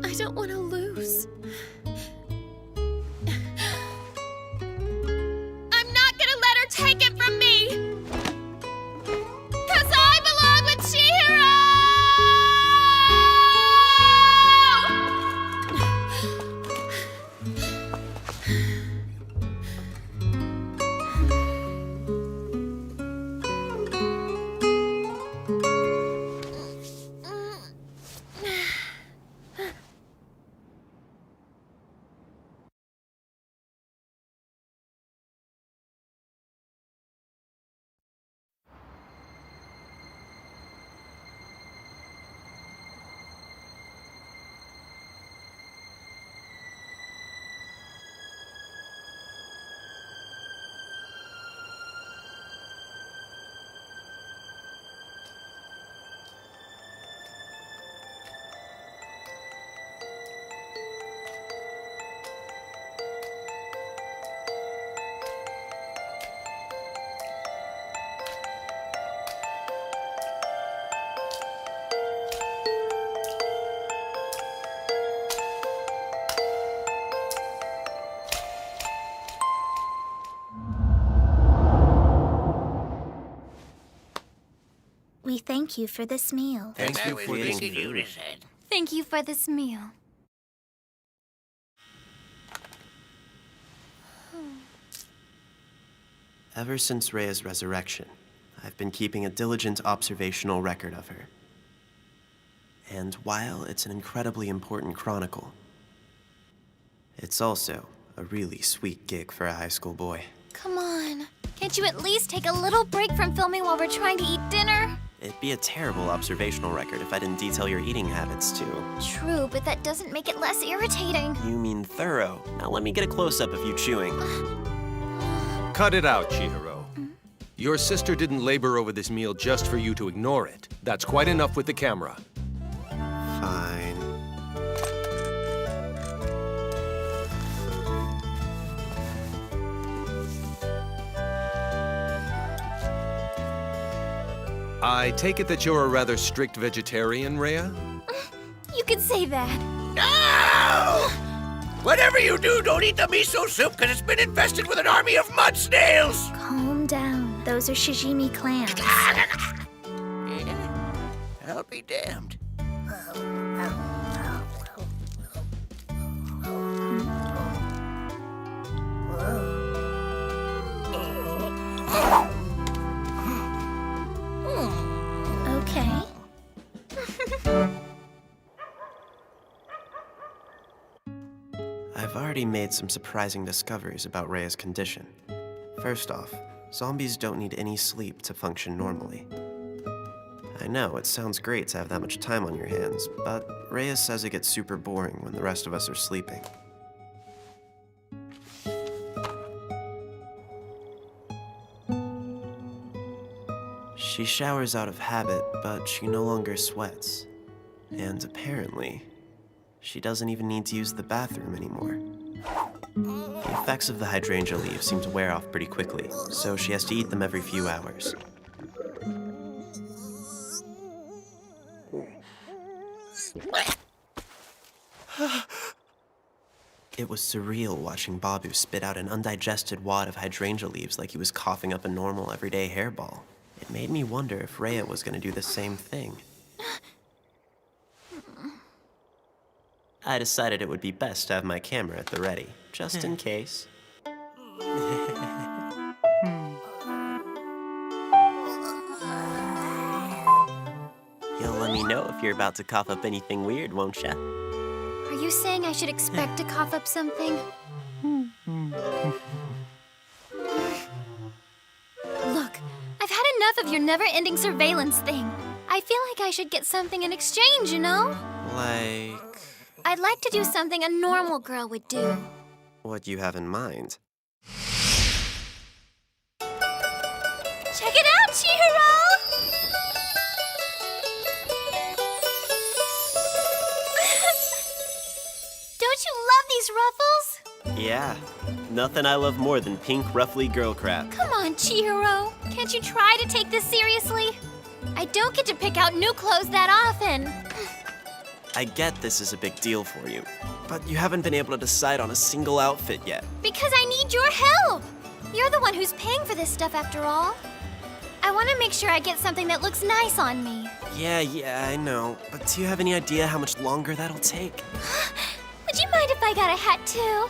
I don't want to lose. I'm not gonna let her take it from me! 'Cause I belong with Chihiro! We thank you for this meal. Thanks for feeding food. Thank you for this meal. Ever since Rhea's resurrection, I've been keeping a diligent observational record of her. And while it's an incredibly important chronicle, it's also a really sweet gig for a high school boy. Come on. Can't you at least take a little break from filming while we're trying to eat dinner? It'd be a terrible observational record if I didn't detail your eating habits, too. True, but that doesn't make it less irritating. You mean thorough. Now let me get a close-up of you chewing. Cut it out, Chihiro. Your sister didn't labor over this meal just for you to ignore it. That's quite enough with the camera. Fine. I take it that you're a rather strict vegetarian, Rhea? You could say that. No! Whatever you do, don't eat the miso soup because it's been infested with an army of mud snails! Calm down. Those are sashimi clams. I'll be damned. Okay. I've already made some surprising discoveries about Rhea's condition. First off, zombies don't need any sleep to function normally. I know, it sounds great to have that much time on your hands, but Rhea says it gets super boring when the rest of us are sleeping. She showers out of habit, but she no longer sweats. And apparently, she doesn't even need to use the bathroom anymore. The effects of the hydrangea leaves seem to wear off pretty quickly, so she has to eat them every few hours. It was surreal watching Babu spit out an undigested wad of hydrangea leaves like he was coughing up a normal, everyday hairball. It made me wonder if Rhea was going to do the same thing. I decided it would be best to have my camera at the ready, just in case. You'll let me know if you're about to cough up anything weird, won't ya? Are you saying I should expect to cough up something? Look, I've had enough of your never-ending surveillance thing. I feel like I should get something in exchange, you know? Like I'd like to do something a normal girl would do. what you have in mind. Check it out, Chihiro! Don't you love these ruffles? Yeah, nothing I love more than pink, ruffly girl crap. Come on, Chihiro. Can't you try to take this seriously? I don't get to pick out new clothes that often. I get this is a big deal for you, but you haven't been able to decide on a single outfit yet. Because I need your help. You're the one who's paying for this stuff after all. I want to make sure I get something that looks nice on me. Yeah, I know. But do you have any idea how much longer that'll take? Would you mind if I got a hat too?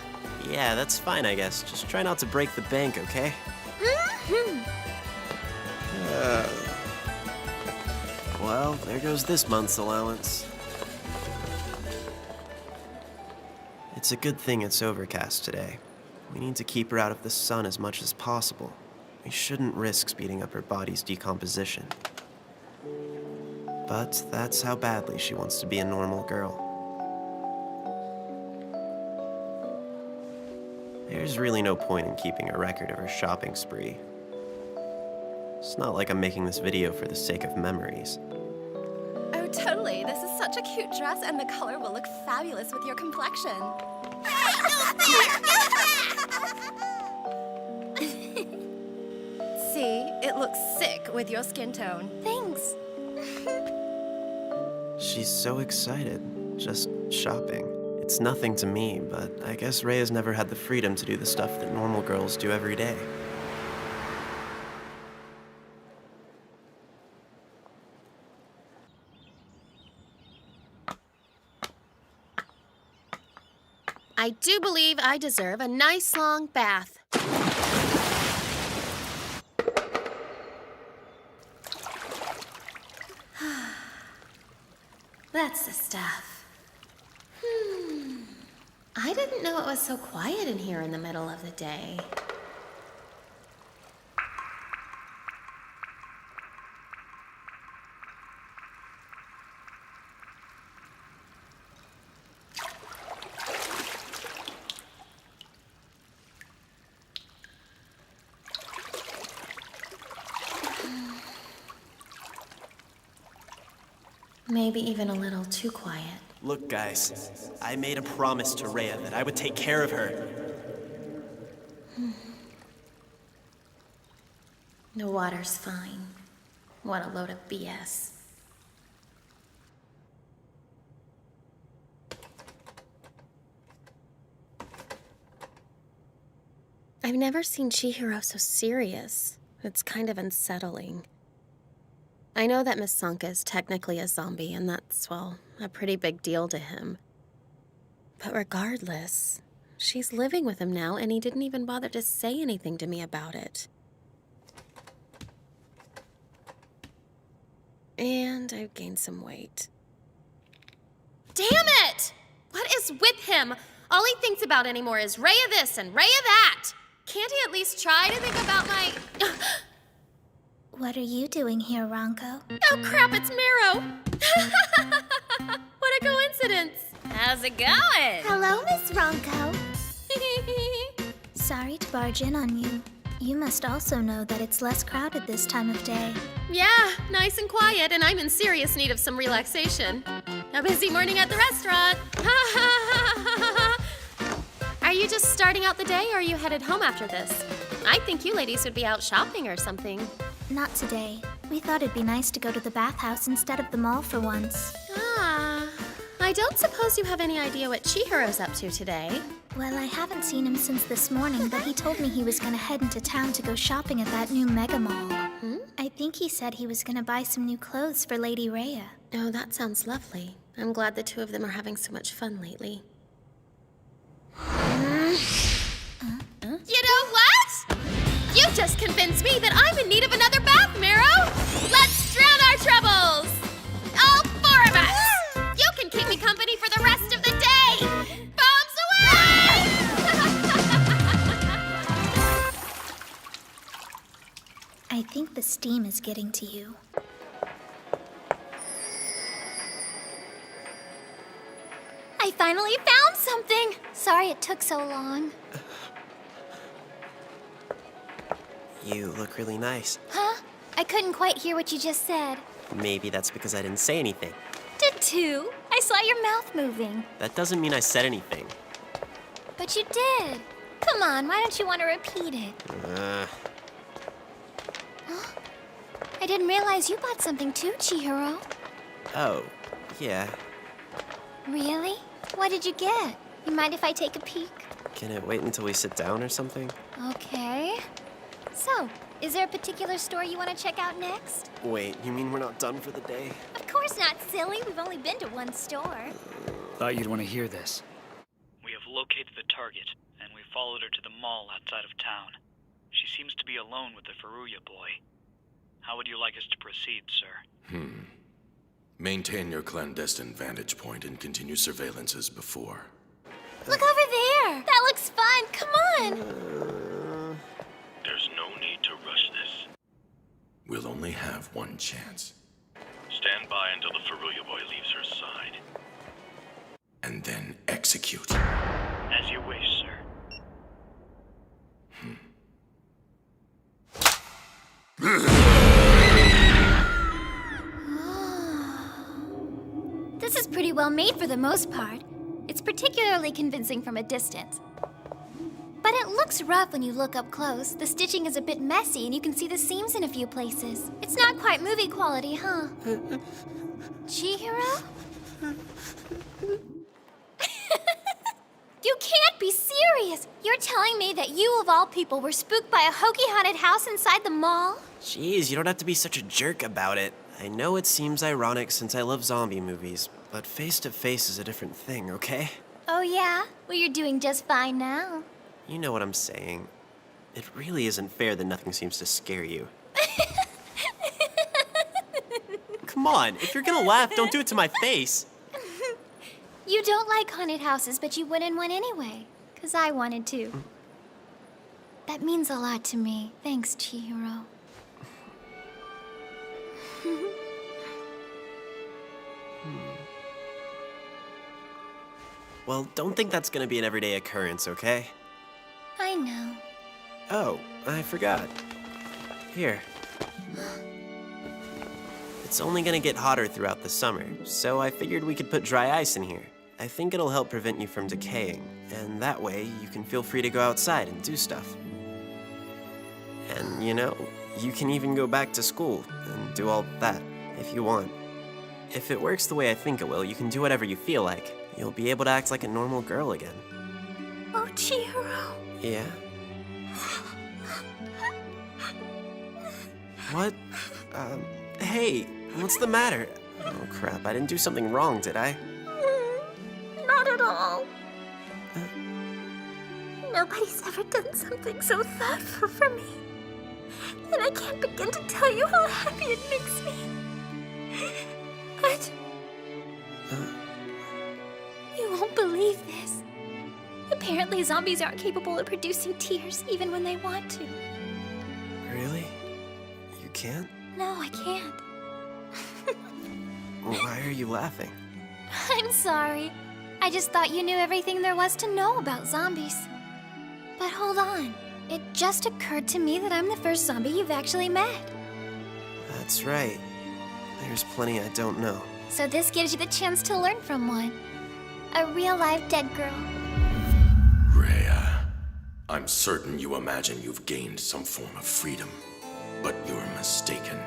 Yeah, that's fine, I guess. Just try not to break the bank, okay? Mm-hmm. Well, there goes this month's allowance. It's a good thing it's overcast today. We need to keep her out of the sun as much as possible. We shouldn't risk speeding up her body's decomposition. But that's how badly she wants to be a normal girl. There's really no point in keeping a record of her shopping spree. It's not like I'm making this video for the sake of memories. Oh, totally. This is such a cute dress, and the color will look fabulous with your complexion. See, it looks sick with your skin tone. Thanks. She's so excited, just shopping. It's nothing to me, but I guess Rhea's never had the freedom to do the stuff that normal girls do every day. I do believe I deserve a nice long bath. That's the stuff. I didn't know it was so quiet in here in the middle of the day. Maybe even a little too quiet. Look, guys, I made a promise to Rhea that I would take care of her. The water's fine. What a load of BS. I've never seen Chihiro so serious. It's kind of unsettling. I know that Miss Sanka is technically a zombie, and that's, well, a pretty big deal to him. But regardless, she's living with him now, and he didn't even bother to say anything to me about it. And I've gained some weight. Damn it! What is with him? All he thinks about anymore is Raya this and Raya that! Can't he at least try to think about my... What are you doing here, Ronco? Oh crap, it's Mero! What a coincidence! How's it going? Hello, Miss Ronco. Sorry to barge in on you. You must also know that it's less crowded this time of day. Yeah, nice and quiet, and I'm in serious need of some relaxation. A busy morning at the restaurant. Are you just starting out the day, or are you headed home after this? I think you ladies would be out shopping or something. Not today. We thought it'd be nice to go to the bathhouse instead of the mall for once. Ah, I don't suppose you have any idea what Chihiro's up to today. Well, I haven't seen him since this morning, but he told me he was gonna head into town to go shopping at that new mega mall. I think he said he was gonna buy some new clothes for Lady Rhea. Oh, that sounds lovely. I'm glad the two of them are having so much fun lately. You know what? You just convinced me that I'm in need of another bath, Mero! Let's drown our troubles! All four of us! You can keep me company for the rest of the day! Bombs away! I think the steam is getting to you. I finally found something! Sorry it took so long. You look really nice. Huh? I couldn't quite hear what you just said. Maybe that's because I didn't say anything. Did too. I saw your mouth moving. That doesn't mean I said anything. But you did. Come on, why don't you want to repeat it? Huh? I didn't realize you bought something too, Chihiro. Oh, yeah. Really? What did you get? You mind if I take a peek? Can it wait until we sit down or something? Okay. So, is there a particular store you want to check out next? Wait, you mean we're not done for the day? Of course not, silly. We've only been to one store. Thought you'd want to hear this. We have located the target, and we followed her to the mall outside of town. She seems to be alone with the Furuya boy. How would you like us to proceed, sir? Maintain your clandestine vantage point and continue surveillance as before. Look over there! That looks fun! Come on! There's no need to rush this. We'll only have one chance. Stand by until the Furuya boy leaves her side. And then execute. As you wish, sir. This is pretty well made for the most part. It's particularly convincing from a distance. But it looks rough when you look up close. The stitching is a bit messy and you can see the seams in a few places. It's not quite movie quality, huh? Chihiro? You can't be serious! You're telling me that you, of all people, were spooked by a hokey haunted house inside the mall? Jeez, you don't have to be such a jerk about it. I know it seems ironic since I love zombie movies, but face-to-face is a different thing, okay? Oh yeah? Well, you're doing just fine now. You know what I'm saying. It really isn't fair that nothing seems to scare you. Come on, if you're gonna laugh, don't do it to my face. You don't like haunted houses, but you went in one anyway. 'Cause I wanted to. That means a lot to me. Thanks, Chihiro. Well, don't think that's gonna be an everyday occurrence, okay? I know. Oh, I forgot. Here. It's only gonna get hotter throughout the summer, so I figured we could put dry ice in here. I think it'll help prevent you from decaying, and that way you can feel free to go outside and do stuff. And, you know, You can even go back to school and do all that if you want. If it works the way I think it will, you can do whatever you feel like. You'll be able to act like a normal girl again. Oh, Chihiro. Yeah? What? Hey, what's the matter? Oh crap, I didn't do something wrong, did I? Not at all. Nobody's ever done something so thoughtful for me. And I can't begin to tell you how happy it makes me. But... you won't believe this. Apparently zombies aren't capable of producing tears even when they want to. Really? You can't? No, I can't. Why are you laughing? I'm sorry. I just thought you knew everything there was to know about zombies. But hold on. It just occurred to me that I'm the first zombie you've actually met. That's right. There's plenty I don't know. So this gives you the chance to learn from one. A real live dead girl. Rhea, I'm certain you imagine you've gained some form of freedom, but you're mistaken.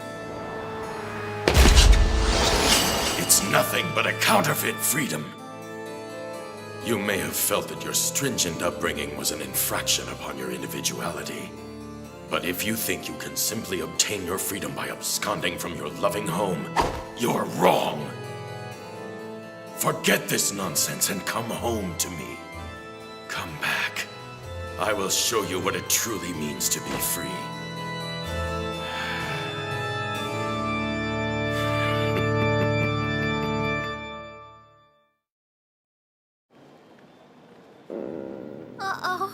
It's nothing but a counterfeit freedom. You may have felt that your stringent upbringing was an infraction upon your individuality. But if you think you can simply obtain your freedom by absconding from your loving home, you're wrong. Forget this nonsense and come home to me. Come back. I will show you what it truly means to be free. Uh-oh.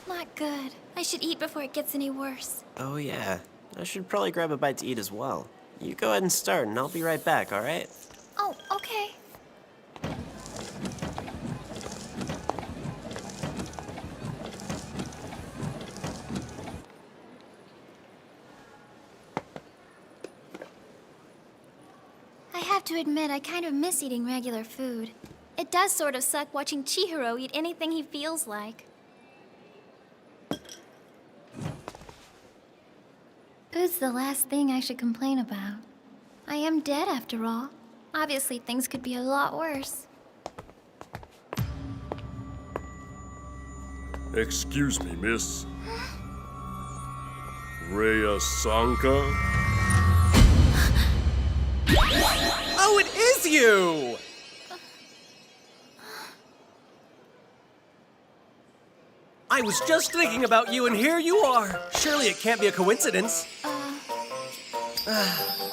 Not good. I should eat before it gets any worse. Oh yeah, I should probably grab a bite to eat as well. You go ahead and start, and I'll be right back, alright? Oh, okay. I have to admit, I kind of miss eating regular food. It does sort of suck watching Chihiro eat anything he feels like. Food's the last thing I should complain about. I am dead after all. Obviously, things could be a lot worse. Excuse me, miss. Rhea Sanka? Oh, it is you! I was just thinking about you, and here you are. Surely it can't be a coincidence.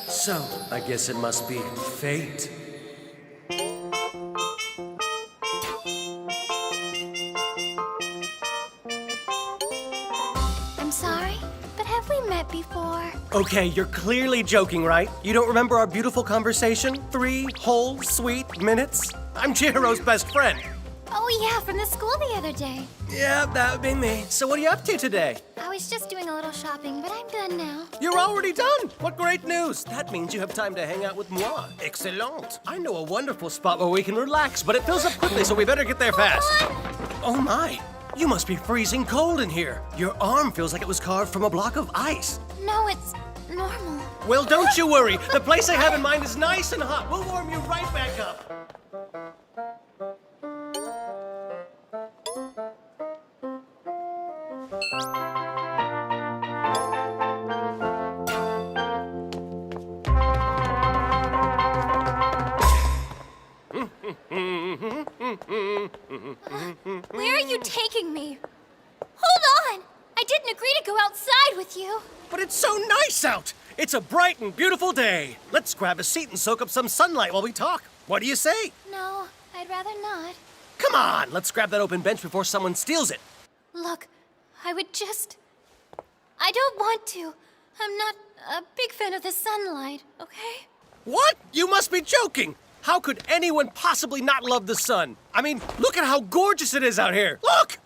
So, I guess it must be fate. I'm sorry, but have we met before? Okay, you're clearly joking, right? You don't remember our beautiful conversation? 3 whole, sweet minutes? I'm Chihiro's best friend. Oh yeah, from the school the other day. Yeah, that would be me. So what are you up to today? I was just doing a little shopping, but I'm done now. You're already done? What great news. That means you have time to hang out with moi. Excellent. I know a wonderful spot where we can relax, but it fills up quickly, so we better get there fast. Oh my, you must be freezing cold in here. Your arm feels like it was carved from a block of ice. No, it's normal. Well, don't you worry. The place I have in mind is nice and hot. We'll warm you right back up. Where are you taking me? Hold on! I didn't agree to go outside with you. But it's so nice out! It's a bright and beautiful day. Let's grab a seat and soak up some sunlight while we talk. What do you say? No, I'd rather not. Come on, let's grab that open bench before someone steals it. Look, I don't want to. I'm not a big fan of the sunlight, okay? What? You must be joking! How could anyone possibly not love the sun? I mean, look at how gorgeous it is out here. Look!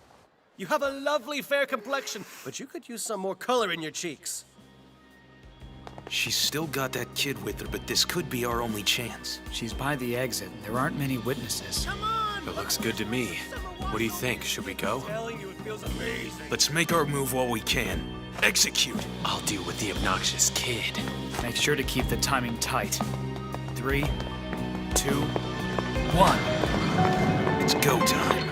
You have a lovely fair complexion, but you could use some more color in your cheeks. She's still got that kid with her, but this could be our only chance. She's by the exit. There aren't many witnesses. Come on, It looks good to me. What do you think? Should we go? Telling you, it feels amazing. Let's make our move while we can. Execute. I'll deal with the obnoxious kid. Make sure to keep the timing tight. 3, 2, 1. It's go time.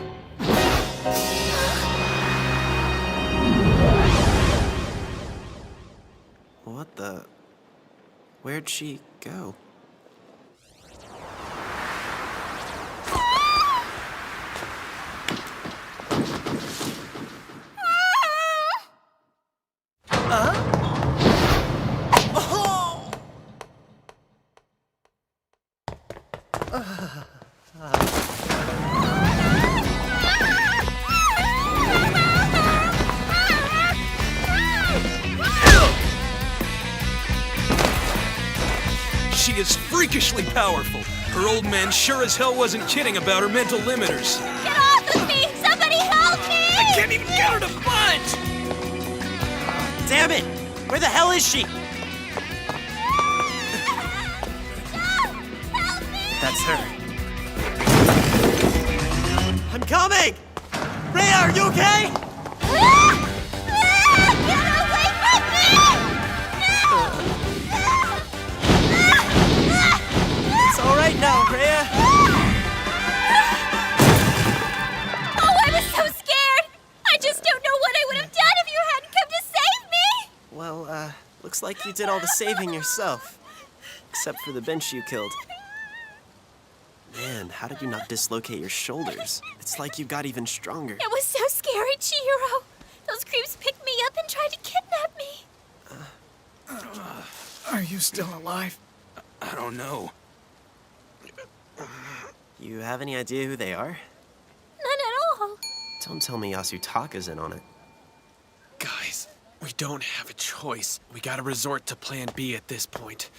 What the? Where'd she go? She is freakishly powerful. Her old man sure as hell wasn't kidding about her mental limiters. Get off of me! Somebody help me! I can't even get her to punch! Damn it! Where the hell is she? That's her. I'm coming! Rhea, are you okay? Get away from me! It's all right now, Rhea. Oh, I was so scared! I just don't know what I would have done if you hadn't come to save me! Well, looks like you did all the saving yourself. Except for the bench you killed. Man, how did you not dislocate your shoulders? It's like you got even stronger. It was so scary, Chihiro. Those creeps picked me up and tried to kidnap me. Are you still alive? I don't know. You have any idea who they are? None at all. Don't tell me Yasutaka's in on it. Guys, we don't have a choice. We gotta resort to plan B at this point.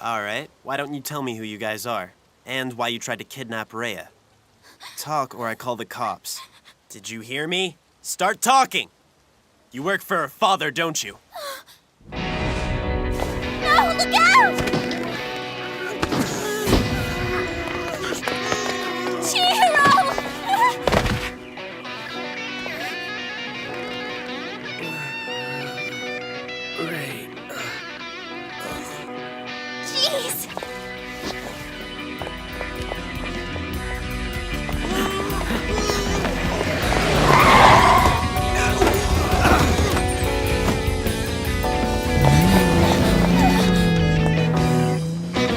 All right, why don't you tell me who you guys are? And why you tried to kidnap Rhea? Talk or I call the cops. Did you hear me? Start talking! You work for her father, don't you? No, look out! Chihiro! Ray. Jeez!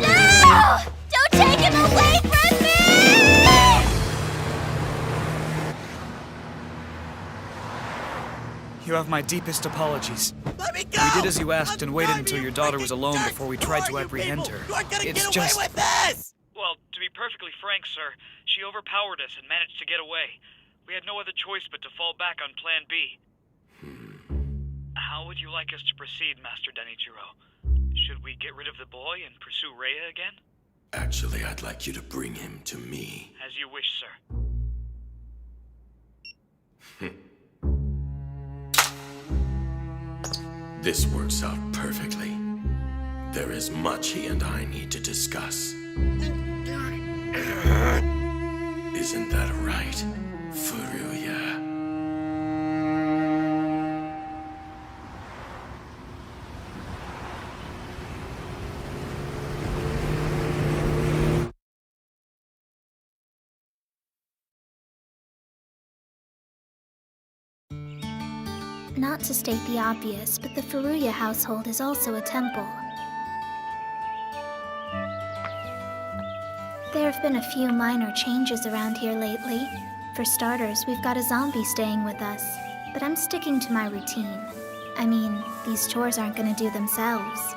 No! Don't take him away from me! You have my deepest apologies. Let me go! We did as you asked and waited until your daughter was alone before we tried to apprehend her. It's just... Well, to be perfectly frank, sir, she overpowered us and managed to get away. We had no other choice but to fall back on Plan B. How would you like us to proceed, Master Denichiro? Should we get rid of the boy and pursue Rhea again? Actually, I'd like you to bring him to me. As you wish, sir. This works out perfectly. There is much he and I need to discuss. Isn't that right, Furuya? Not to state the obvious, but the Furuya household is also a temple. There have been a few minor changes around here lately. For starters, we've got a zombie staying with us, but I'm sticking to my routine. I mean, these chores aren't gonna do themselves.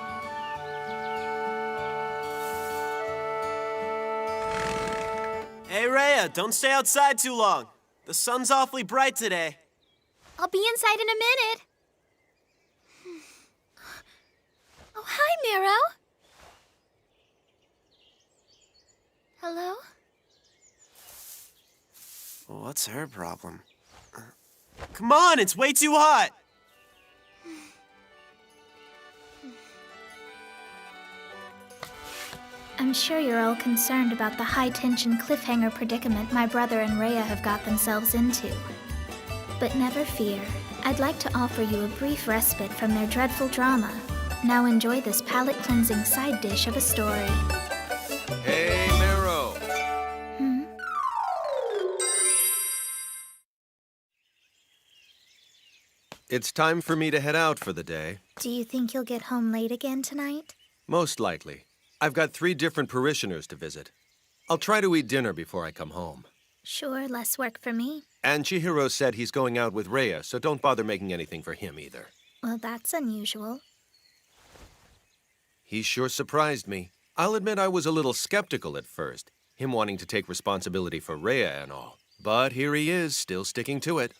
Hey, Rhea, don't stay outside too long. The sun's awfully bright today. I'll be inside in a minute. Oh, hi, Miro. Hello? What's her problem? Come on, it's way too hot! I'm I'm sure you're all concerned about the high-tension cliffhanger predicament my brother and Rhea have got themselves into. But never fear. I'd like to offer you a brief respite from their dreadful drama. Now enjoy this palate-cleansing side dish of a story. Hey, Mero! It's time for me to head out for the day. Do you think you'll get home late again tonight? Most likely. I've got 3 different parishioners to visit. I'll try to eat dinner before I come home. Sure, less work for me. And Chihiro said he's going out with Rhea, so don't bother making anything for him either. Well, that's unusual. He sure surprised me. I'll admit I was a little skeptical at first, him wanting to take responsibility for Rhea and all. But here he is, still sticking to it.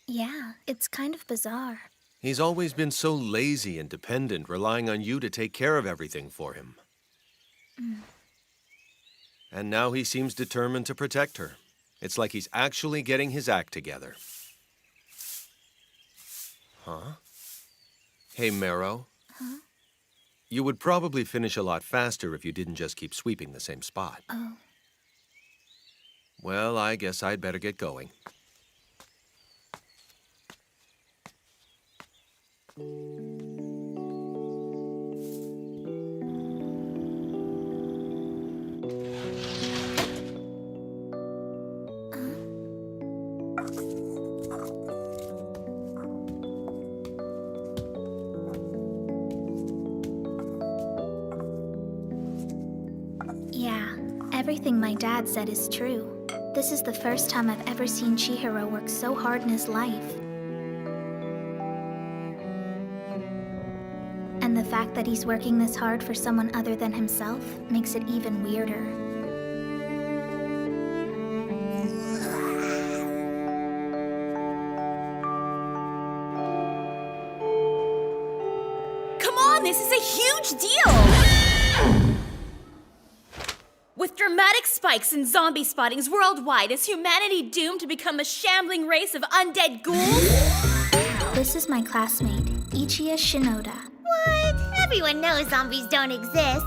Yeah, it's kind of bizarre. He's always been so lazy and dependent, relying on you to take care of everything for him. And now he seems determined to protect her. It's like he's actually getting his act together. Huh? Hey, Mero. Huh? You would probably finish a lot faster if you didn't just keep sweeping the same spot. Oh. Well, I guess I'd better get going. Yeah, everything my dad said is true. This is the first time I've ever seen Chihiro work so hard in his life. And the fact that he's working this hard for someone other than himself makes it even weirder. Come on, this is a huge deal! With dramatic spikes in zombie spottings worldwide, is humanity doomed to become a shambling race of undead ghouls? This is my classmate, Ichiya Shinoda. What? Everyone knows zombies don't exist.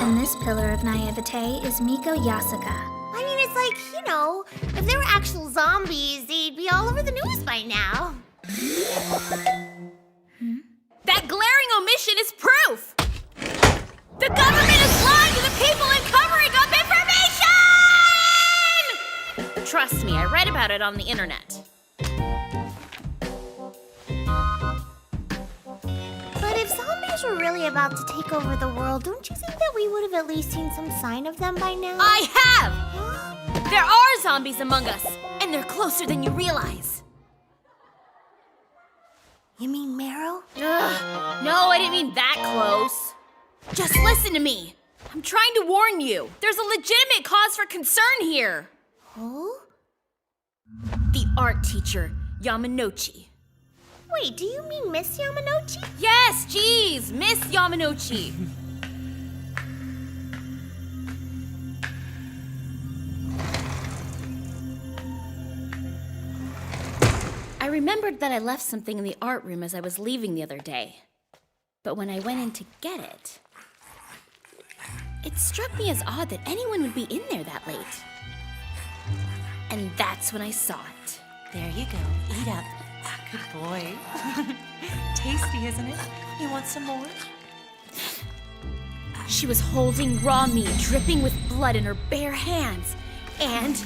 And this pillar of naivete is Miko Yasuka. I mean, it's like, you know, if there were actual zombies, they'd be all over the news by now. That glaring omission is proof! The government is lying to the people and covering up information! Trust me, I read about it on the internet. But if zombies were really about to take over the world, don't you think that we would have at least seen some sign of them by now? I have! There are zombies among us, and they're closer than you realize. You mean Mero? Ugh, no, I didn't mean that close. Just listen to me. I'm trying to warn you. There's a legitimate cause for concern here. Who? The art teacher, Yamanouchi. Wait, do you mean Miss Yamanouchi? Yes, geez, Miss Yamanouchi. I remembered that I left something in the art room as I was leaving the other day. But when I went in to get it, it struck me as odd that anyone would be in there that late. And that's when I saw it. There you go. Eat up. Good boy. Tasty, isn't it? You want some more? She was holding raw meat dripping with blood in her bare hands. And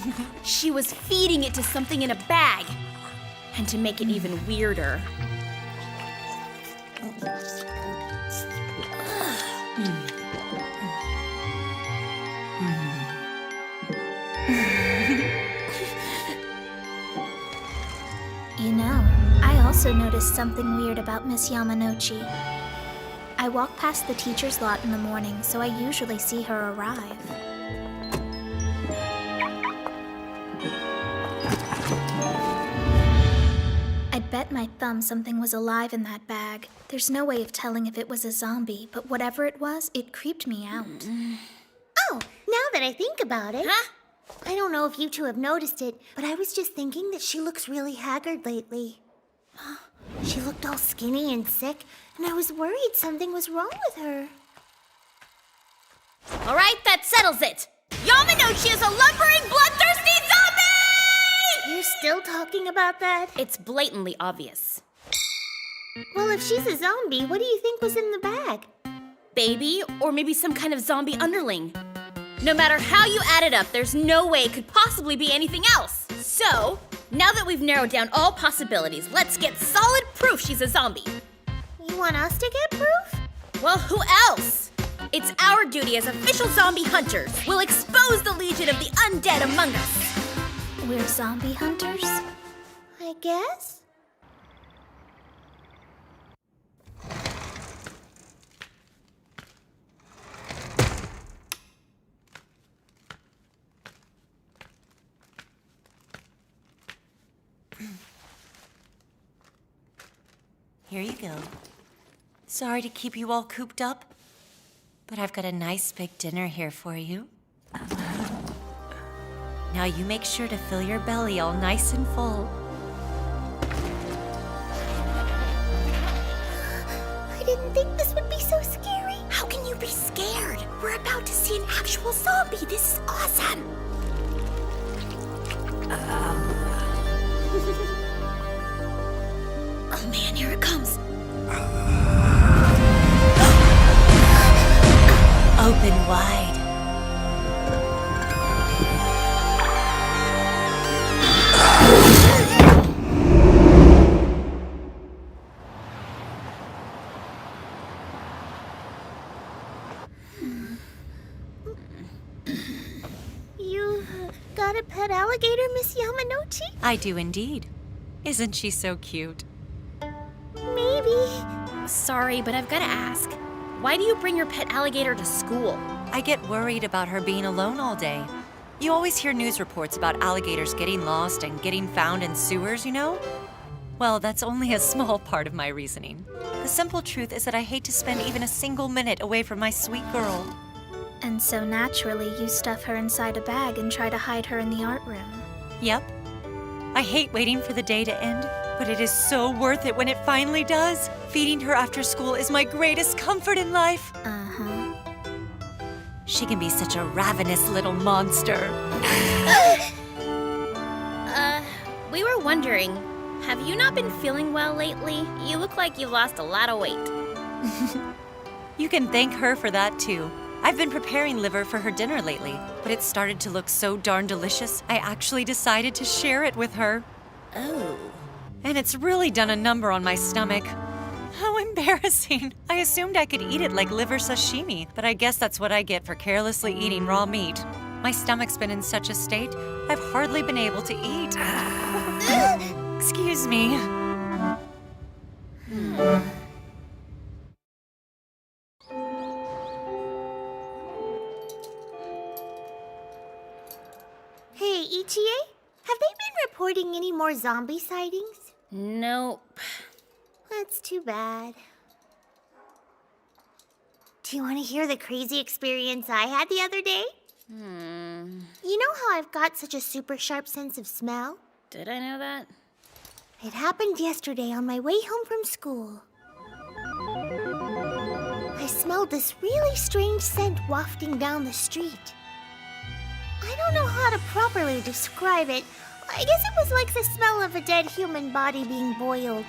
she was feeding it to something in a bag. And to make it even weirder, You know, I also noticed something weird about Miss Yamanouchi. I walk past the teacher's lot in the morning, so I usually see her arrive. I'd bet my thumb something was alive in that bag. There's no way of telling if it was a zombie, but whatever it was, it creeped me out. Oh, now that I think about it. Huh? I don't know if you two have noticed it, but I was just thinking that she looks really haggard lately. She looked all skinny and sick, and I was worried something was wrong with her. All right, that settles it. Yamanochi is a lumbering, bloodthirsty zombie! You're still talking about that? It's blatantly obvious. Well, if she's a zombie, what do you think was in the bag? Baby, or maybe some kind of zombie underling. No matter how you add it up, there's no way it could possibly be anything else. So, now that we've narrowed down all possibilities, let's get solid proof she's a zombie. You want us to get proof? Well, who else? It's our duty as official zombie hunters. We'll expose the legion of the undead among us. We're zombie hunters? I guess. Here you go. Sorry to keep you all cooped up, but I've got a nice big dinner here for you. Now you make sure to fill your belly all nice and full. I didn't think this would be so scary. How can you be scared? We're about to see an actual zombie. This is awesome. Oh man, here it comes. Open wide. You got a pet alligator, Miss Yamanochi? I do indeed. Isn't she so cute? Maybe. Sorry, but I've got to ask. Why do you bring your pet alligator to school? I get worried about her being alone all day. You always hear news reports about alligators getting lost and getting found in sewers, you know? Well, that's only a small part of my reasoning. The simple truth is that I hate to spend even a single minute away from my sweet girl. And so naturally, you stuff her inside a bag and try to hide her in the art room. Yep. I hate waiting for the day to end, but it is so worth it when it finally does. Feeding her after school is my greatest comfort in life. Uh-huh. She can be such a ravenous little monster. We were wondering, have you not been feeling well lately? You look like you've lost a lot of weight. You can thank her for that, too. I've been preparing liver for her dinner lately, but it started to look so darn delicious, I actually decided to share it with her. Oh. And it's really done a number on my stomach. How embarrassing. I assumed I could eat it like liver sashimi, but I guess that's what I get for carelessly eating raw meat. My stomach's been in such a state, I've hardly been able to eat. Excuse me. Hey, Ichie, have they been reporting any more zombie sightings? Nope. That's too bad. Do you want to hear the crazy experience I had the other day? You know how I've got such a super sharp sense of smell? Did I know that? It happened yesterday on my way home from school. I smelled this really strange scent wafting down the street. I don't know how to properly describe it. I guess it was like the smell of a dead human body being boiled.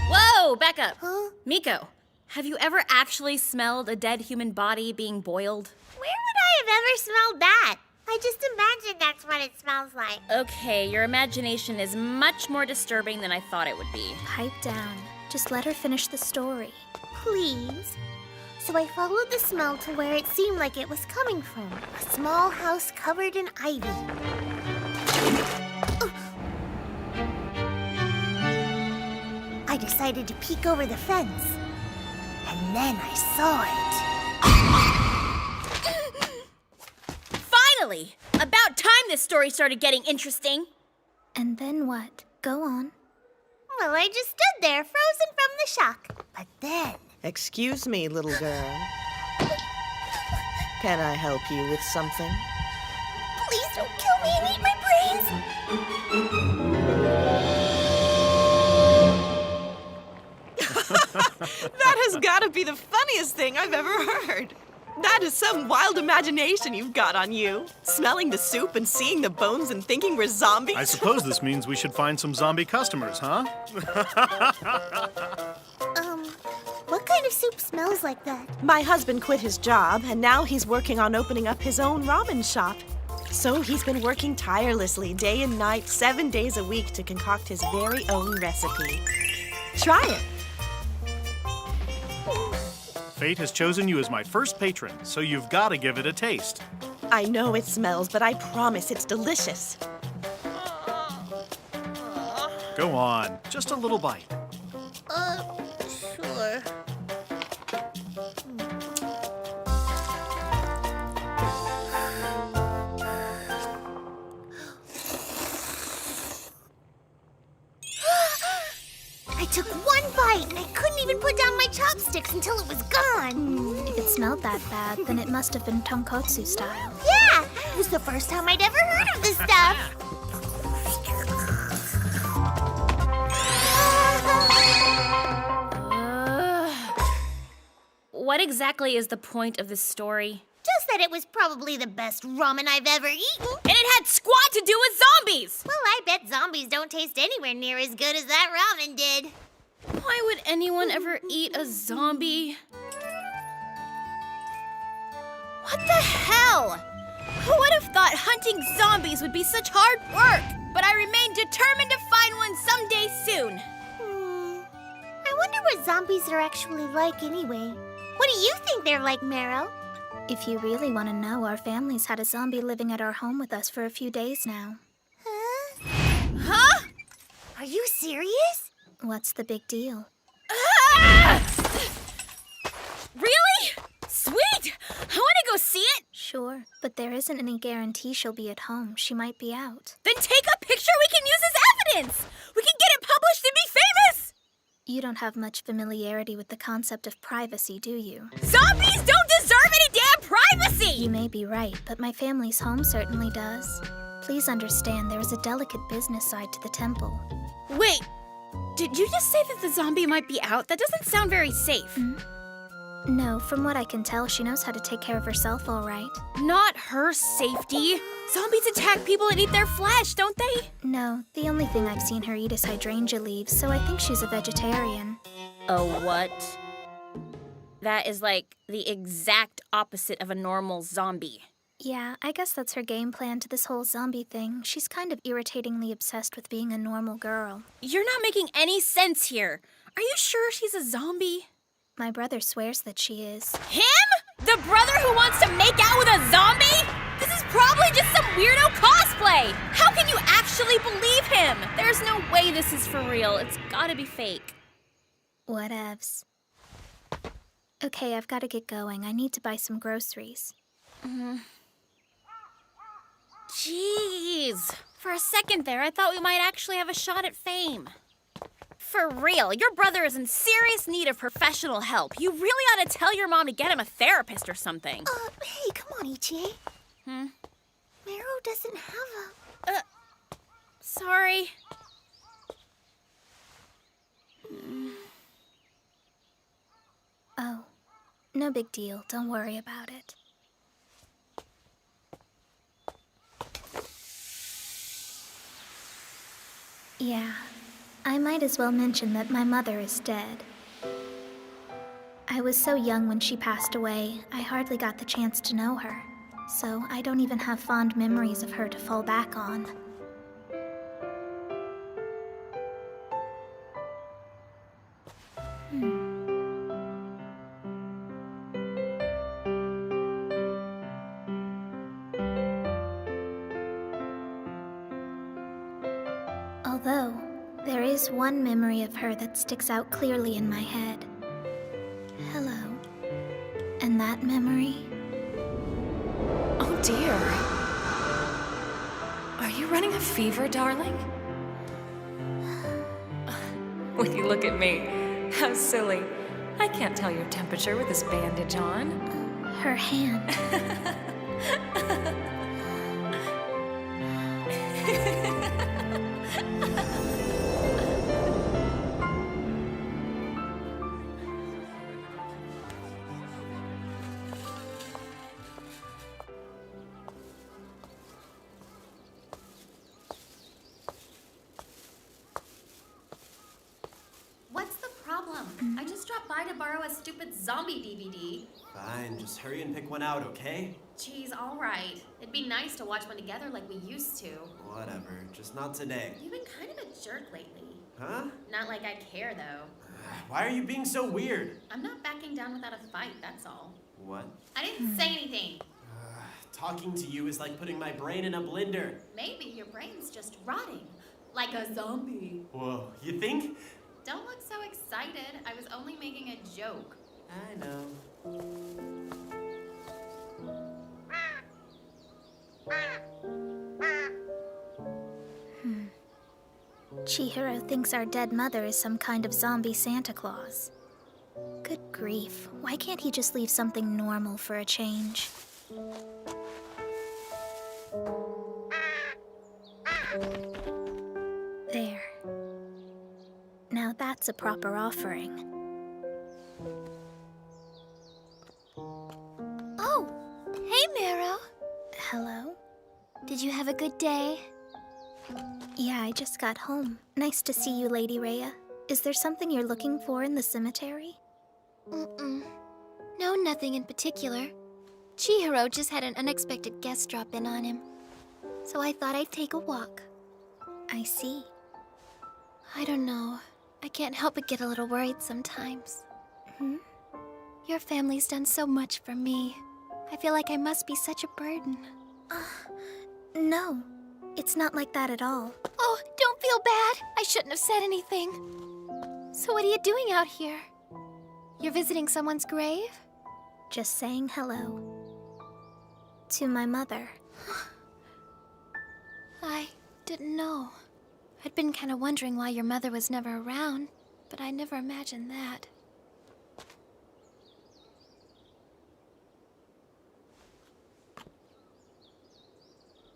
Whoa, back up. Huh? Miko, have you ever actually smelled a dead human body being boiled? Where would I have ever smelled that? I just imagine that's what it smells like. Okay, your imagination is much more disturbing than I thought it would be. Pipe down. Just let her finish the story. Please. So I followed the smell to where it seemed like it was coming from. A small house covered in ivy. I decided to peek over the fence. And then I saw it. Finally! About time this story started getting interesting. And then what? Go on. Well, I just stood there, frozen from the shock. But then... Excuse me, little girl. Can I help you with something? Please don't kill me and eat my brains! That has got to be the funniest thing I've ever heard. That is some wild imagination you've got on you. Smelling the soup and seeing the bones and thinking we're zombies. I suppose this means we should find some zombie customers, huh? What kind of soup smells like that? My husband quit his job, and now he's working on opening up his own ramen shop. So he's been working tirelessly, day and night, 7 days a week to concoct his very own recipe. Try it. Fate has chosen you as my first patron, so you've got to give it a taste. I know it smells, but I promise it's delicious. Go on, just a little bite. Sure. I took one bite and I couldn't even put down my chopsticks until it was gone. If it smelled that bad, then it must have been tonkotsu style. Yeah, it was the first time I'd ever heard of this stuff. What exactly is the point of this story? Just that it was probably the best ramen I've ever eaten. And it had squat to do with zombies! Well, I bet zombies don't taste anywhere near as good as that ramen did. Why would anyone ever eat a zombie? What the hell? Who would have thought hunting zombies would be such hard work? But I remain determined to find one someday soon. I wonder what zombies are actually like anyway. What do you think they're like, Meryl? If you really want to know, our family's had a zombie living at our home with us for a few days now. Huh? Are you serious? What's the big deal? Really? Sweet! I want to go see it! Sure, but there isn't any guarantee she'll be at home. She might be out. Then take a picture we can use as evidence! We can get it published and be famous! You don't have much familiarity with the concept of privacy, do you? Zombies don't deserve any damn privacy! You may be right, but my family's home certainly does. Please understand, there is a delicate business side to the temple. Wait, did you just say that the zombie might be out? That doesn't sound very safe. No, from what I can tell, she knows how to take care of herself all right. Not her safety. Zombies attack people and eat their flesh, don't they? No, the only thing I've seen her eat is hydrangea leaves, so I think she's a vegetarian. A what? That is like the exact opposite of a normal zombie. Yeah, I guess that's her game plan to this whole zombie thing. She's kind of irritatingly obsessed with being a normal girl. You're not making any sense here. Are you sure she's a zombie? My brother swears that she is. Him? The brother who wants to make out with a zombie? This is probably just some weirdo cosplay! How can you actually believe him? There's no way this is for real. It's gotta be fake. Whatevs. Okay, I've got to get going. I need to buy some groceries. Jeez. For a second there, I thought we might actually have a shot at fame. For real, your brother is in serious need of professional help. You really ought to tell your mom to get him a therapist or something. Hey, come on, Ichie. Meryl doesn't have a... Sorry. Oh, no big deal. Don't worry about it. Yeah, I might as well mention that my mother is dead. I was so young when she passed away, I hardly got the chance to know her. So I don't even have fond memories of her to fall back on. Although, there is one memory of her that sticks out clearly in my head. Hello. And that memory? Oh dear. Are you running a fever, darling? When you look at me, how silly. I can't tell your temperature with this bandage on. Her hand. drop by to borrow a stupid zombie DVD. Fine, just hurry and pick one out, okay? Geez, all right. It'd be nice to watch one together like we used to. Whatever, just not today. You've been kind of a jerk lately. Huh? Not like I care, though. Why are you being so weird? I'm not backing down without a fight, that's all. What? I didn't say anything. Talking to you is like putting my brain in a blender. Maybe your brain's just rotting. Like a zombie. Whoa, you think? Don't look so excited. I was only making a joke. I know. Chihiro thinks our dead mother is some kind of zombie Santa Claus. Good grief, why can't he just leave something normal for a change? There. Now that's a proper offering. Oh! Hey, Mero! Hello? Did you have a good day? Yeah, I just got home. Nice to see you, Lady Rhea. Is there something you're looking for in the cemetery? No, nothing in particular. Chihiro just had an unexpected guest drop in on him. So I thought I'd take a walk. I see. I don't know. I can't help but get a little worried sometimes. Your family's done so much for me. I feel like I must be such a burden. No, it's not like that at all. Oh, don't feel bad. I shouldn't have said anything. So what are you doing out here? You're visiting someone's grave? Just saying hello. To my mother. I didn't know. I'd been kind of wondering why your mother was never around, but I never imagined that.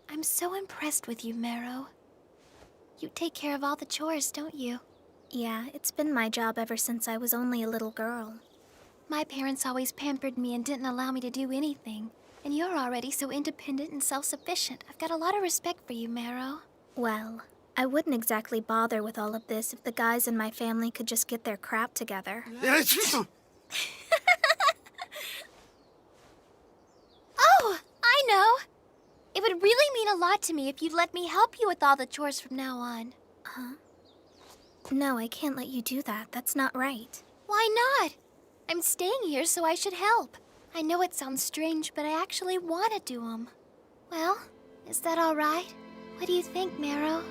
I'm so impressed with you, Mero. You take care of all the chores, don't you? Yeah, it's been my job ever since I was only a little girl. My parents always pampered me and didn't allow me to do anything. And you're already so independent and self-sufficient. I've got a lot of respect for you, Mero. Well, I wouldn't exactly bother with all of this if the guys in my family could just get their crap together. Oh, I know! It would really mean a lot to me if you'd let me help you with all the chores from now on. Huh? No, I can't let you do that. That's not right. Why not? I'm staying here, so I should help. I know it sounds strange, but I actually want to do them. Well, is that all right? What do you think, Mero?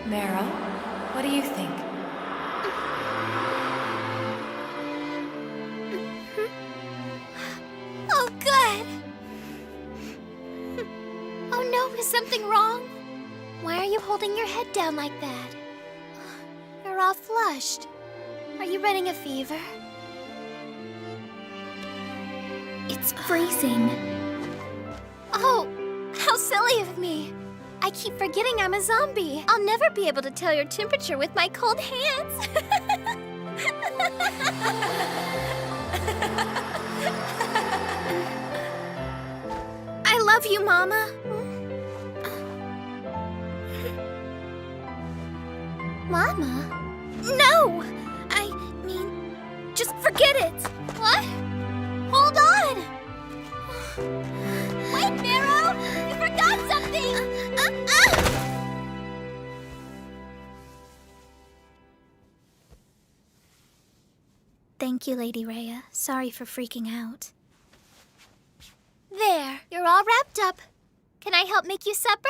Mero, what do you think? Oh, good! Oh no, is something wrong? Why are you holding your head down like that? You're all flushed. Are you running a fever? It's freezing. Oh, how silly of me. I keep forgetting I'm a zombie. I'll never be able to tell your temperature with my cold hands. I love you, Mama. Mama? No! I mean, just forget it. What? Hold on! Wait, Mero! You forgot something! Thank you, Lady Rhea. Sorry for freaking out. There, you're all wrapped up. Can I help make you supper?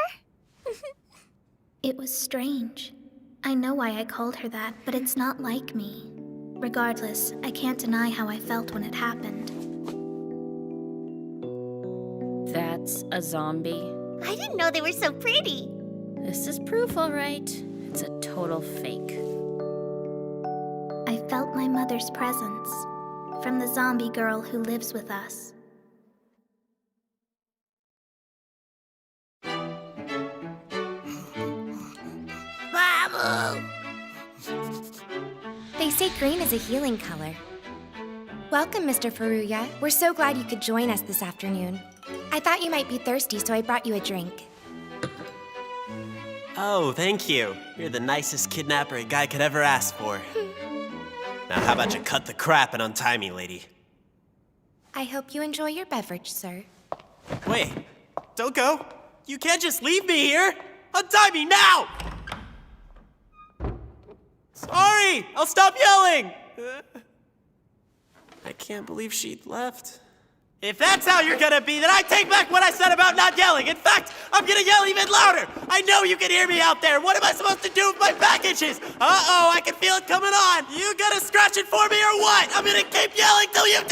It was strange. I know why I called her that, but it's not like me. Regardless, I can't deny how I felt when it happened. That's a zombie. I didn't know they were so pretty. This is proof, all right. It's a total fake. I felt my mother's presence from the zombie girl who lives with us. Babu! They say green is a healing color. Welcome, Mr. Furuya. We're so glad you could join us this afternoon. I thought you might be thirsty, so I brought you a drink. Oh, thank you. You're the nicest kidnapper a guy could ever ask for. Now how about you cut the crap and untie me, lady? I hope you enjoy your beverage, sir. Wait, don't go. You can't just leave me here. Untie me now! Sorry, I'll stop yelling. I can't believe she left. If that's how you're gonna be, then I take back what I said about not yelling. In fact, I'm gonna yell even louder. I know you can hear me out there. What am I supposed to do with my back itches? Uh-oh, I can feel it coming on. You gonna scratch it for me or what? I'm gonna keep yelling till you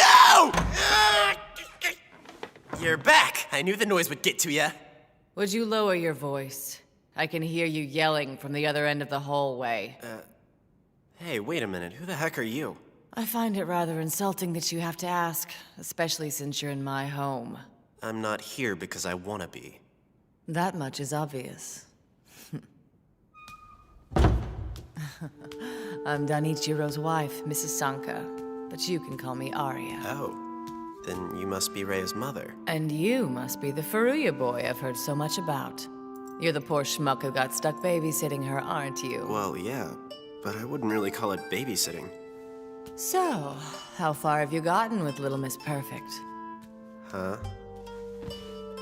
do! You're back. I knew the noise would get to you. Would you lower your voice? I can hear you yelling from the other end of the hallway. Hey, wait a minute. Who the heck are you? I find it rather insulting that you have to ask, especially since you're in my home. I'm not here because I want to be. That much is obvious. I'm Danichiro's wife, Mrs. Sanka, but you can call me Arya. Oh, then you must be Rei's mother. And you must be the Furuya boy I've heard so much about. You're the poor schmuck who got stuck babysitting her, aren't you? Well, yeah, but I wouldn't really call it babysitting. So, how far have you gotten with Little Miss Perfect? Huh?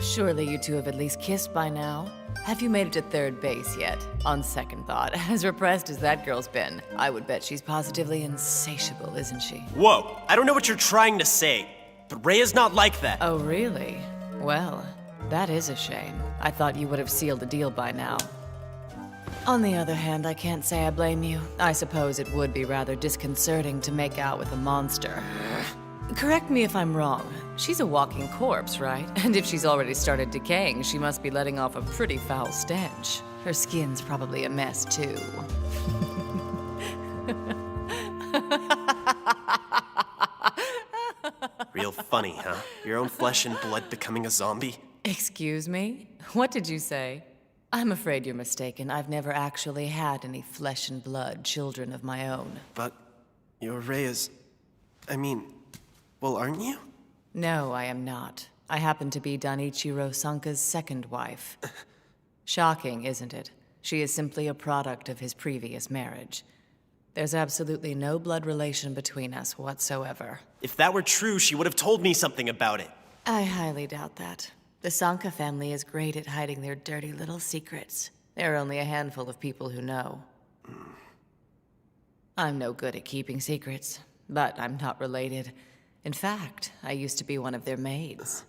Surely you two have at least kissed by now. Have you made it to third base yet? On second thought, as repressed as that girl's been, I would bet she's positively insatiable, isn't she? Whoa! I don't know what you're trying to say, but Rei is not like that. Oh, really? Well, that is a shame. I thought you would have sealed the deal by now. On the other hand, I can't say I blame you. I suppose it would be rather disconcerting to make out with a monster. Correct me if I'm wrong. She's a walking corpse, right? And if she's already started decaying, she must be letting off a pretty foul stench. Her skin's probably a mess, too. Real funny, huh? Your own flesh and blood becoming a zombie? Excuse me? What did you say? I'm afraid you're mistaken. I've never actually had any flesh and blood children of my own. But your Rei is... I mean, well, aren't you? No, I am not. I happen to be Danichiro Sanka's second wife. Shocking, isn't it? She is simply a product of his previous marriage. There's absolutely no blood relation between us whatsoever. If that were true, she would have told me something about it. I highly doubt that. The Sanka family is great at hiding their dirty little secrets. There are only a handful of people who know. I'm no good at keeping secrets, but I'm not related. In fact, I used to be one of their maids.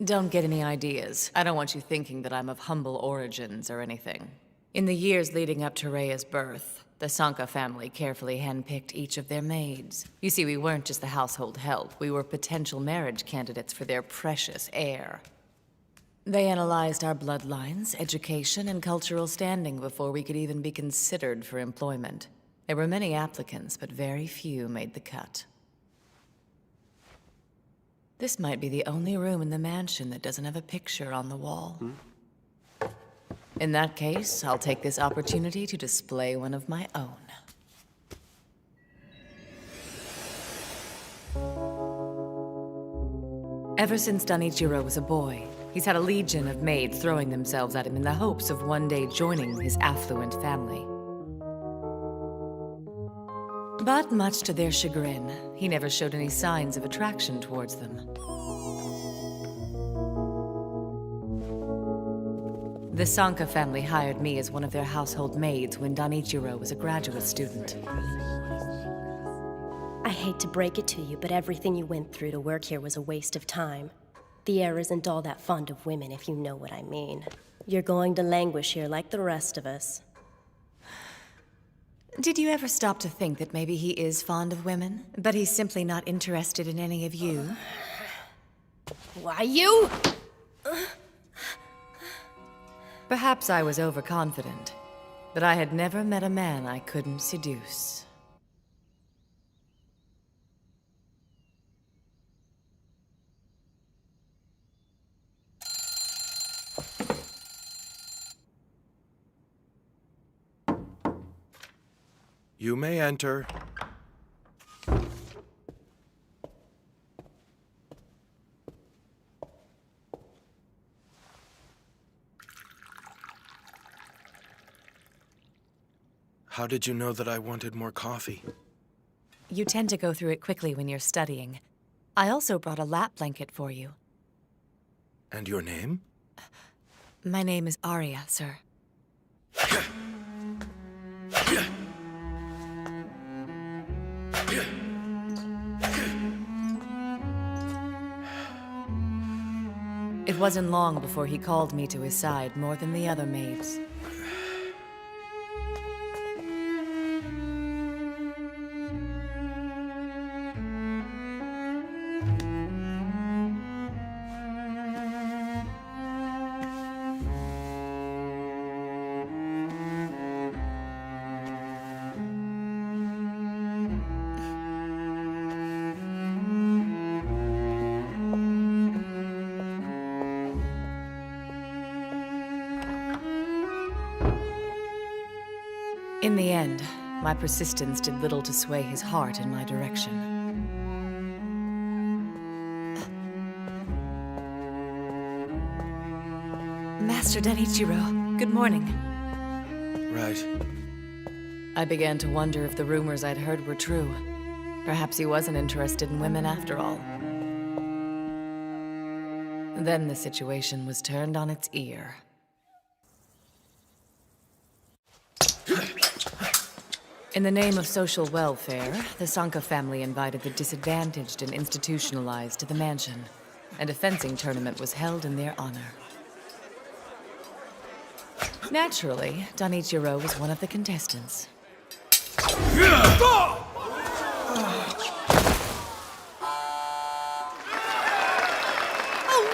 Don't get any ideas. I don't want you thinking that I'm of humble origins or anything. In the years leading up to Reia's birth, the Sanka family carefully handpicked each of their maids. You see, we weren't just the household help. We were potential marriage candidates for their precious heir. They analyzed our bloodlines, education, and cultural standing before we could even be considered for employment. There were many applicants, but very few made the cut. This might be the only room in the mansion that doesn't have a picture on the wall. In that case, I'll take this opportunity to display one of my own. Ever since Danichiro was a boy, he's had a legion of maids throwing themselves at him in the hopes of one day joining his affluent family. But much to their chagrin, he never showed any signs of attraction towards them. The Sanka family hired me as one of their household maids when Danichiro was a graduate student. I hate to break it to you, but everything you went through to work here was a waste of time. The heir isn't all that fond of women, if you know what I mean. You're going to languish here like the rest of us. Did you ever stop to think that maybe he is fond of women, but he's simply not interested in any of you? Why you? Perhaps I was overconfident, but I had never met a man I couldn't seduce. You may enter. How did you know that I wanted more coffee? You tend to go through it quickly when you're studying. I also brought a lap blanket for you. And your name? My name is Arya, sir. It wasn't long before he called me to his side more than the other maids. In the end, my persistence did little to sway his heart in my direction. Master Danichiro, good morning. Right. I began to wonder if the rumors I'd heard were true. Perhaps he wasn't interested in women after all. Then the situation was turned on its ear. In the name of social welfare, the Sanka family invited the disadvantaged and institutionalized to the mansion, and a fencing tournament was held in their honor. Naturally, Danichiro was one of the contestants. Oh,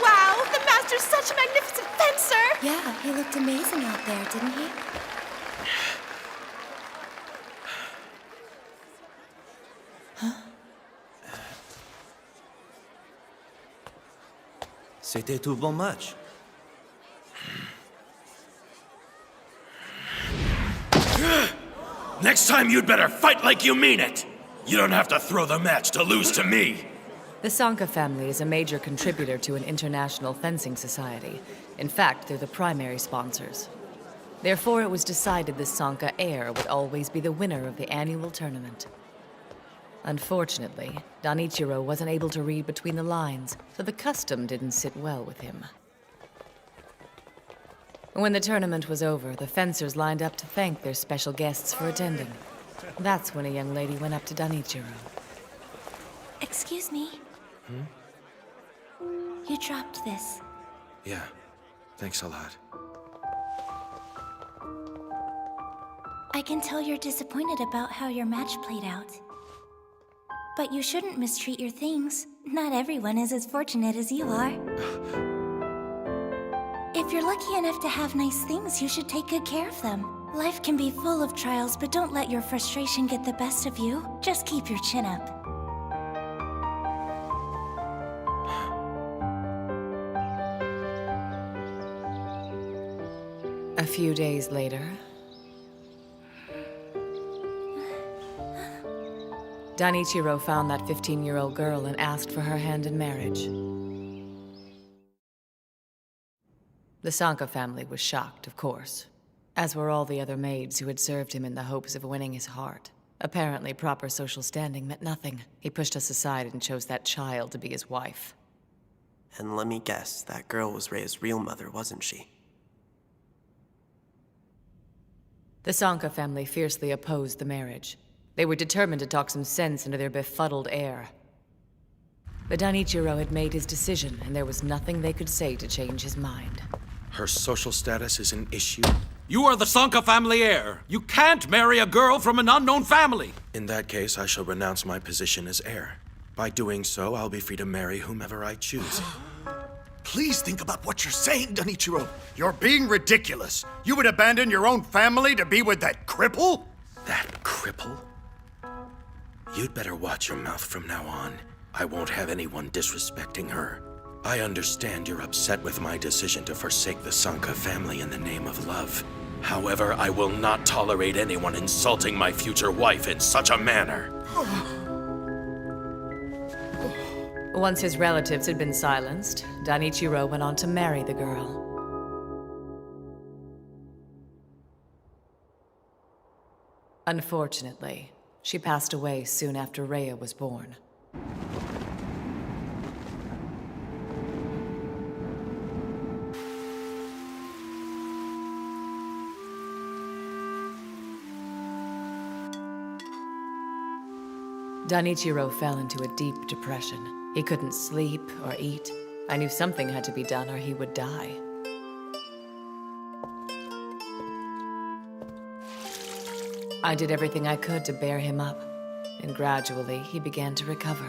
wow! The master's such a magnificent fencer! Yeah, he looked amazing out there, didn't he? C'était tout bon match. Next time you'd better fight like you mean it! You don't have to throw the match to lose to me! The Sanka family is a major contributor to an international fencing society. In fact, they're the primary sponsors. Therefore, it was decided the Sanka heir would always be the winner of the annual tournament. Unfortunately, Danichiro wasn't able to read between the lines, so the custom didn't sit well with him. When the tournament was over, the fencers lined up to thank their special guests for attending. That's when a young lady went up to Danichiro. Excuse me. You dropped this. Yeah, thanks a lot. I can tell you're disappointed about how your match played out. But you shouldn't mistreat your things. Not everyone is as fortunate as you are. If you're lucky enough to have nice things, you should take good care of them. Life can be full of trials, but don't let your frustration get the best of you. Just keep your chin up. A few days later, Danichiro found that 15-year-old girl and asked for her hand in marriage. The Sanka family was shocked, of course, as were all the other maids who had served him in the hopes of winning his heart. Apparently, proper social standing meant nothing. He pushed us aside and chose that child to be his wife. And let me guess, that girl was Rei's real mother, wasn't she? The Sanka family fiercely opposed the marriage. They were determined to talk some sense into their befuddled heir. But Danichiro had made his decision, and there was nothing they could say to change his mind. Her social status is an issue? You are the Sanka family heir. You can't marry a girl from an unknown family. In that case, I shall renounce my position as heir. By doing so, I'll be free to marry whomever I choose. Please think about what you're saying, Danichiro. You're being ridiculous. You would abandon your own family to be with that cripple? That cripple? You'd better watch your mouth from now on. I won't have anyone disrespecting her. I understand you're upset with my decision to forsake the Sanka family in the name of love. However, I will not tolerate anyone insulting my future wife in such a manner. Once his relatives had been silenced, Danichiro went on to marry the girl. Unfortunately, She passed away soon after Rhea was born. Danichiro fell into a deep depression. He couldn't sleep or eat. I knew something had to be done or he would die. I did everything I could to bear him up, and gradually he began to recover.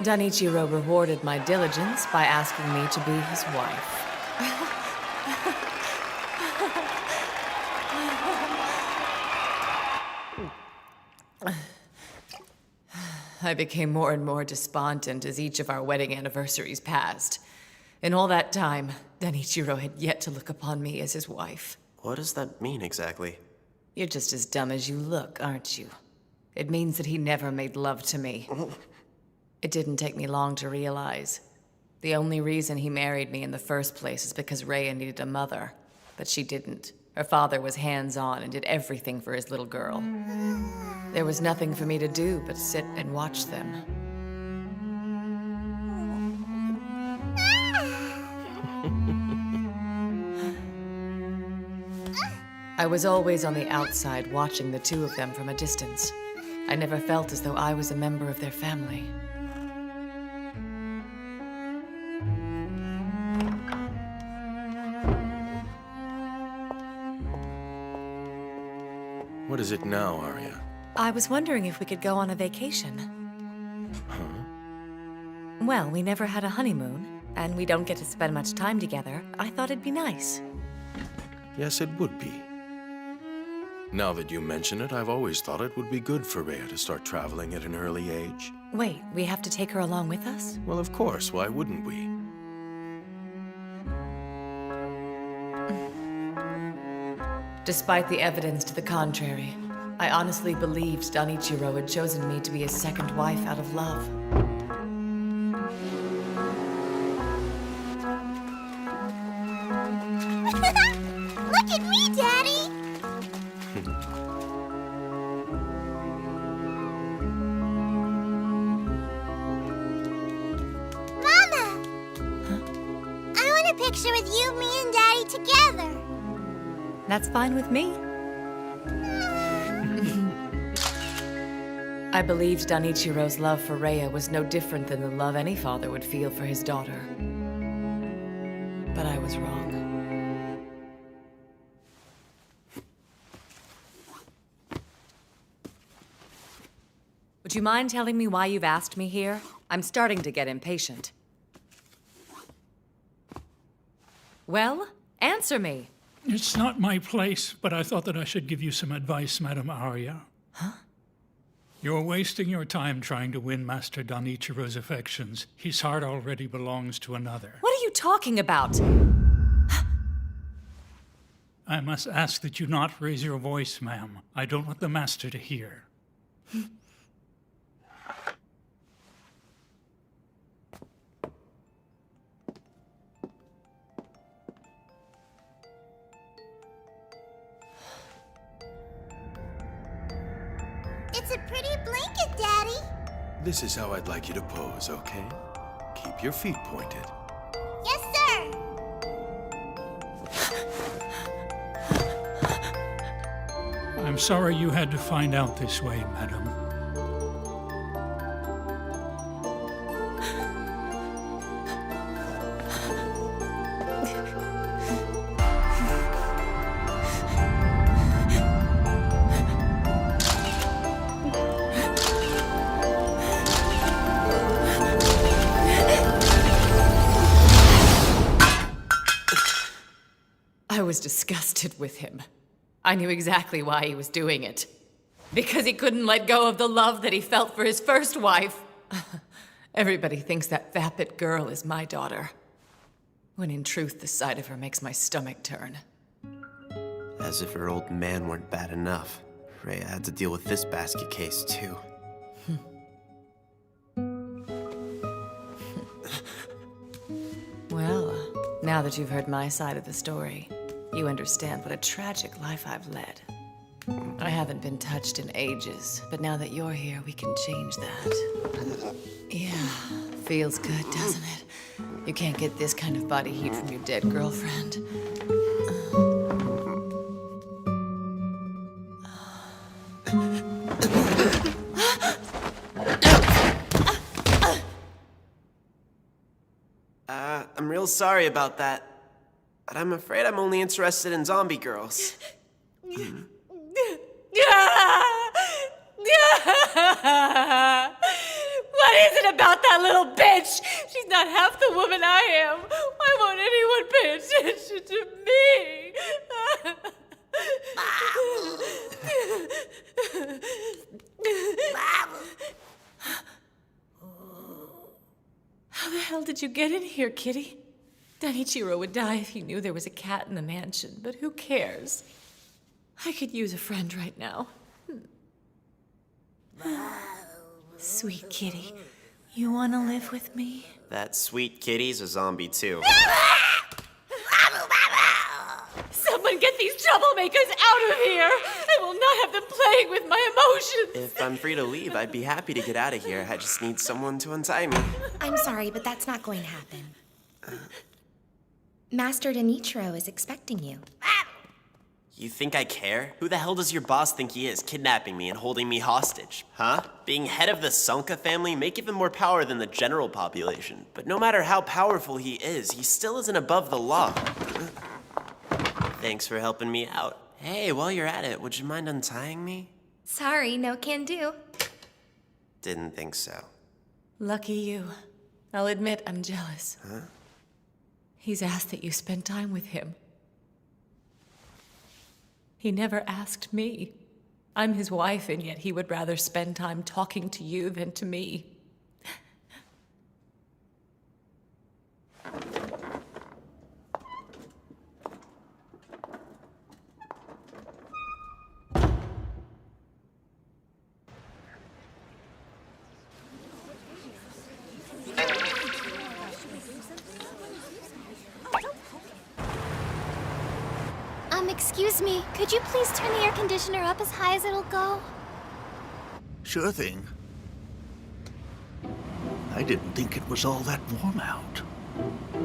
Danichiro rewarded my diligence by asking me to be his wife. I became more and more despondent as each of our wedding anniversaries passed. In all that time, Danichiro had yet to look upon me as his wife. What does that mean exactly? You're just as dumb as you look, aren't you? It means that he never made love to me. It didn't take me long to realize. The only reason he married me in the first place is because Rhea needed a mother, but she didn't. Her father was hands-on and did everything for his little girl. There was nothing for me to do but sit and watch them. I was always on the outside watching the two of them from a distance. I never felt as though I was a member of their family. What is it now, Arya? I was wondering if we could go on a vacation. Huh? Well, we never had a honeymoon, and we don't get to spend much time together. I thought it'd be nice. Yes, it would be. Now that you mention it, I've always thought it would be good for Rhea to start traveling at an early age. Wait, we have to take her along with us? Well, of course, why wouldn't we? Despite the evidence to the contrary, I honestly believed Danichiro had chosen me to be his second wife out of love. Look at me, Daddy! Mama! I want a picture with you, me, and Daddy together. That's fine with me. I believed Danichiro's love for Rhea was no different than the love any father would feel for his daughter. But I was wrong. Would you mind telling me why you've asked me here? I'm starting to get impatient. Well, answer me. It's not my place, but I thought that I should give you some advice, Madam Arya. Huh? You're wasting your time trying to win Master Danichiro's affections. His heart already belongs to another. What are you talking about? I must ask that you not raise your voice, ma'am. I don't want the Master to hear. It's a pretty blanket, Daddy. This is how I'd like you to pose, okay? Keep your feet pointed. Yes, sir. I'm sorry you had to find out this way, madam. I was disgusted with him. I knew exactly why he was doing it. Because he couldn't let go of the love that he felt for his first wife. Everybody thinks that vapid girl is my daughter. When in truth, the sight of her makes my stomach turn. As if her old man weren't bad enough. Rhea had to deal with this basket case, too. Well, now that you've heard my side of the story, you understand what a tragic life I've led. I haven't been touched in ages, but now that you're here, we can change that. Yeah, feels good, doesn't it? You can't get this kind of body heat from your dead girlfriend. I'm real sorry about that. But I'm afraid I'm only interested in zombie girls. What is it about that little bitch? She's not half the woman I am. Why won't anyone pay attention to me? How the hell did you get in here, kitty? Danichiro would die if he knew there was a cat in the mansion, but who cares? I could use a friend right now. Sweet kitty, you want to live with me? That sweet kitty's a zombie, too. Someone get these troublemakers out of here! I will not have them playing with my emotions! If I'm free to leave, I'd be happy to get out of here. I just need someone to untie me. I'm sorry, but that's not going to happen. Master Danichiro is expecting you. You think I care? Who the hell does your boss think he is, kidnapping me and holding me hostage? Huh? Being head of the Sankarea family may give him more power than the general population. But no matter how powerful he still isn't above the law. Thanks for helping me out. Hey, while you're at it, would you mind untying me? Sorry, no can do. Didn't think so. Lucky you. I'll admit I'm jealous. Huh? He's asked that you spend time with him. He never asked me. I'm his wife, and yet he would rather spend time talking to you than to me. Excuse me, could you please turn the air conditioner up as high as it'll go? Sure thing. I didn't think it was all that warm out.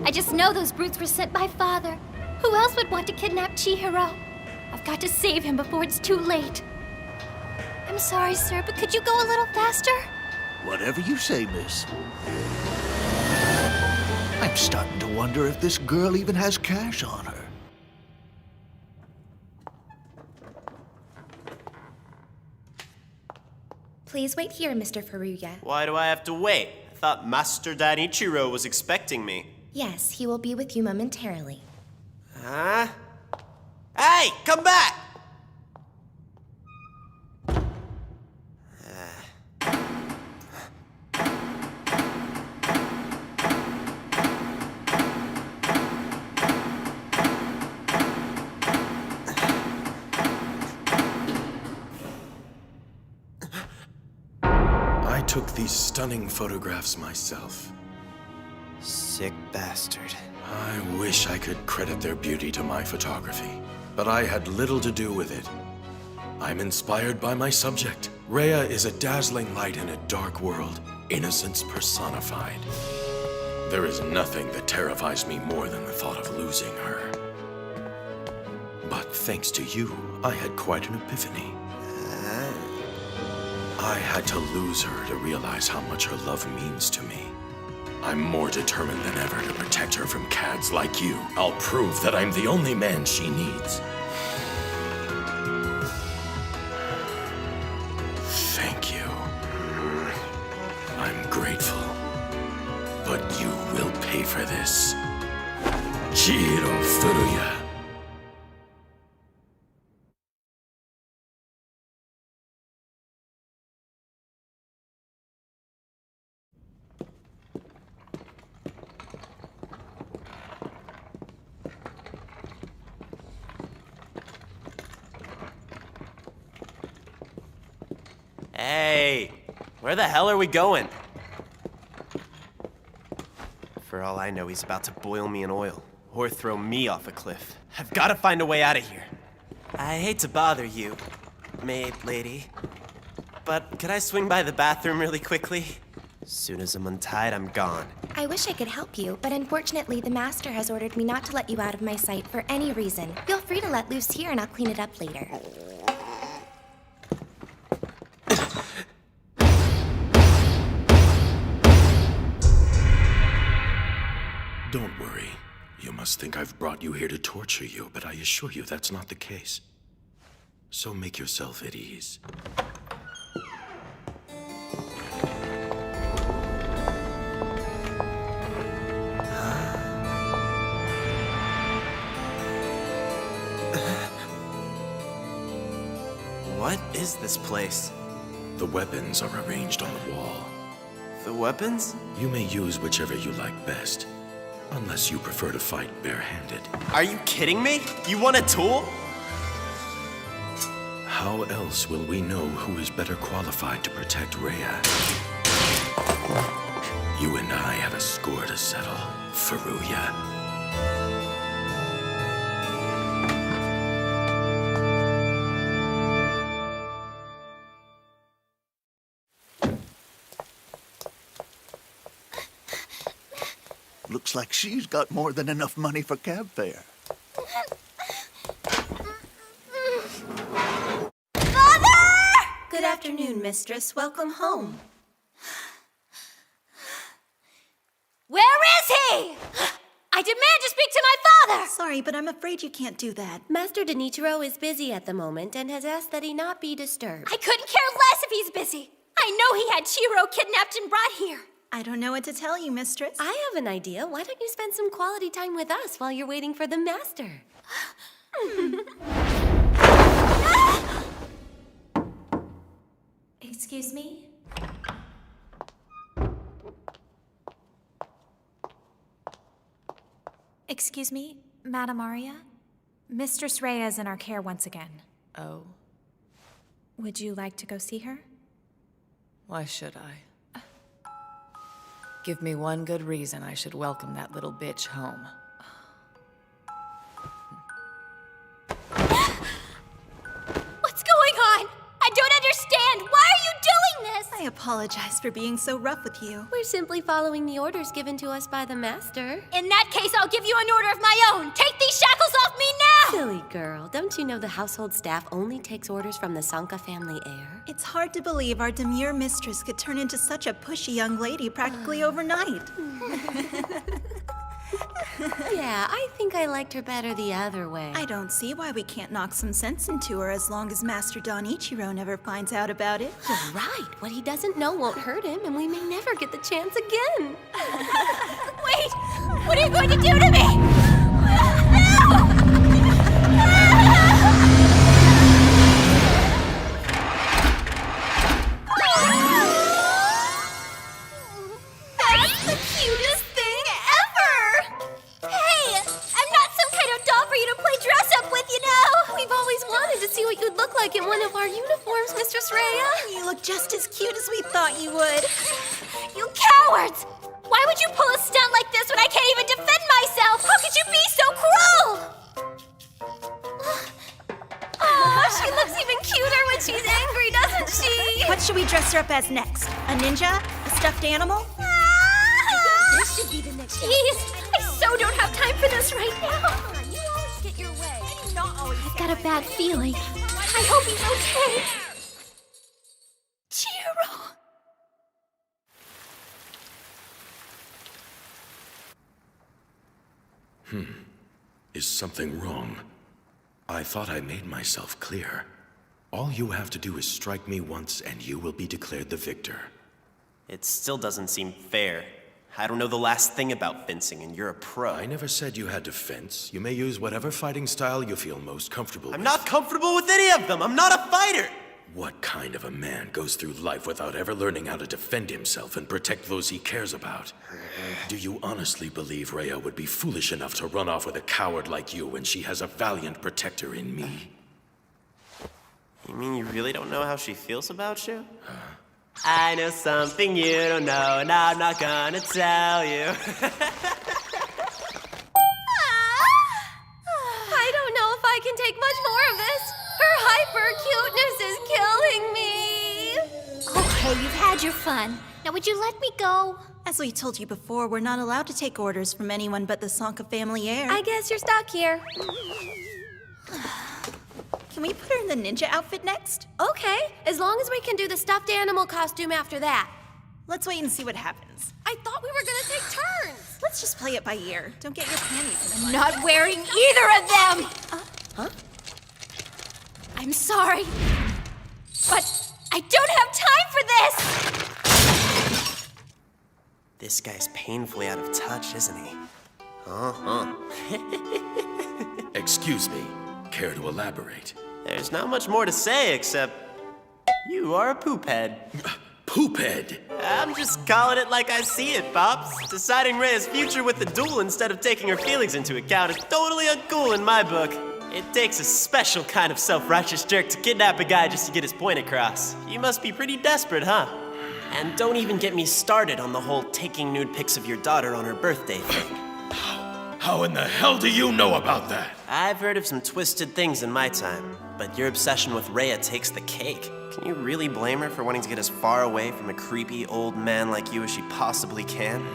I just know those brutes were sent by Father. Who else would want to kidnap Chihiro? I've got to save him before it's too late. I'm sorry, sir, but could you go a little faster? Whatever you say, miss. I'm starting to wonder if this girl even has cash on her. Please wait here, Mr. Furuya. Why do I have to wait? I thought Master Danichiro was expecting me. Yes, he will be with you momentarily. Huh? Hey, come back! I took these stunning photographs myself. Sick bastard. I wish I could credit their beauty to my photography, but I had little to do with it. I'm inspired by my subject. Rhea is a dazzling light in a dark world, innocence personified. There is nothing that terrifies me more than the thought of losing her. But thanks to you, I had quite an epiphany. I had to lose her to realize how much her love means to me. I'm more determined than ever to protect her from cads like you. I'll prove that I'm the only man she needs. Thank you. I'm grateful. But you will pay for this. Chihiro Furuya. Hey, where the hell are we going? For all I know, he's about to boil me in oil or throw me off a cliff. I've got to find a way out of here. I hate to bother you, maid lady, but could I swing by the bathroom really quickly? As soon as I'm untied, I'm gone. I wish I could help you, but unfortunately, the master has ordered me not to let you out of my sight for any reason. Feel free to let loose here and I'll clean it up later. Don't worry. You must think I've brought you here to torture you, but I assure you that's not the case. So make yourself at ease. What is this place? The weapons are arranged on the wall. The weapons? You may use whichever you like best, unless you prefer to fight barehanded. Are you kidding me? You want a tool? How else will we know who is better qualified to protect Rhea? You and I have a score to settle, Furuya. Looks like she's got more than enough money for cab fare. Good afternoon, mistress. Welcome home. Where is he? I demand to speak to my father! Sorry, but I'm afraid you can't do that. Master Denichiro is busy at the moment and has asked that he not be disturbed. I couldn't care less if he's busy. I know he had Chihiro kidnapped and brought here. I don't know what to tell you, mistress. I have an idea. Why don't you spend some quality time with us while you're waiting for the master? Excuse me? Excuse me, Madam Arya? Mistress Rhea is in our care once again. Oh, Would you like to go see her? why should I? Give me one good reason I should welcome that little bitch home. What's going on? I don't understand. Why are you doing this? I apologize for being so rough with you. We're simply following the orders given to us by the master. In that case, I'll give you an order of my own. Take these shackles off me now! Silly girl, don't you know the household staff only takes orders from the Sanka family heir? It's hard to believe our demure mistress could turn into such a pushy young lady practically overnight. Yeah, I think I liked her better the other way. I don't see why we can't knock some sense into her as long as Master Donichiro never finds out about it. You're right. What he doesn't know won't hurt him, and we may never get the chance again. Wait! What are you going to do to me? That's the cutest thing ever! Hey! I'm not some kind of doll for you to play dress up with, you know! We've always wanted to see what you'd look like in one of our uniforms, Mistress Rhea. You look just as cute as we thought you would. You cowards! Why would you pull a stunt like this when I can't even defend myself? How could you be so cruel? Oh, she looks even cuter when she's angry, doesn't she? What should we dress her up as next? A ninja? A stuffed animal? This should be the next. Jeez, I so don't have time for this right now. You always get your way. I've got a bad feeling. I hope he's okay. Chihiro. Is something wrong? I thought I made myself clear. All you have to do is strike me once and you will be declared the victor. It still doesn't seem fair. I don't know the last thing about fencing, and you're a pro. I never said you had to fence. You may use whatever fighting style you feel most comfortable with. I'm not comfortable with any of them. I'm not a fighter. What kind of a man goes through life without ever learning how to defend himself and protect those he cares about? Do you honestly believe Rhea would be foolish enough to run off with a coward like you when she has a valiant protector in me? You mean you really don't know how she feels about you? I know something you don't know, and I'm not gonna tell you. I don't know if I can take much more of this. Her hyper-cuteness is killing me. Okay, you've had your fun. Now would you let me go? As we told you before, we're not allowed to take orders from anyone but the Sankarea family heir. I guess you're stuck here. Can we put her in the ninja outfit next? Okay, as long as we can do the stuffed animal costume after that. Let's wait and see what happens. I thought we were gonna take turns. Let's just play it by ear. Don't get your panties in a I'm bunch. not wearing either of them! Huh? I'm sorry, but I don't have time for this! This guy's painfully out of touch, isn't he? Excuse me. Care to elaborate? There's not much more to say except you are a poop head. Poop head? I'm just calling it like I see it, Pops. Deciding Rhea's future with the duel instead of taking her feelings into account is totally uncool in my book. It takes a special kind of self-righteous jerk to kidnap a guy just to get his point across. You must be pretty desperate, huh? And don't even get me started on the whole taking nude pics of your daughter on her birthday thing. How in the hell do you know about that? I've heard of some twisted things in my time, but your obsession with Rhea takes the cake. Can you really blame her for wanting to get as far away from a creepy old man like you as she possibly can?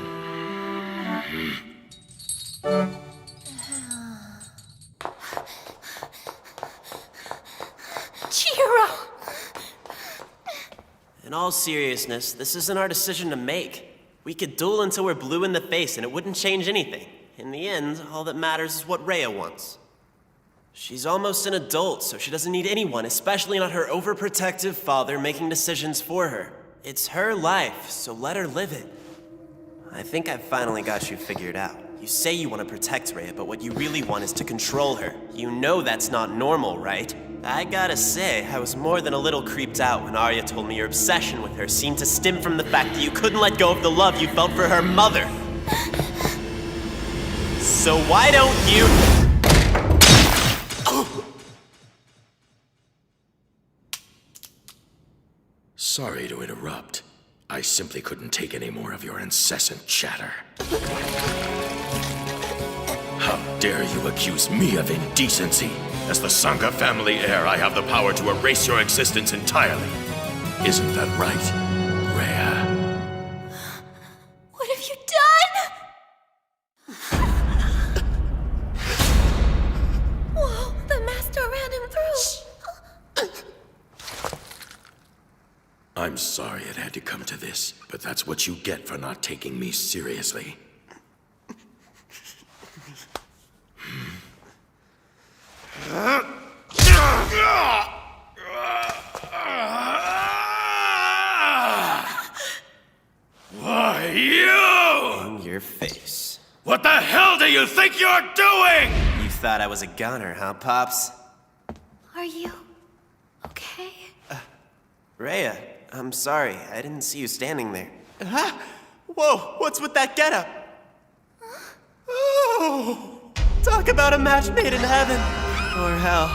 Chihiro! In all seriousness, this isn't our decision to make. We could duel until we're blue in the face and it wouldn't change anything. In the end, all that matters is what Rhea wants. She's almost an adult, so she doesn't need anyone, especially not her overprotective father making decisions for her. It's her life, so let her live it. I think I've finally got you figured out. You say you want to protect Rhea, but what you really want is to control her. You know that's not normal, right? I gotta say, I was more than a little creeped out when Arya told me your obsession with her seemed to stem from the fact that you couldn't let go of the love you felt for her mother. So why don't you... Sorry to interrupt. I simply couldn't take any more of your incessant chatter. How dare you accuse me of indecency? As the Sankarea family heir, I have the power to erase your existence entirely. Isn't that right, Rhea? What have you done? Whoa, the master ran him through. I'm sorry it had to come to this, but that's what you get for not taking me seriously. Why, you! In your face. What the hell do you think you're doing? You thought I was a gunner, huh, Pops? Are you okay? Rhea, I'm sorry. I didn't see you standing there. Huh? Whoa, what's with that getup? Oh, talk about a match made in heaven. Or hell.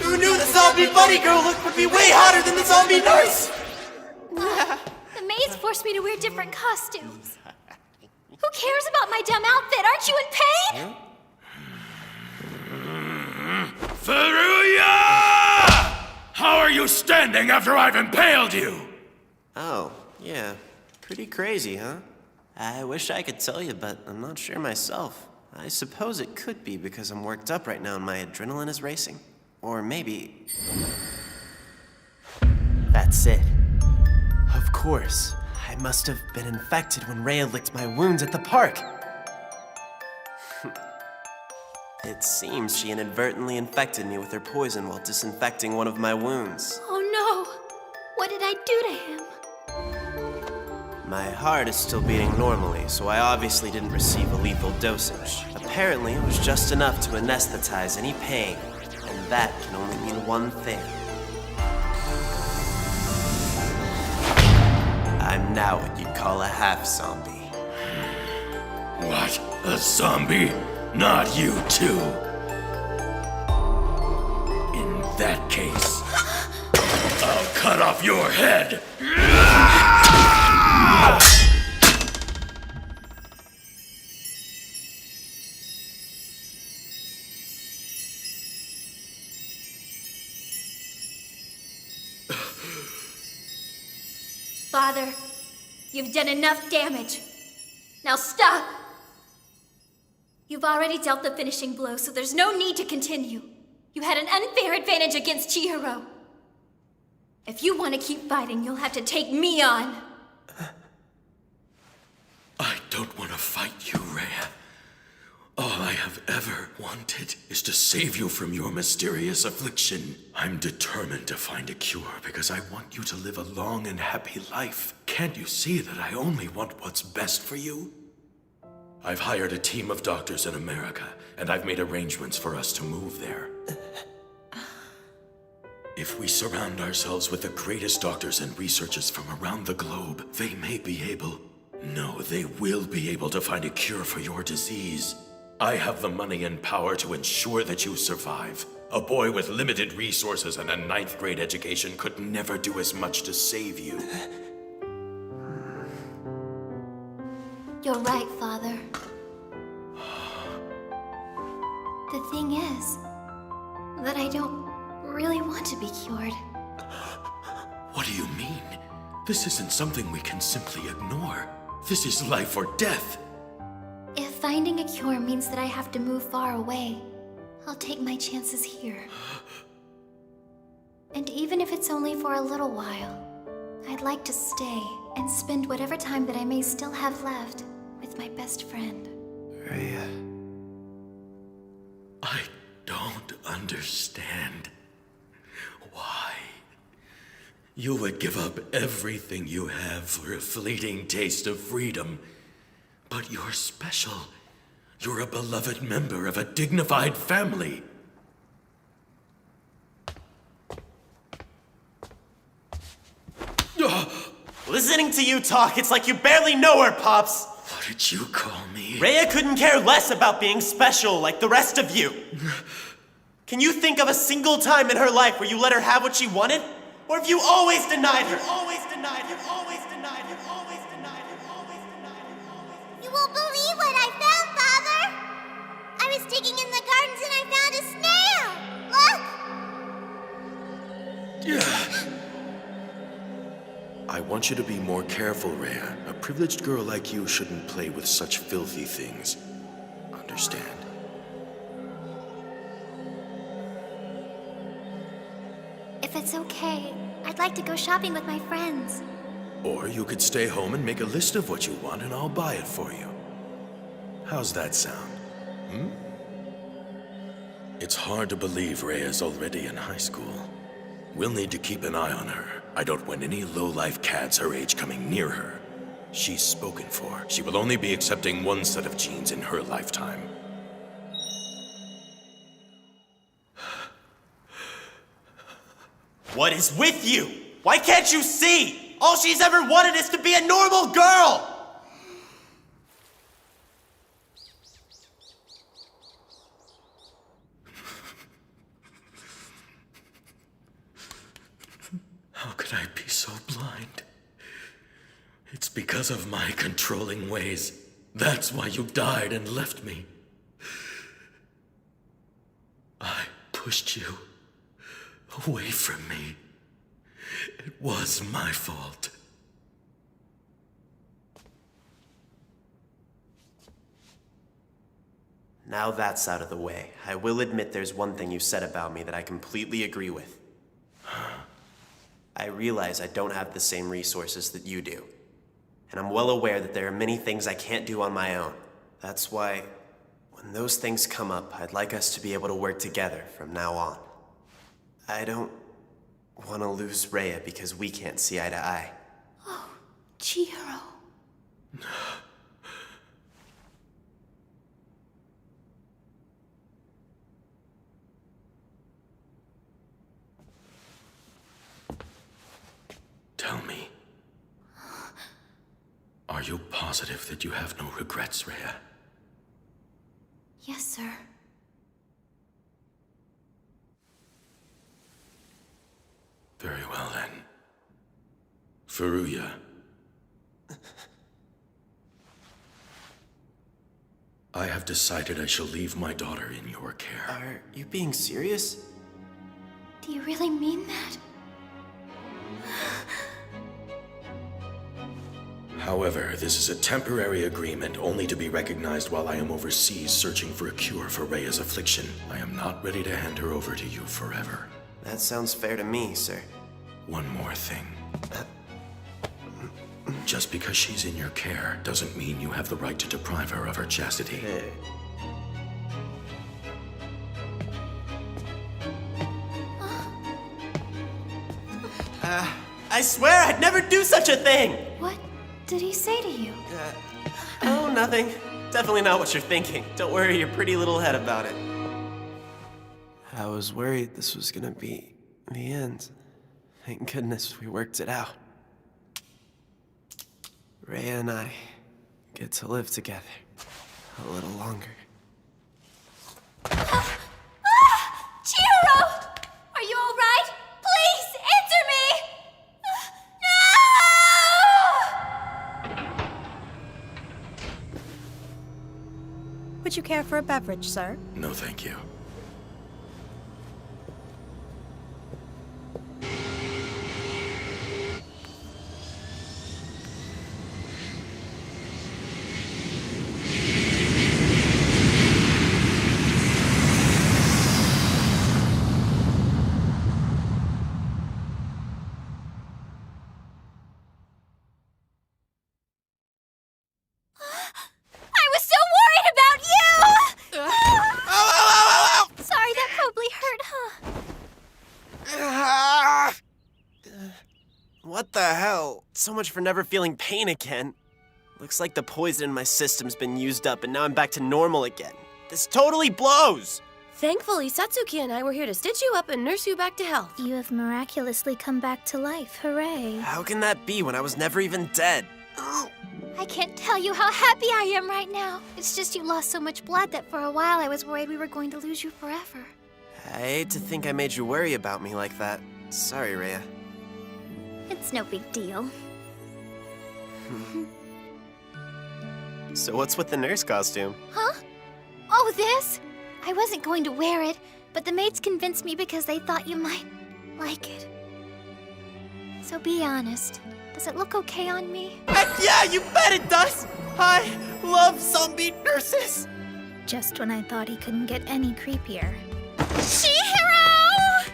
Who knew the zombie bunny girl look would be way hotter than the zombie nurse? The maze forced me to wear different costumes. Who cares about my dumb outfit? Aren't you in pain? Furuya! How are you standing after I've impaled you? Oh, yeah. Pretty crazy, huh? I wish I could tell you, but I'm not sure myself. I suppose it could be because I'm worked up right now and my adrenaline is racing. Or maybe... That's it. Of course. I must have been infected when Rhea licked my wounds at the park. It seems she inadvertently infected me with her poison while disinfecting one of my wounds. Oh no! What did I do to him? My heart is still beating normally, so I obviously didn't receive a lethal dosage. Apparently, it was just enough to anesthetize any pain, and that can only mean one thing. I'm now what you'd call a half-zombie. What? A zombie? Not you too. In that case, I'll cut off your head! Father, you've done enough damage. Now stop! You've already dealt the finishing blow, so there's no need to continue. You had an unfair advantage against Chihiro. If you want to keep fighting, you'll have to take me on. I don't want to fight you, Rhea. All I have ever wanted is to save you from your mysterious affliction. I'm determined to find a cure because I want you to live a long and happy life. Can't you see that I only want what's best for you? I've hired a team of doctors in America, and I've made arrangements for us to move there. If we surround ourselves with the greatest doctors and researchers from around the globe, they may be able... No, they will be able to find a cure for your disease. I have the money and power to ensure that you survive. A boy with limited resources and a 9th grade education could never do as much to save you. You're right, Father. The thing is that I don't really want to be cured. What do you mean? This isn't something we can simply ignore. This is life or death. If finding a cure means that I have to move far away, I'll take my chances here. And even if it's only for a little while, I'd like to stay and spend whatever time that I may still have left with my best friend. Rhea. I don't understand. Why? You would give up everything you have for a fleeting taste of freedom. But you're special. You're a beloved member of a dignified family. Listening to you talk, it's like you barely know her, Pops. What did you call me? Rhea couldn't care less about being special like the rest of you. Can you think of a single time in her life where you let her have what she wanted? Or have you always denied her? Always denied her, always denied her, always denied her, always denied her, always... You won't believe what I found, Father! I was digging in the gardens and I found a snail! Look! I want you to be more careful, Rhea. A privileged girl like you shouldn't play with such filthy things. Understand? If it's okay, I'd like to go shopping with my friends. Or you could stay home and make a list of what you want and I'll buy it for you. How's that sound? It's hard to believe Rhea's already in high school. We'll need to keep an eye on her. I don't want any low-life cads her age coming near her. She's spoken for. She will only be accepting one set of genes in her lifetime. What is with you? Why can't you see? All she's ever wanted is to be a normal girl! How could I be so blind? It's because of my controlling ways. That's why you died and left me. I pushed you away from me. It was my fault. Now that's out of the way, I will admit there's one thing you said about me that I completely agree with. I realize I don't have the same resources that you do. And I'm well aware that there are many things I can't do on my own. That's why, when those things come up, I'd like us to be able to work together from now on. I don't want to lose Rhea because we can't see eye to eye. Oh, Chihiro. Tell me. Are you positive that you have no regrets, Rhea? Yes, sir. Furuya. I have decided I shall leave my daughter in your care. Are you being serious? Do you really mean that? However, this is a temporary agreement only to be recognized while I am overseas searching for a cure for Rhea's affliction. I am not ready to hand her over to you forever. That sounds fair to me, sir. One more thing. Just because she's in your care doesn't mean you have the right to deprive her of her chastity. I swear I'd never do such a thing! What did he say to you? Oh, nothing. Definitely not what you're thinking. Don't worry your pretty little head about it. I was worried this was gonna be the end. Thank goodness we worked it out. Rhea and I get to live together a little longer. Chihiro! Are you alright? Please, answer me! No! Would you care for a beverage, sir? No, thank you. I was so worried about you! Sorry, that probably hurt, huh? What the hell? So much for never feeling pain again. Looks like the poison in my system's been used up and now I'm back to normal again. This totally blows! Thankfully, Satsuki and I were here to stitch you up and nurse you back to health. You have miraculously come back to life. Hooray. How can that be when I was never even dead? I can't tell you how happy I am right now. It's just you lost so much blood that for a while I was worried we were going to lose you forever. I hate to think I made you worry about me like that. Sorry, Rhea. It's no big deal. So what's with the nurse costume? Huh? Oh, this? I wasn't going to wear it, but the maids convinced me because they thought you might like it. So be honest. Does it look okay on me? Heck yeah, you bet it does! I love zombie nurses! Just when I thought he couldn't get any creepier. Chihiro!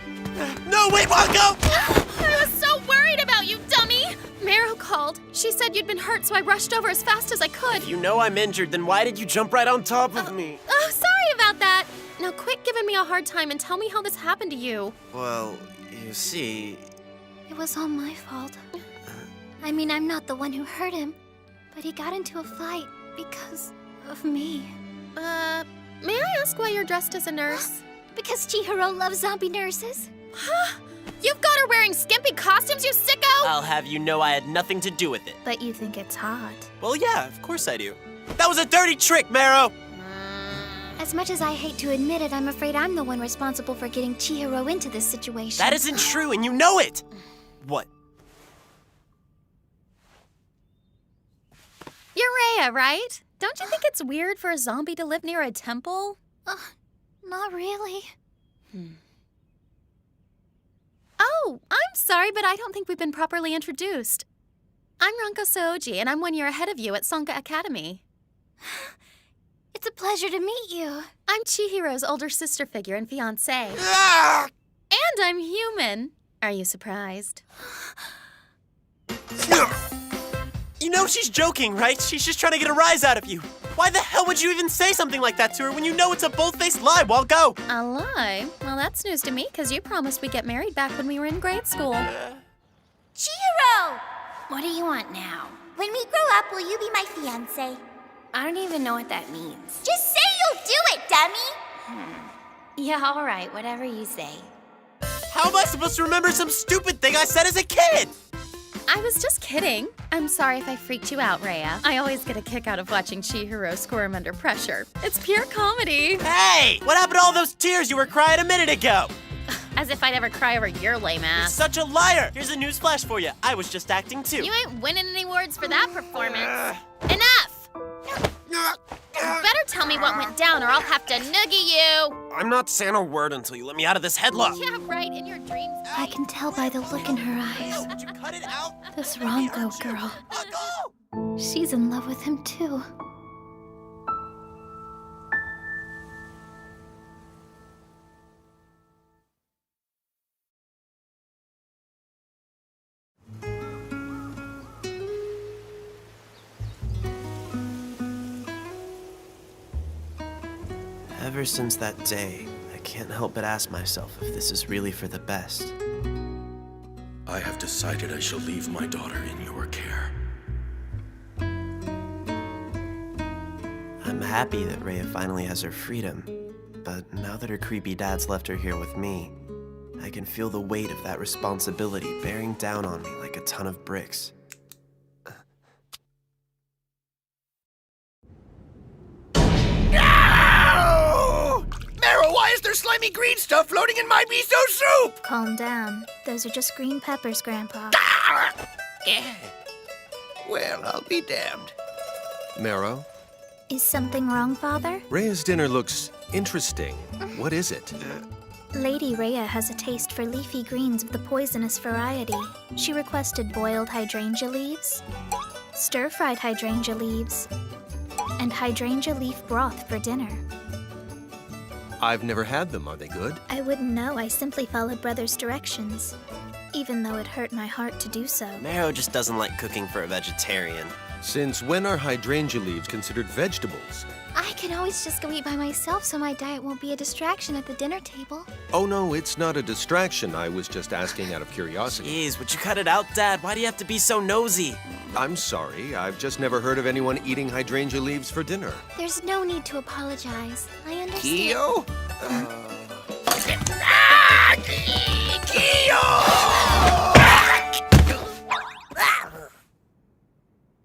No, wait, Wako! I was so worried about you, dummy! Meru called. She said you'd been hurt, so I rushed over as fast as I could. If you know I'm injured, then why did you jump right on top of me? Oh, sorry about that. Now quit giving me a hard time and tell me how this happened to you. Well, you see... It was all my fault. I mean, I'm not the one who hurt him, but he got into a fight because of me. May I ask why you're dressed as a nurse? Because Chihiro loves zombie nurses. Huh? You've got her wearing skimpy costumes, you sicko! I'll have you know I had nothing to do with it. But you think it's hot. Well, yeah, of course I do. That was a dirty trick, Meru! As much as I hate to admit it, I'm afraid I'm the one responsible for getting Chihiro into this situation. That isn't true, and you know it! What? You're Rhea, right? Don't you think it's weird for a zombie to live near a temple? Not really. Oh, I'm sorry, but I don't think we've been properly introduced. I'm Ranko Soji, and I'm 1 year ahead of you at Sankarea Academy. It's a pleasure to meet you. I'm Chihiro's older sister figure and fiancé. And I'm human. Are you surprised? You know she's joking, right? She's just trying to get a rise out of you. Why the hell would you even say something like that to her when you know it's a bold-faced lie? Well, go! A lie? Well, that's news to me, because you promised we'd get married back when we were in grade school. Chihiro! What do you want now? When we grow up, will you be my fiancé? I don't even know what that means. Just say you'll do it, dummy! Yeah, all right, whatever you say. How am I supposed to remember some stupid thing I said as a kid? I was just kidding. I'm sorry if I freaked you out, Rhea. I always get a kick out of watching Chihiro squirm under pressure. It's pure comedy. Hey! What happened to all those tears you were crying a minute ago? As if I'd ever cry over your lame ass. Such a liar! Here's a newsflash for you. I was just acting too. You ain't winning any awards for that performance. Enough! You better tell me what went down or I'll have to noogie you! I'm not saying a word until you let me out of this headlock. Yeah, right, in your dreams. I can tell by the look in her eyes. Would you cut it out? This Ronco girl. She's in love with him too. Ever since that day, I can't help but ask myself if this is really for the best. I have decided I shall leave my daughter in your care. I'm happy that Rhea finally has her freedom, but now that her creepy dad's left her here with me, I can feel the weight of that responsibility bearing down on me like a ton of bricks. Mara, why is there slimy green stuff floating in my miso soup? Calm down. Those are just green peppers, Grandpa. Well, I'll be damned. Marrow, Is something wrong, Father? Rhea's dinner looks interesting. What is it? Lady Rhea has a taste for leafy greens of the poisonous variety. She requested boiled hydrangea leaves, stir-fried hydrangea leaves, and hydrangea leaf broth for dinner. I've never had them. Are they good? I wouldn't know. I simply followed Brother's directions, even though it hurt my heart to do so. Marrow just doesn't like cooking for a vegetarian. Since when are hydrangea leaves considered vegetables? I can always just go eat by myself so my diet won't be a distraction at the dinner table. Oh no, it's not a distraction. I was just asking out of curiosity. Jeez, would you cut it out, Dad? Why do you have to be so nosy? I'm sorry. I've just never heard of anyone eating hydrangea leaves for dinner. There's no need to apologize. I understand. Keo?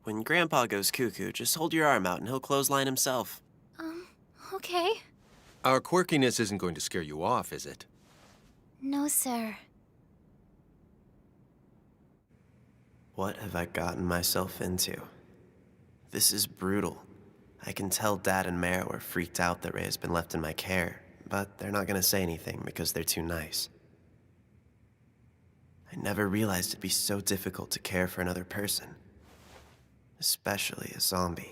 When Grandpa goes cuckoo, just hold your arm out and he'll clothesline himself. Okay. Our quirkiness isn't going to scare you off, is it? No, sir. What have I gotten myself into? This is brutal. I can tell Dad and Marrow are freaked out that Rhea's been left in my care, but they're not gonna say anything because they're too nice. I never realized it'd be so difficult to care for another person, especially a zombie.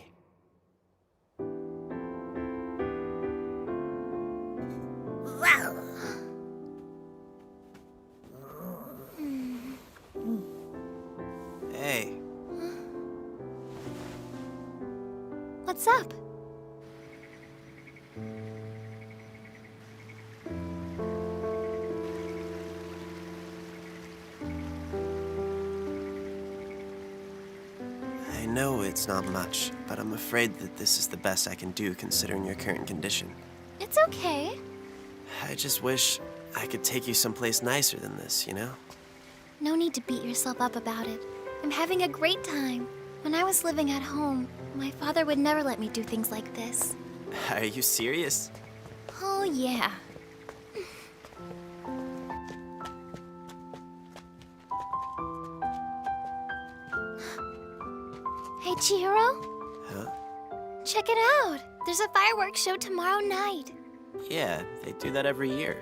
Hey. What's up? I know it's not much, but I'm afraid that this is the best I can do considering your current condition. It's okay. I just wish I could take you someplace nicer than this, you know? No need to beat yourself up about it. I'm having a great time. When I was living at home, my father would never let me do things like this. Are you serious? Oh, yeah. Hey, Chihiro? Huh? Check it out. There's a fireworks show tomorrow night. Yeah, they do that every year.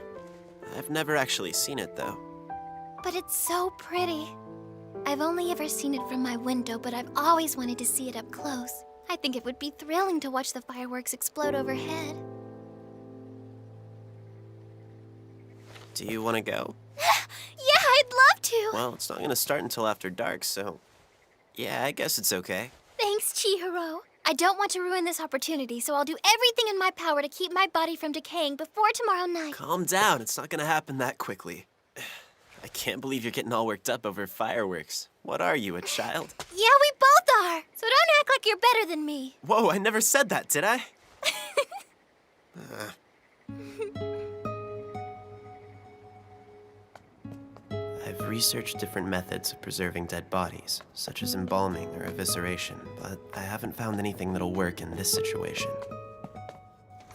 I've never actually seen it, though. But it's so pretty. I've only ever seen it from my window, but I've always wanted to see it up close. I think it would be thrilling to watch the fireworks explode overhead. Do you want to go? Yeah, I'd love to. Well, it's not going to start until after dark, so... yeah, I guess it's okay. Thanks, Chihiro. I don't want to ruin this opportunity, so I'll do everything in my power to keep my body from decaying before tomorrow night. Calm down. It's not going to happen that quickly. I can't believe you're getting all worked up over fireworks. What are you, a child? Yeah, we both are. So don't act like you're better than me. Whoa, I never said that, did I? I've researched different methods of preserving dead bodies, such as embalming or evisceration, but I haven't found anything that'll work in this situation.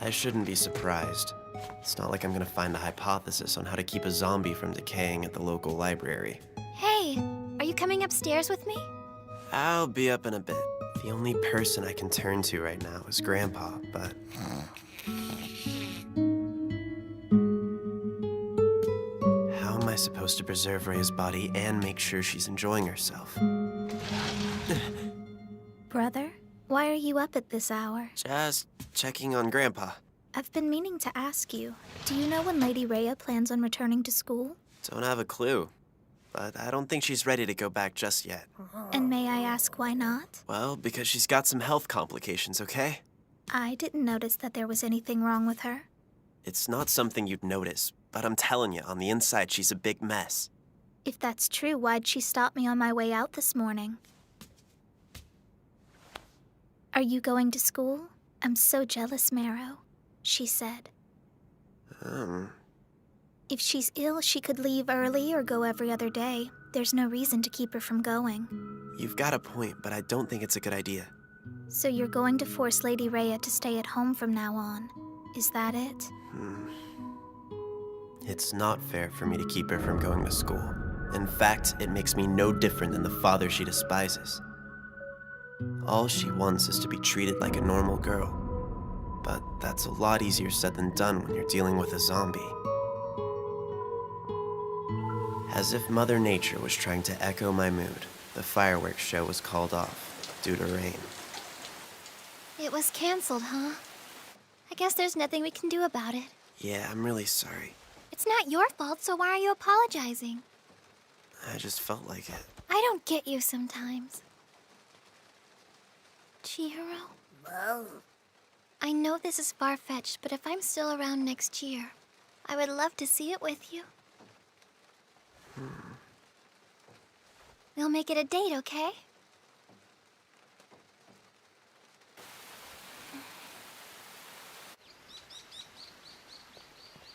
I shouldn't be surprised. It's not like I'm gonna find a hypothesis on how to keep a zombie from decaying at the local library. Hey, are you coming upstairs with me? I'll be up in a bit. The only person I can turn to right now is Grandpa, but... How am I supposed to preserve Rhea's body and make sure she's enjoying herself? Brother, why are you up at this hour? Just checking on Grandpa. I've been meaning to ask you. Do you know when Lady Rhea plans on returning to school? Don't have a clue, but I don't think she's ready to go back just yet. And may I ask why not? Well, because she's got some health complications, okay? I didn't notice that there was anything wrong with her. It's not something you'd notice, but I'm telling you, on the inside, she's a big mess. If that's true, why'd she stop me on my way out this morning? Are you going to school? I'm so jealous, Marrow, she said. If she's ill, she could leave early or go every other day. There's no reason to keep her from going. You've got a point, but I don't think it's a good idea. So you're going to force Lady Rhea to stay at home from now on. Is that it? It's not fair for me to keep her from going to school. In fact, it makes me no different than the father she despises. All she wants is to be treated like a normal girl. But that's a lot easier said than done when you're dealing with a zombie. As if Mother Nature was trying to echo my mood, the fireworks show was called off due to rain. It was canceled, huh? I guess there's nothing we can do about it. Yeah, I'm really sorry. It's not your fault, so why are you apologizing? I just felt like it. I don't get you sometimes. Chihiro? I know this is far-fetched, but if I'm still around next year, I would love to see it with you. We'll make it a date, okay?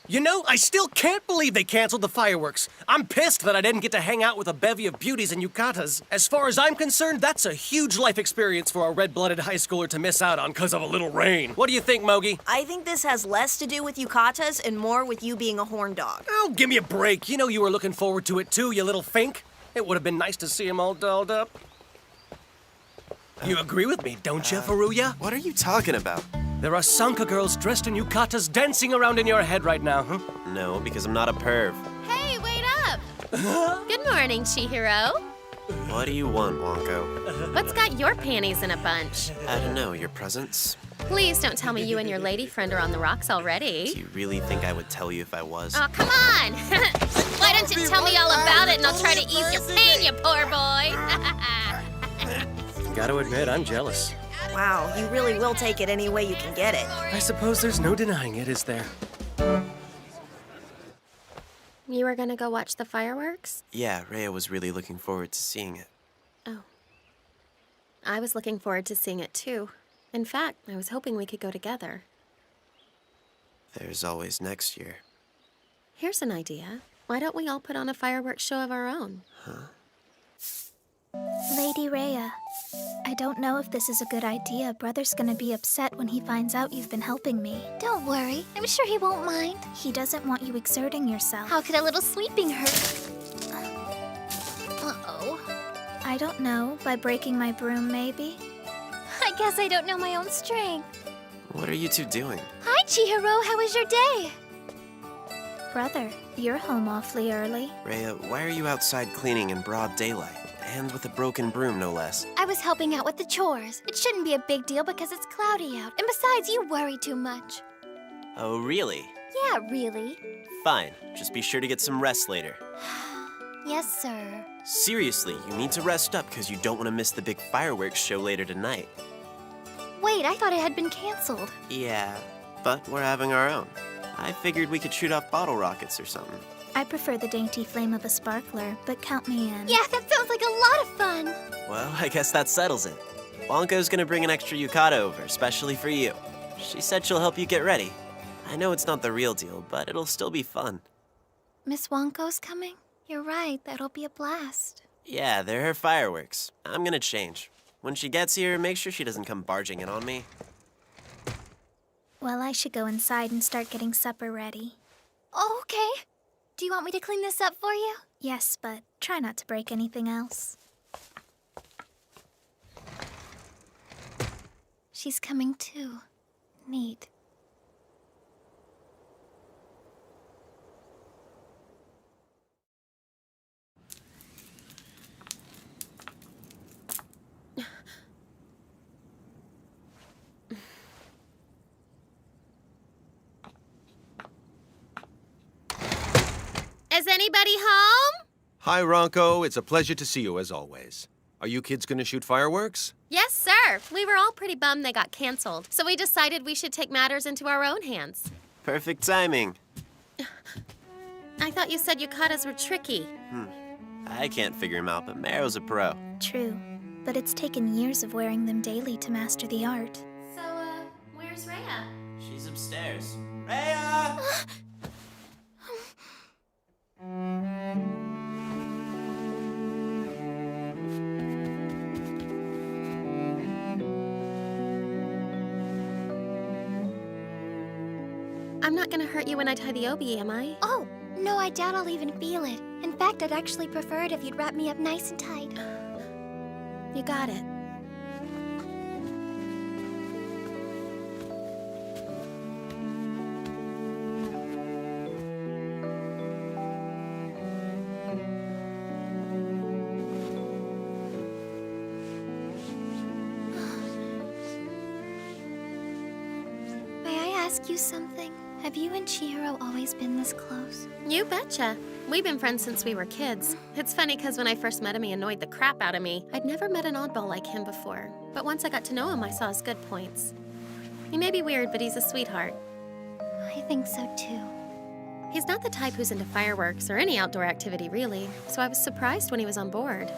You know, I still can't believe they canceled the fireworks. I'm pissed that I didn't get to hang out with a bevy of beauties and yukatas. As far as I'm concerned, that's a huge life experience for a red-blooded high schooler to miss out on because of a little rain. What do you think, Mogi? I think this has less to do with yukatas and more with you being a horn dog. Oh, give me a break. You know you were looking forward to it too, you little fink. It would have been nice to see him all dolled up. You agree with me, don't you, Furuya? What are you talking about? There are Sanka girls dressed in yukatas dancing around in your head right now, huh? No, because I'm not a perv. Hey, wait up! Good morning, Chihiro. What do you want, Wonko? What's got your panties in a bunch? I don't know, your presents? Please don't tell me you and your lady friend are on the rocks already. Do you really think I would tell you if I was? Oh, come on! Why don't you tell me all about it and I'll try to ease your pain, you poor boy? Gotta admit, I'm jealous. Wow, you really will take it any way you can get it. I suppose there's no denying it, is there? You were gonna go watch the fireworks? Yeah, Rhea was really looking forward to seeing it. Oh. I was looking forward to seeing it too. In fact, I was hoping we could go together. There's always next year. Here's an idea. Why don't we all put on a fireworks show of our own? Huh? Lady Rhea, I don't know if this is a good idea. Brother's gonna be upset when he finds out you've been helping me. Don't worry, I'm sure he won't mind. He doesn't want you exerting yourself. How could a little sleeping hurt? Uh-oh. I don't know, by breaking my broom maybe? I guess I don't know my own strength. What are you two doing? Hi, Chihiro. How was your day? Brother, you're home awfully early. Rhea, why are you outside cleaning in broad daylight? And with a broken broom, no less. I was helping out with the chores. It shouldn't be a big deal because it's cloudy out. And besides, you worry too much. Oh, really? Yeah, really. Fine. Just be sure to get some rest later. Yes, sir. Seriously, you need to rest up because you don't want to miss the big fireworks show later tonight. Wait, I thought it had been canceled. Yeah, but we're having our own. I figured we could shoot off bottle rockets or something. I prefer the dainty flame of a sparkler, but count me in. Yeah, that sounds like a lot of fun. Well, I guess that settles it. Wonko's gonna bring an extra yukata over, especially for you. She said she'll help you get ready. I know it's not the real deal, but it'll still be fun. Miss Wonko's coming? You're right, that'll be a blast. Yeah, they're her fireworks. I'm gonna change. When she gets here, make sure she doesn't come barging in on me. Well, I should go inside and start getting supper ready. Oh, okay. Do you want me to clean this up for you? Yes, but try not to break anything else. She's coming too. Neat. Is anybody home? Hi, Ronco. It's a pleasure to see you as always. Are you kids gonna shoot fireworks? Yes, sir. We were all pretty bummed they got canceled, so we decided we should take matters into our own hands. Perfect timing. I thought you said yukatas were tricky. I can't figure him out, but Mero's a pro. True, but it's taken years of wearing them daily to master the art. So, where's Rhea? She's upstairs. Rhea! I'm not gonna hurt you when I tie the obi, am I? Oh, no, I doubt I'll even feel it. In fact, I'd actually prefer it if you'd wrap me up nice and tight. You got it. May I ask you something? Have you and Chihiro always been this close? You betcha. We've been friends since we were kids. It's funny because when I first met him, he annoyed the crap out of me. I'd never met an oddball like him before. But once I got to know him, I saw his good points. He may be weird, but he's a sweetheart. I think so too. He's not the type who's into fireworks or any outdoor activity, really. So I was surprised when he was on board.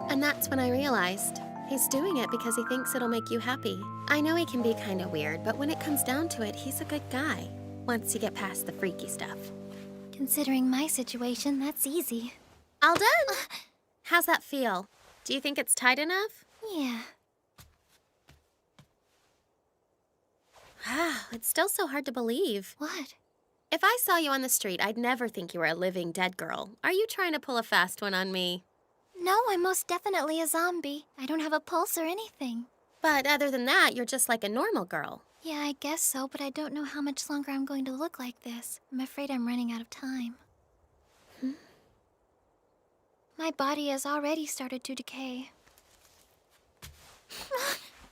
And that's when I realized he's doing it because he thinks it'll make you happy. I know he can be kind of weird, but when it comes down to it, he's a good guy. Once you get past the freaky stuff. Considering my situation, that's easy. All done! How's that feel? Do you think it's tight enough? Yeah. Wow, it's still so hard to believe. What? If I saw you on the street, I'd never think you were a living dead girl. Are you trying to pull a fast one on me? No, I'm most definitely a zombie. I don't have a pulse or anything. But other than that, you're just like a normal girl. Yeah, I guess so, but I don't know how much longer I'm going to look like this. I'm afraid I'm running out of time. My body has already started to decay.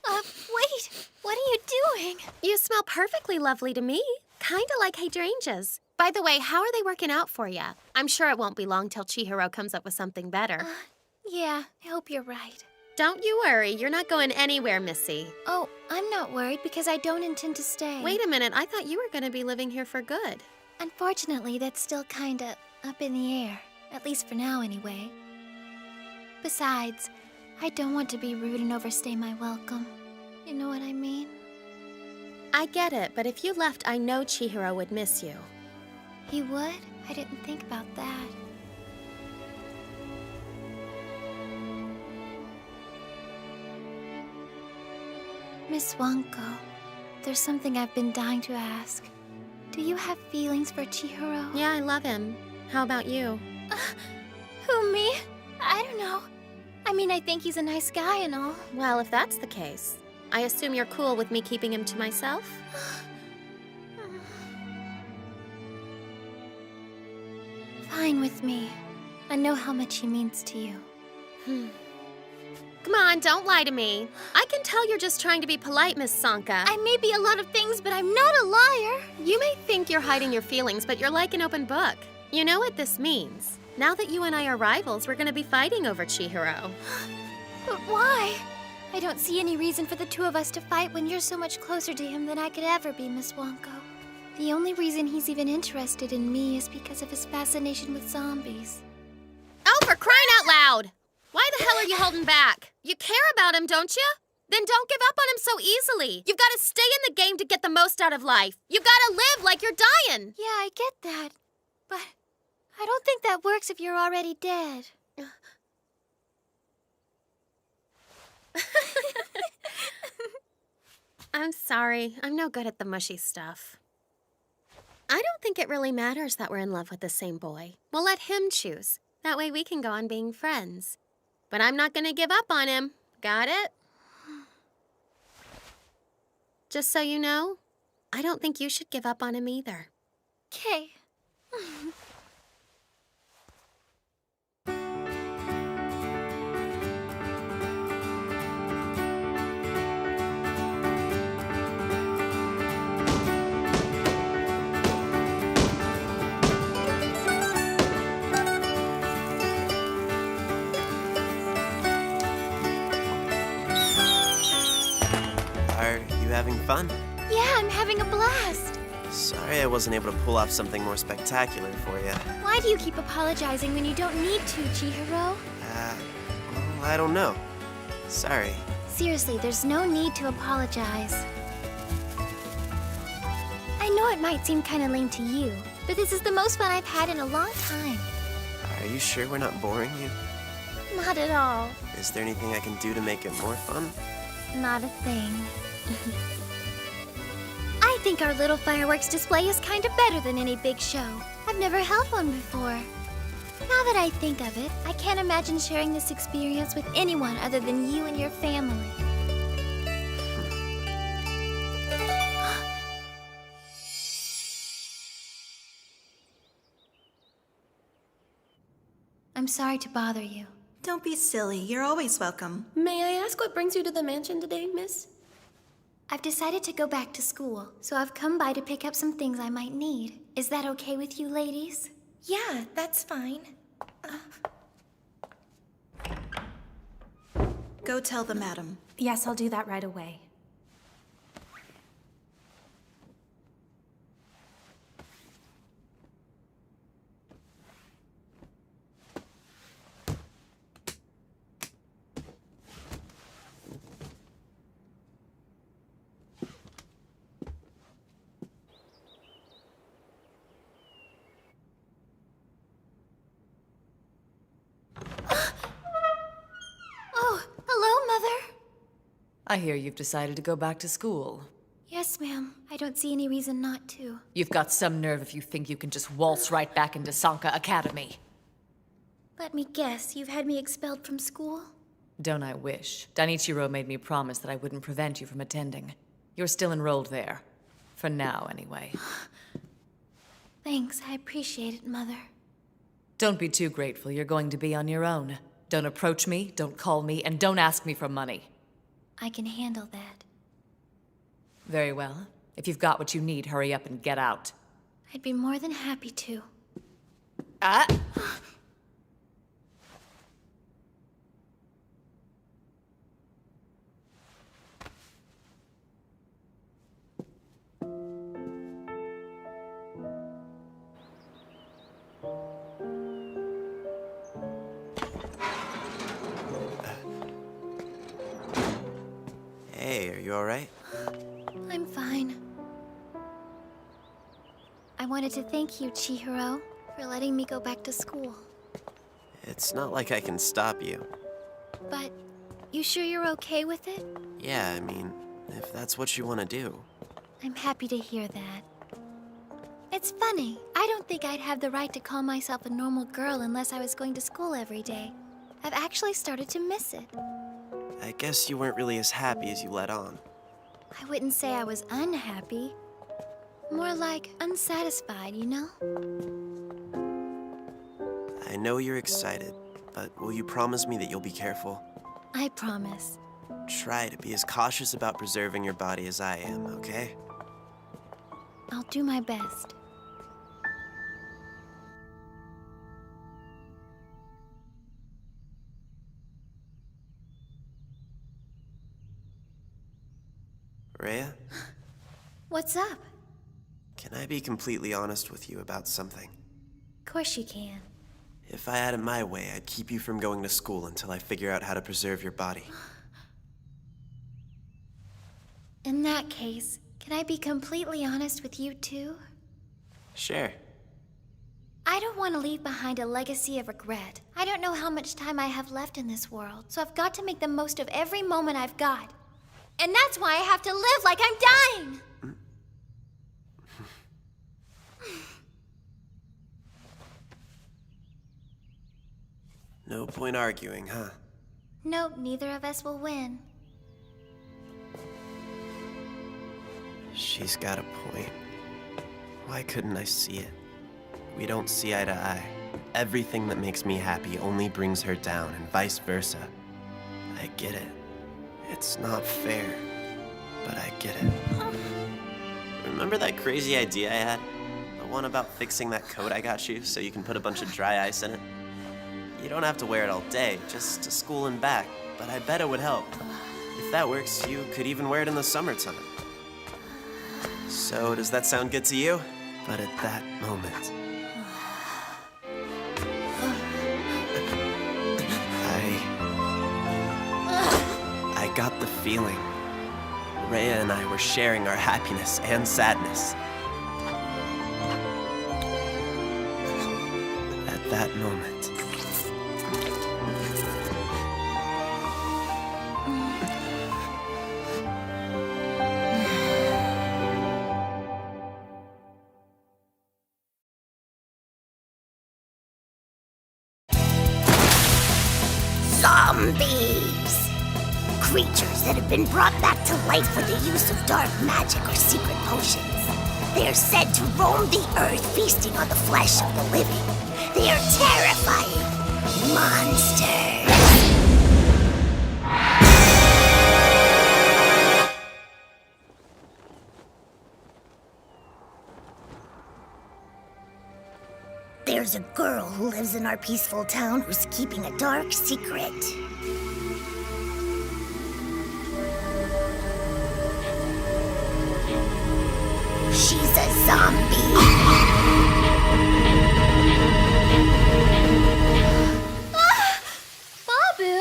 Wait! What are you doing? You smell perfectly lovely to me. Kinda like hydrangeas. By the way, how are they working out for you? I'm sure it won't be long till Chihiro comes up with something better. Yeah, I hope you're right. Don't you worry, you're not going anywhere, Missy. Oh, I'm not worried because I don't intend to stay. Wait a minute, I thought you were gonna be living here for good. Unfortunately, that's still kinda up in the air. At least for now, anyway. Besides, I don't want to be rude and overstay my welcome. You know what I mean? I get it, but if you left, I know Chihiro would miss you. He would? I didn't think about that. Miss Wanko, there's something I've been dying to ask. Do you have feelings for Chihiro? Yeah, I love him. How about you? Who, me? I don't know. I mean, I think he's a nice guy and all. Well, if that's the case, I assume you're cool with me keeping him to myself? Fine with me. I know how much he means to you. Come on, don't lie to me. I can tell you're just trying to be polite, Miss Sanka. I may be a lot of things, but I'm not a liar. You may think you're hiding your feelings, but you're like an open book. You know what this means. Now that you and I are rivals, we're gonna be fighting over Chihiro. But why? I don't see any reason for the two of us to fight when you're so much closer to him than I could ever be, Miss Wanko. The only reason he's even interested in me is because of his fascination with zombies. Oh, for crying out loud! Why the hell are you holding back? You care about him, don't you? Then don't give up on him so easily. You've got to stay in the game to get the most out of life. You've got to live like you're dying. Yeah, I get that. But I don't think that works if you're already dead. I'm sorry. Sorry, I'm no good at the mushy stuff. I don't think it really matters that we're in love with the same boy. We'll let him choose. That way we can go on being friends. But I'm not gonna give up on him. Got it? Just so you know, I don't think you should give up on him either. Okay. Are you having fun? Yeah, I'm having a blast. Sorry I wasn't able to pull off something more spectacular for you. Why do you keep apologizing when you don't need to, Chihiro? Well, I don't know. Sorry. Seriously, there's no need to apologize. I know it might seem kind of lame to you, but this is the most fun I've had in a long time. Are you sure we're not boring you? Not at all. Is there anything I can do to make it more fun? Not a thing. I think our little fireworks display is kind of better than any big show. I've never held one before. Now that I think of it, I can't imagine sharing this experience with anyone other than you and your family. I'm sorry to bother you. Don't be silly. You're always welcome. May I ask what brings you to the mansion today, miss? I've decided to go back to school, so I've come by to pick up some things I might need. Is that okay with you, ladies? Yeah, that's fine. Go tell the madam. Yes, I'll do that right away. Oh, hello, Mother. I hear you've decided to go back to school. Yes, ma'am. I don't see any reason not to. You've got some nerve if you think you can just waltz right back into Sankarea Academy. Let me guess, you've had me expelled from school? Don't I wish? Danichiro made me promise that I wouldn't prevent you from attending. You're still enrolled there. For now, anyway. Thanks, I appreciate it, Mother. Don't be too grateful. You're going to be on your own. Don't approach me, don't call me, and don't ask me for money. I can handle that. Very well. If you've got what you need, hurry up and get out. I'd be more than happy to. Ah! Hey, are you alright? I'm fine. I wanted to thank you, Chihiro, for letting me go back to school. It's not like I can stop you. But you sure you're okay with it? Yeah, I mean, if that's what you want to do. I'm happy to hear that. It's funny. I don't think I'd have the right to call myself a normal girl unless I was going to school every day. I've actually started to miss it. I guess you weren't really as happy as you let on. I wouldn't say I was unhappy. More like unsatisfied, you know? I know you're excited, but will you promise me that you'll be careful? I promise. Try to be as cautious about preserving your body as I am, okay? I'll do my best. Rhea? What's up? Can I be completely honest with you about something? Of course you can. If I had it my way, I'd keep you from going to school until I figure out how to preserve your body. In that case, can I be completely honest with you too? Sure. I don't want to leave behind a legacy of regret. I don't know how much time I have left in this world, so I've got to make the most of every moment I've got. And that's why I have to live like I'm dying. No point arguing, huh? Nope, neither of us will win. She's got a point. Why couldn't I see it? We don't see eye to eye. Everything that makes me happy only brings her down, and vice versa. I get it. It's not fair, but I get it. Remember that crazy idea I had? The one about fixing that coat I got you so you can put a bunch of dry ice in it? You don't have to wear it all day, just to school and back, but I bet it would help. If that works, you could even wear it in the summertime. So, does that sound good to you? But at that moment, I got the feeling Rhea and I were sharing our happiness and sadness. At that moment. Zombies! Creatures that have been brought back to life with the use of dark magic or secret potions. They are said to roam the earth, feasting on the flesh of the living. They are terrifying monsters. There's a girl who lives in our peaceful town who's keeping a dark secret. She's a zombie. Babu!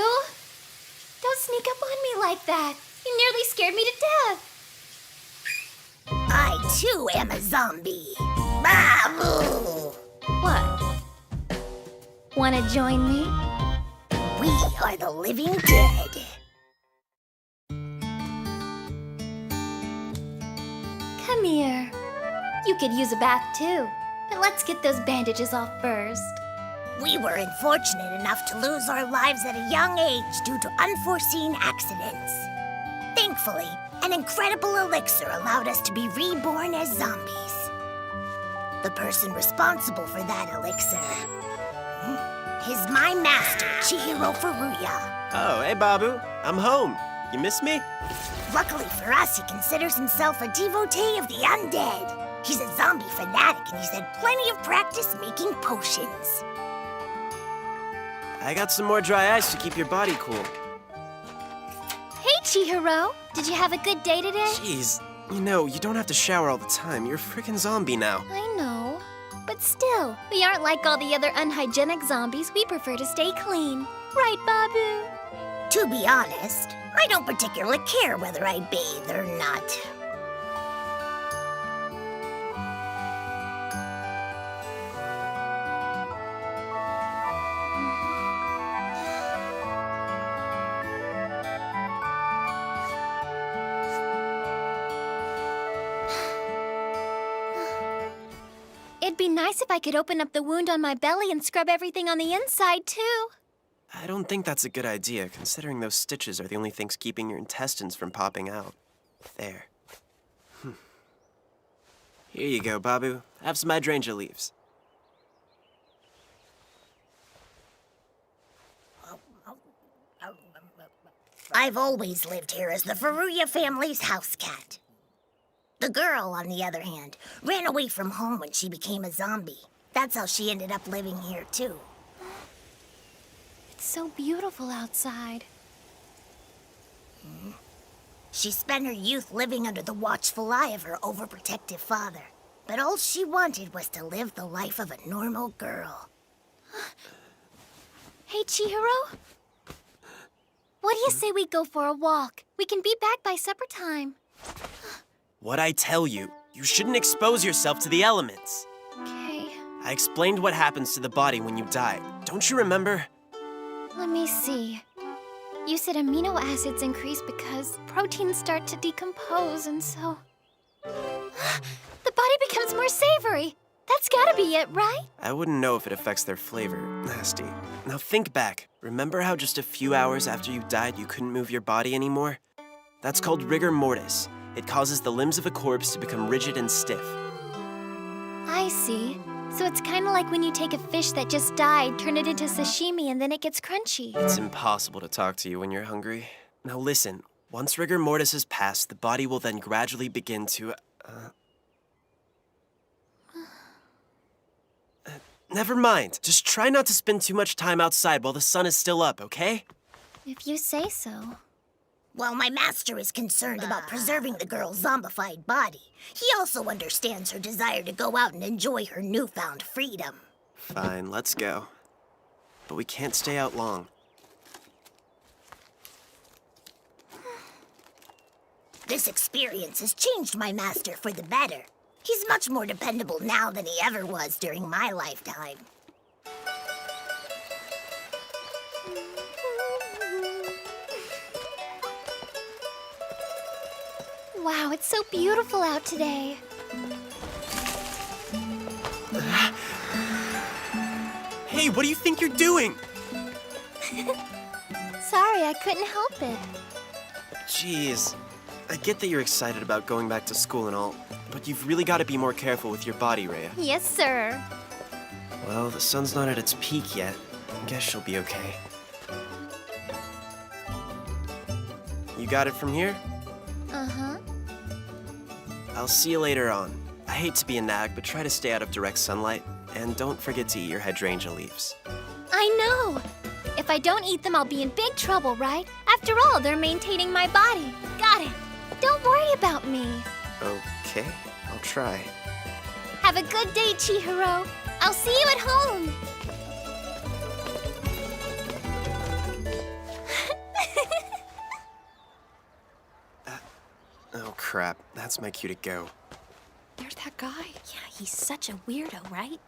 Don't sneak up on me like that. You nearly scared me to death. I, too, am a zombie. Babu! What? Wanna join me? We are the living dead. Come here. You could use a bath too, but let's get those bandages off first. We were unfortunate enough to lose our lives at a young age due to unforeseen accidents. Thankfully, an incredible elixir allowed us to be reborn as zombies. The person responsible for that elixir is my master, Chihiro Furuya. Oh, hey, Babu. I'm home. You miss me? Luckily for us, he considers himself a devotee of the undead. He's a zombie fanatic, and he's had plenty of practice making potions. I got some more dry ice to keep your body cool. Hey, Chihiro. Did you have a good day today? Jeez, you know, you don't have to shower all the time. You're a freaking zombie now. I know. But still, we aren't like all the other unhygienic zombies. We prefer to stay clean. Right, Babu? To be honest, I don't particularly care whether I bathe or not. It'd be nice if I could open up the wound on my belly and scrub everything on the inside, too. I don't think that's a good idea, considering those stitches are the only things keeping your intestines from popping out. There. Here you go, Babu. Have some hydrangea leaves. I've always lived here as the Furuya family's house cat. The girl, on the other hand, ran away from home when she became a zombie. That's how she ended up living here, too. It's so beautiful outside. She spent her youth living under the watchful eye of her overprotective father. But all she wanted was to live the life of a normal girl. Hey, Chihiro? What do you say we go for a walk? We can be back by supper time. What'd I tell you? You shouldn't expose yourself to the elements. Okay. I explained what happens to the body when you die. Don't you remember? Let me see. You said amino acids increase because proteins start to decompose, and so... the body becomes more savory. That's gotta be it, right? I wouldn't know if it affects their flavor. Nasty. Now think back. Remember how just a few hours after you died you couldn't move your body anymore? That's called rigor mortis. It causes the limbs of a corpse to become rigid and stiff. I see. So it's kind of like when you take a fish that just died, turn it into sashimi, and then it gets crunchy. It's impossible to talk to you when you're hungry. Now listen, once rigor mortis has passed, the body will then gradually begin to... Never mind. Just try not to spend too much time outside while the sun is still up, okay? If you say so. While my master is concerned about preserving the girl's zombified body, he also understands her desire to go out and enjoy her newfound freedom. Fine, let's go. But we can't stay out long. This experience has changed my master for the better. He's much more dependable now than he ever was during my lifetime. Wow, it's so beautiful out today. Hey, what do you think you're doing? Sorry, I couldn't help it. Jeez. I get that you're excited about going back to school and all, but you've really got to be more careful with your body, Rhea. Yes, sir. Well, the sun's not at its peak yet. I guess she'll be okay. You got it from here? Uh-huh. I'll see you later on. I hate to be a nag, but try to stay out of direct sunlight. And don't forget to eat your hydrangea leaves. I know. If I don't eat them, I'll be in big trouble, right? After all, they're maintaining my body. Got it. Don't worry about me. Okay, I'll try. Have a good day, Chihiro. I'll see you at home. Oh, crap. That's my cue to go. There's that guy. Yeah, he's such a weirdo, right?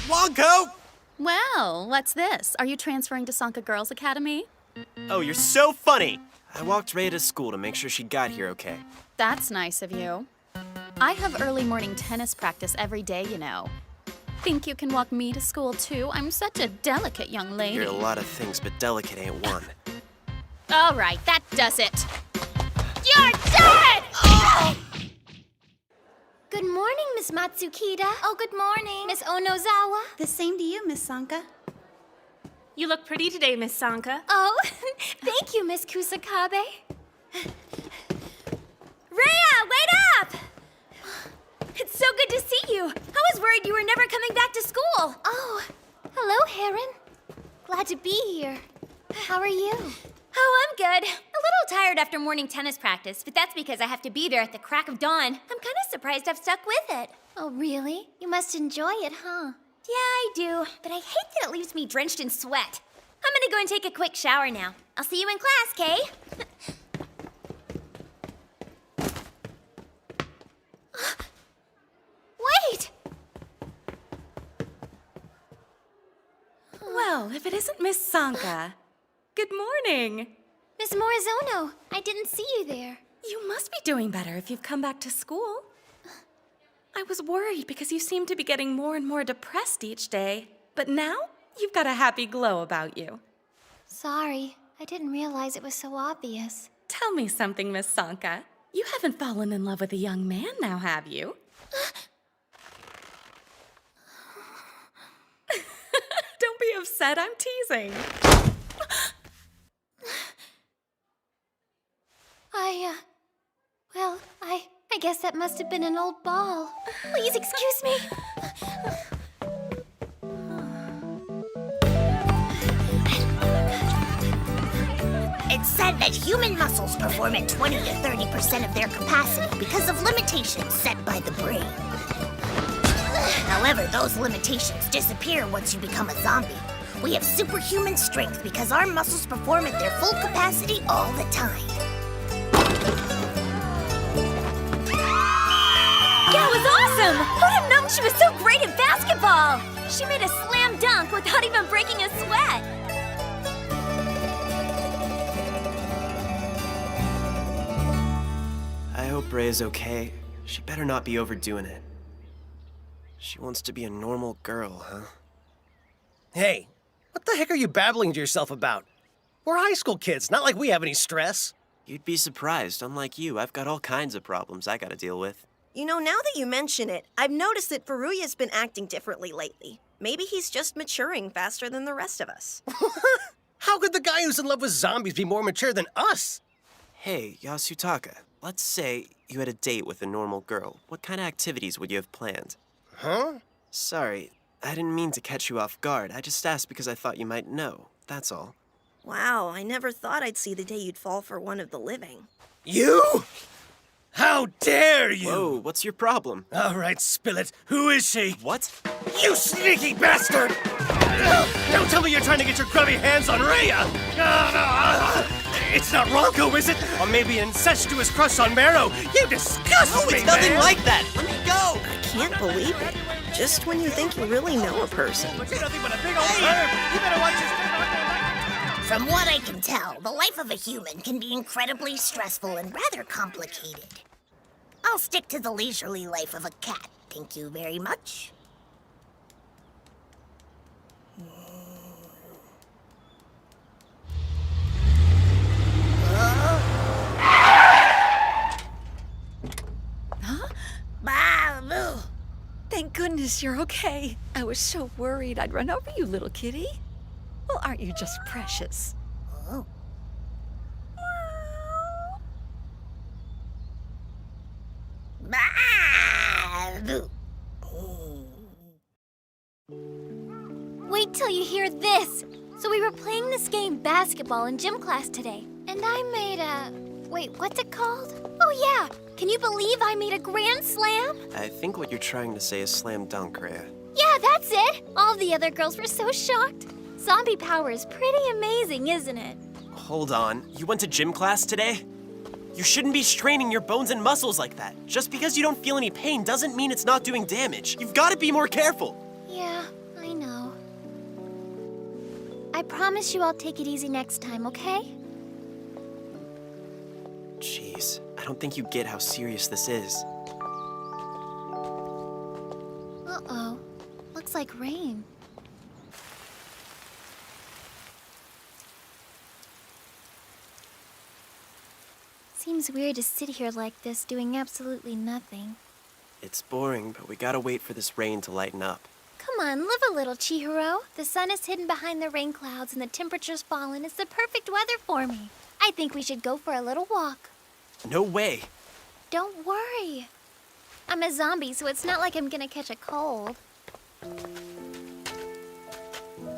Wonko! Well, what's this? Are you transferring to Sanka Girls Academy? Oh, you're so funny! I walked Rhea to school to make sure she got here okay. That's nice of you. I have early morning tennis practice every day, you know. Think you can walk me to school, too? I'm such a delicate young lady. You're a lot of things, but delicate ain't one. All right, that does it. You're dead! Oh! Good morning, Miss Matsukita. Oh, good morning. Miss Onozawa. The same to you, Miss Sanka. You look pretty today, Miss Sanka. Oh, thank you, Miss Kusakabe. Rhea, wait up! It's so good to see you. I was worried you were never coming back to school. Oh, hello, Heron. Glad to be here. How are you? Oh, I'm good. A little tired after morning tennis practice, but that's because I have to be there at the crack of dawn. I'm kind of surprised I've stuck with it. Oh, really? You must enjoy it, huh? Yeah, I do, but I hate that it leaves me drenched in sweat. I'm gonna go and take a quick shower now. I'll see you in class, Kay? Wait! Well, if it isn't Miss Sanka. Good morning. Miss Morizono, I didn't see you there. You must be doing better if you've come back to school. I was worried because you seem to be getting more and more depressed each day. But now, you've got a happy glow about you. Sorry, I didn't realize it was so obvious. Tell me something, Miss Sanka. You haven't fallen in love with a young man now, have you? Don't be upset, I'm teasing. Well, I guess that must have been an old ball. Please excuse me. It's said that human muscles perform at 20 to 30% of their capacity because of limitations set by the brain. However, those limitations disappear once you become a zombie. We have superhuman strength because our muscles perform at their full capacity all the time. That was awesome! Who'd have known she was so great at basketball? She made a slam dunk without even breaking a sweat. hope Rhea's okay. She better not be overdoing it. She wants to be a normal girl, huh? Hey, what the heck are you babbling to yourself about? We're high school kids, not like we have any stress. You'd be surprised. Unlike you, I've got all kinds of problems I gotta deal with. You know, now that you mention it, I've noticed that Furuya's been acting differently lately. Maybe he's just maturing faster than the rest of us. How could the guy who's in love with zombies be more mature than us? Hey, Yasutaka, let's say you had a date with a normal girl. What kind of activities would you have planned? Huh? Sorry, I didn't mean to catch you off guard. I just asked because I thought you might know. That's all. Wow, I never thought I'd see the day you'd fall for one of the living. You? How dare you! Whoa, what's your problem? All right, spill it. Who is she? What? You sneaky bastard! Don't tell me you're trying to get your grubby hands on Rhea! It's not Ronco, is it? Or maybe an incestuous crush on Marrow? You disgust No, me, it's nothing man. like that! Let me go! I can't believe it. Just when you think you really know a person. You're nothing but a big old herb. You better watch your step. From what I can tell, the life of a human can be incredibly stressful and rather complicated. I'll stick to the leisurely life of a cat. Thank you very much. Huh? Babu! Thank goodness you're okay. I was so worried I'd run over you, little kitty. Well, aren't you just precious? Oh. Babu! Wait till you hear this. So we were playing this game basketball in gym class today, and I made a... Wait, what's it called? Oh yeah! Can you believe I made a grand slam? I think what you're trying to say is slam dunk, Rhea. Yeah, that's it! All the other girls were so shocked. Zombie power is pretty amazing, isn't it? Hold on, you went to gym class today? You shouldn't be straining your bones and muscles like that. Just because you don't feel any pain doesn't mean it's not doing damage. You've got to be more careful. Yeah, I know. I promise you I'll take it easy next time, okay? Jeez, I don't think you get how serious this is. Uh-oh. Looks like rain. Seems weird to sit here like this, doing absolutely nothing. It's boring, but we gotta wait for this rain to lighten up. Come on, live a little, Chihiro. The sun is hidden behind the rain clouds and the temperature's fallen. It's the perfect weather for me. I think we should go for a little walk. No way. Don't worry. I'm a zombie, so it's not like I'm gonna catch a cold.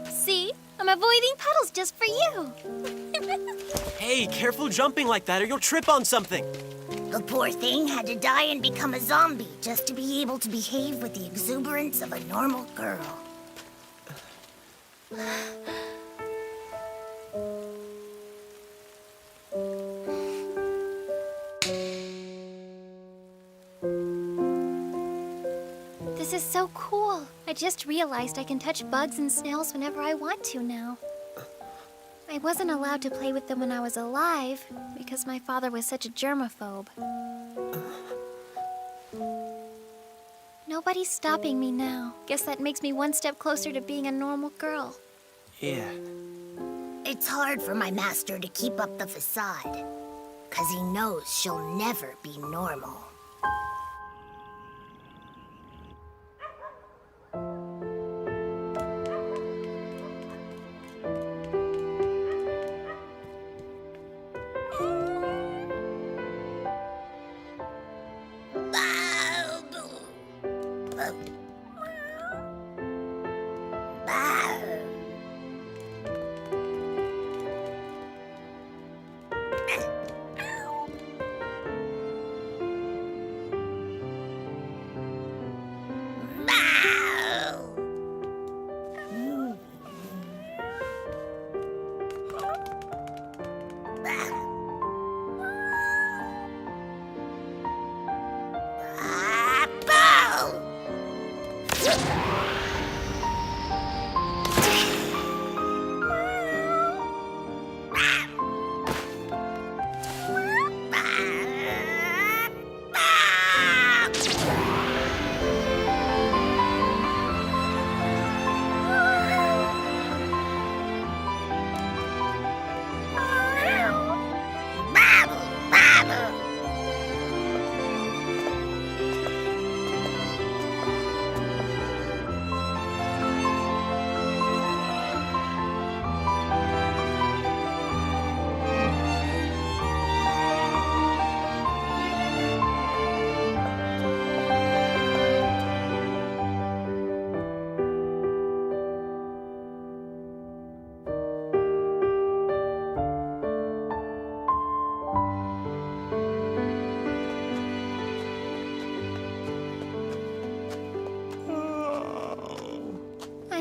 See? I'm avoiding puddles just for you. Hey, careful jumping like that or you'll trip on something. The poor thing had to die and become a zombie just to be able to behave with the exuberance of a normal girl. This is so cool. I just realized I can touch bugs and snails whenever I want to now. I wasn't allowed to play with them when I was alive because my father was such a germaphobe. Nobody's stopping me now. Guess that makes me one step closer to being a normal girl. Yeah. It's hard for my master to keep up the facade, 'cause he knows she'll never be normal.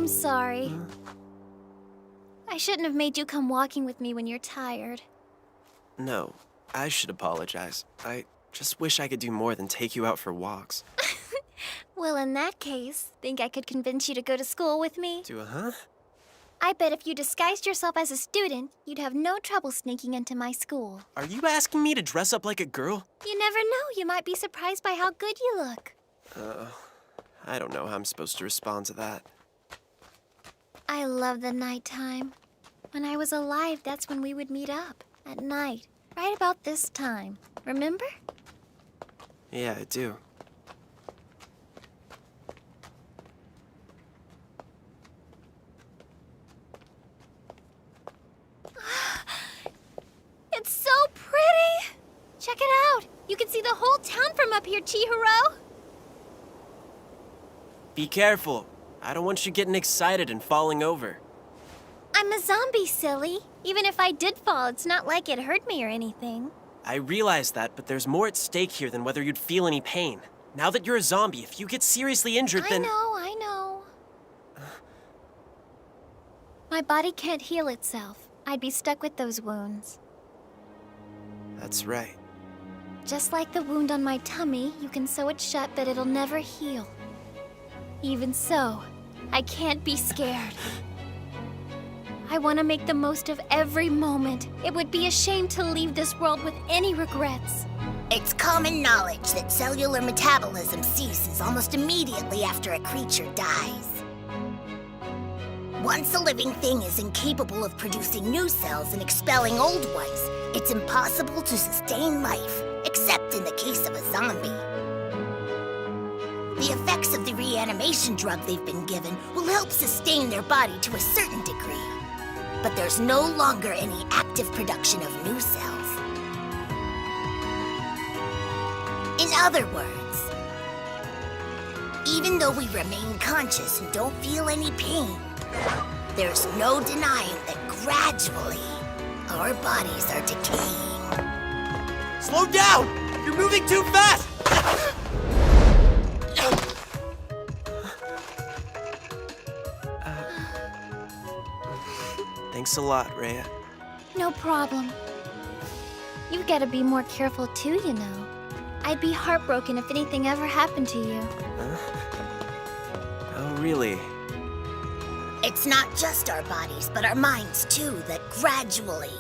I'm sorry. I shouldn't have made you come walking with me when you're tired. No, I should apologize. I just wish I could do more than take you out for walks. Well, in that case, think I could convince you to go to school with me? Huh? I bet if you disguised yourself as a student, you'd have no trouble sneaking into my school. Are you asking me to dress up like a girl? You never know. You might be surprised by how good you look. I don't know how I'm supposed to respond to that. I love the nighttime. When I was alive, that's when we would meet up. At night. Right about this time. Remember? Yeah, I do. It's so pretty! Check it out! You can see the whole town from up here, Chihiro! Be careful. I don't want you getting excited and falling over. I'm a zombie, silly. Even if I did fall, it's not like it hurt me or anything. I realize that, but there's more at stake here than whether you'd feel any pain. Now that you're a zombie, if you get seriously injured, then... I know. My body can't heal itself. I'd be stuck with those wounds. That's right. Just like the wound on my tummy, you can sew it shut, but it'll never heal. Even so, I can't be scared. I want to make the most of every moment. It would be a shame to leave this world with any regrets. It's common knowledge that cellular metabolism ceases almost immediately after a creature dies. Once a living thing is incapable of producing new cells and expelling old ones, it's impossible to sustain life, except in the case of a zombie. The effects of the reanimation drug they've been given will help sustain their body to a certain degree. But there's no longer any active production of new cells. In other words, even though we remain conscious and don't feel any pain, there's no denying that gradually our bodies are decaying. Slow down! You're moving too fast! Thanks a lot, Rhea. No problem. You've got to be more careful too, you know. I'd be heartbroken if anything ever happened to you. Oh, really? It's not just our bodies, but our minds too, that gradually...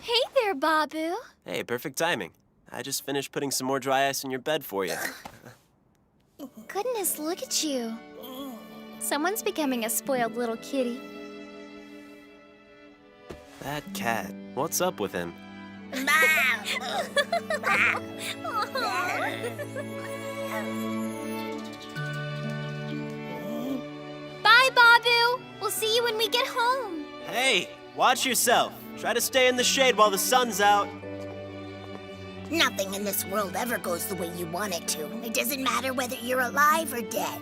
Hey there, Babu. Hey, perfect timing. I just finished putting some more dry ice in your bed for you. Goodness, look at you. Someone's becoming a spoiled little kitty. That cat. What's up with him? Bye, Babu. We'll see you when we get home. Hey, watch yourself. Try to stay in the shade while the sun's out. Nothing in this world ever goes the way you want it to. It doesn't matter whether you're alive or dead.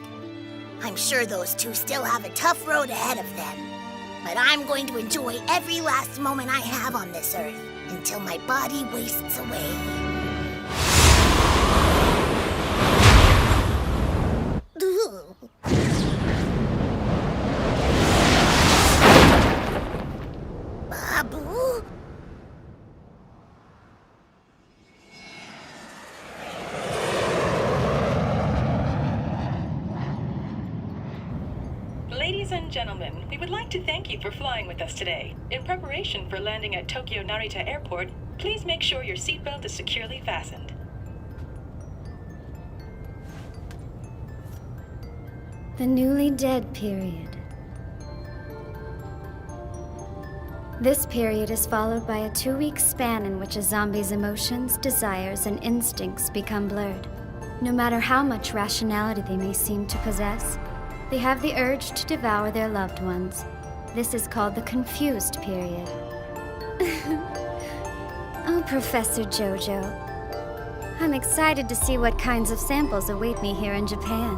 I'm sure those two still have a tough road ahead of them. But I'm going to enjoy every last moment I have on this earth until my body wastes away. Babu? Ladies and gentlemen, we would like to thank you for flying with us today. In preparation for landing at Tokyo Narita Airport, please make sure your seatbelt is securely fastened. The newly dead period. This period is followed by a 2-week span in which a zombie's emotions, desires, and instincts become blurred. No matter how much rationality they may seem to possess, they have the urge to devour their loved ones. This is called the confused period. Oh, Professor Jojo. I'm excited to see what kinds of samples await me here in Japan.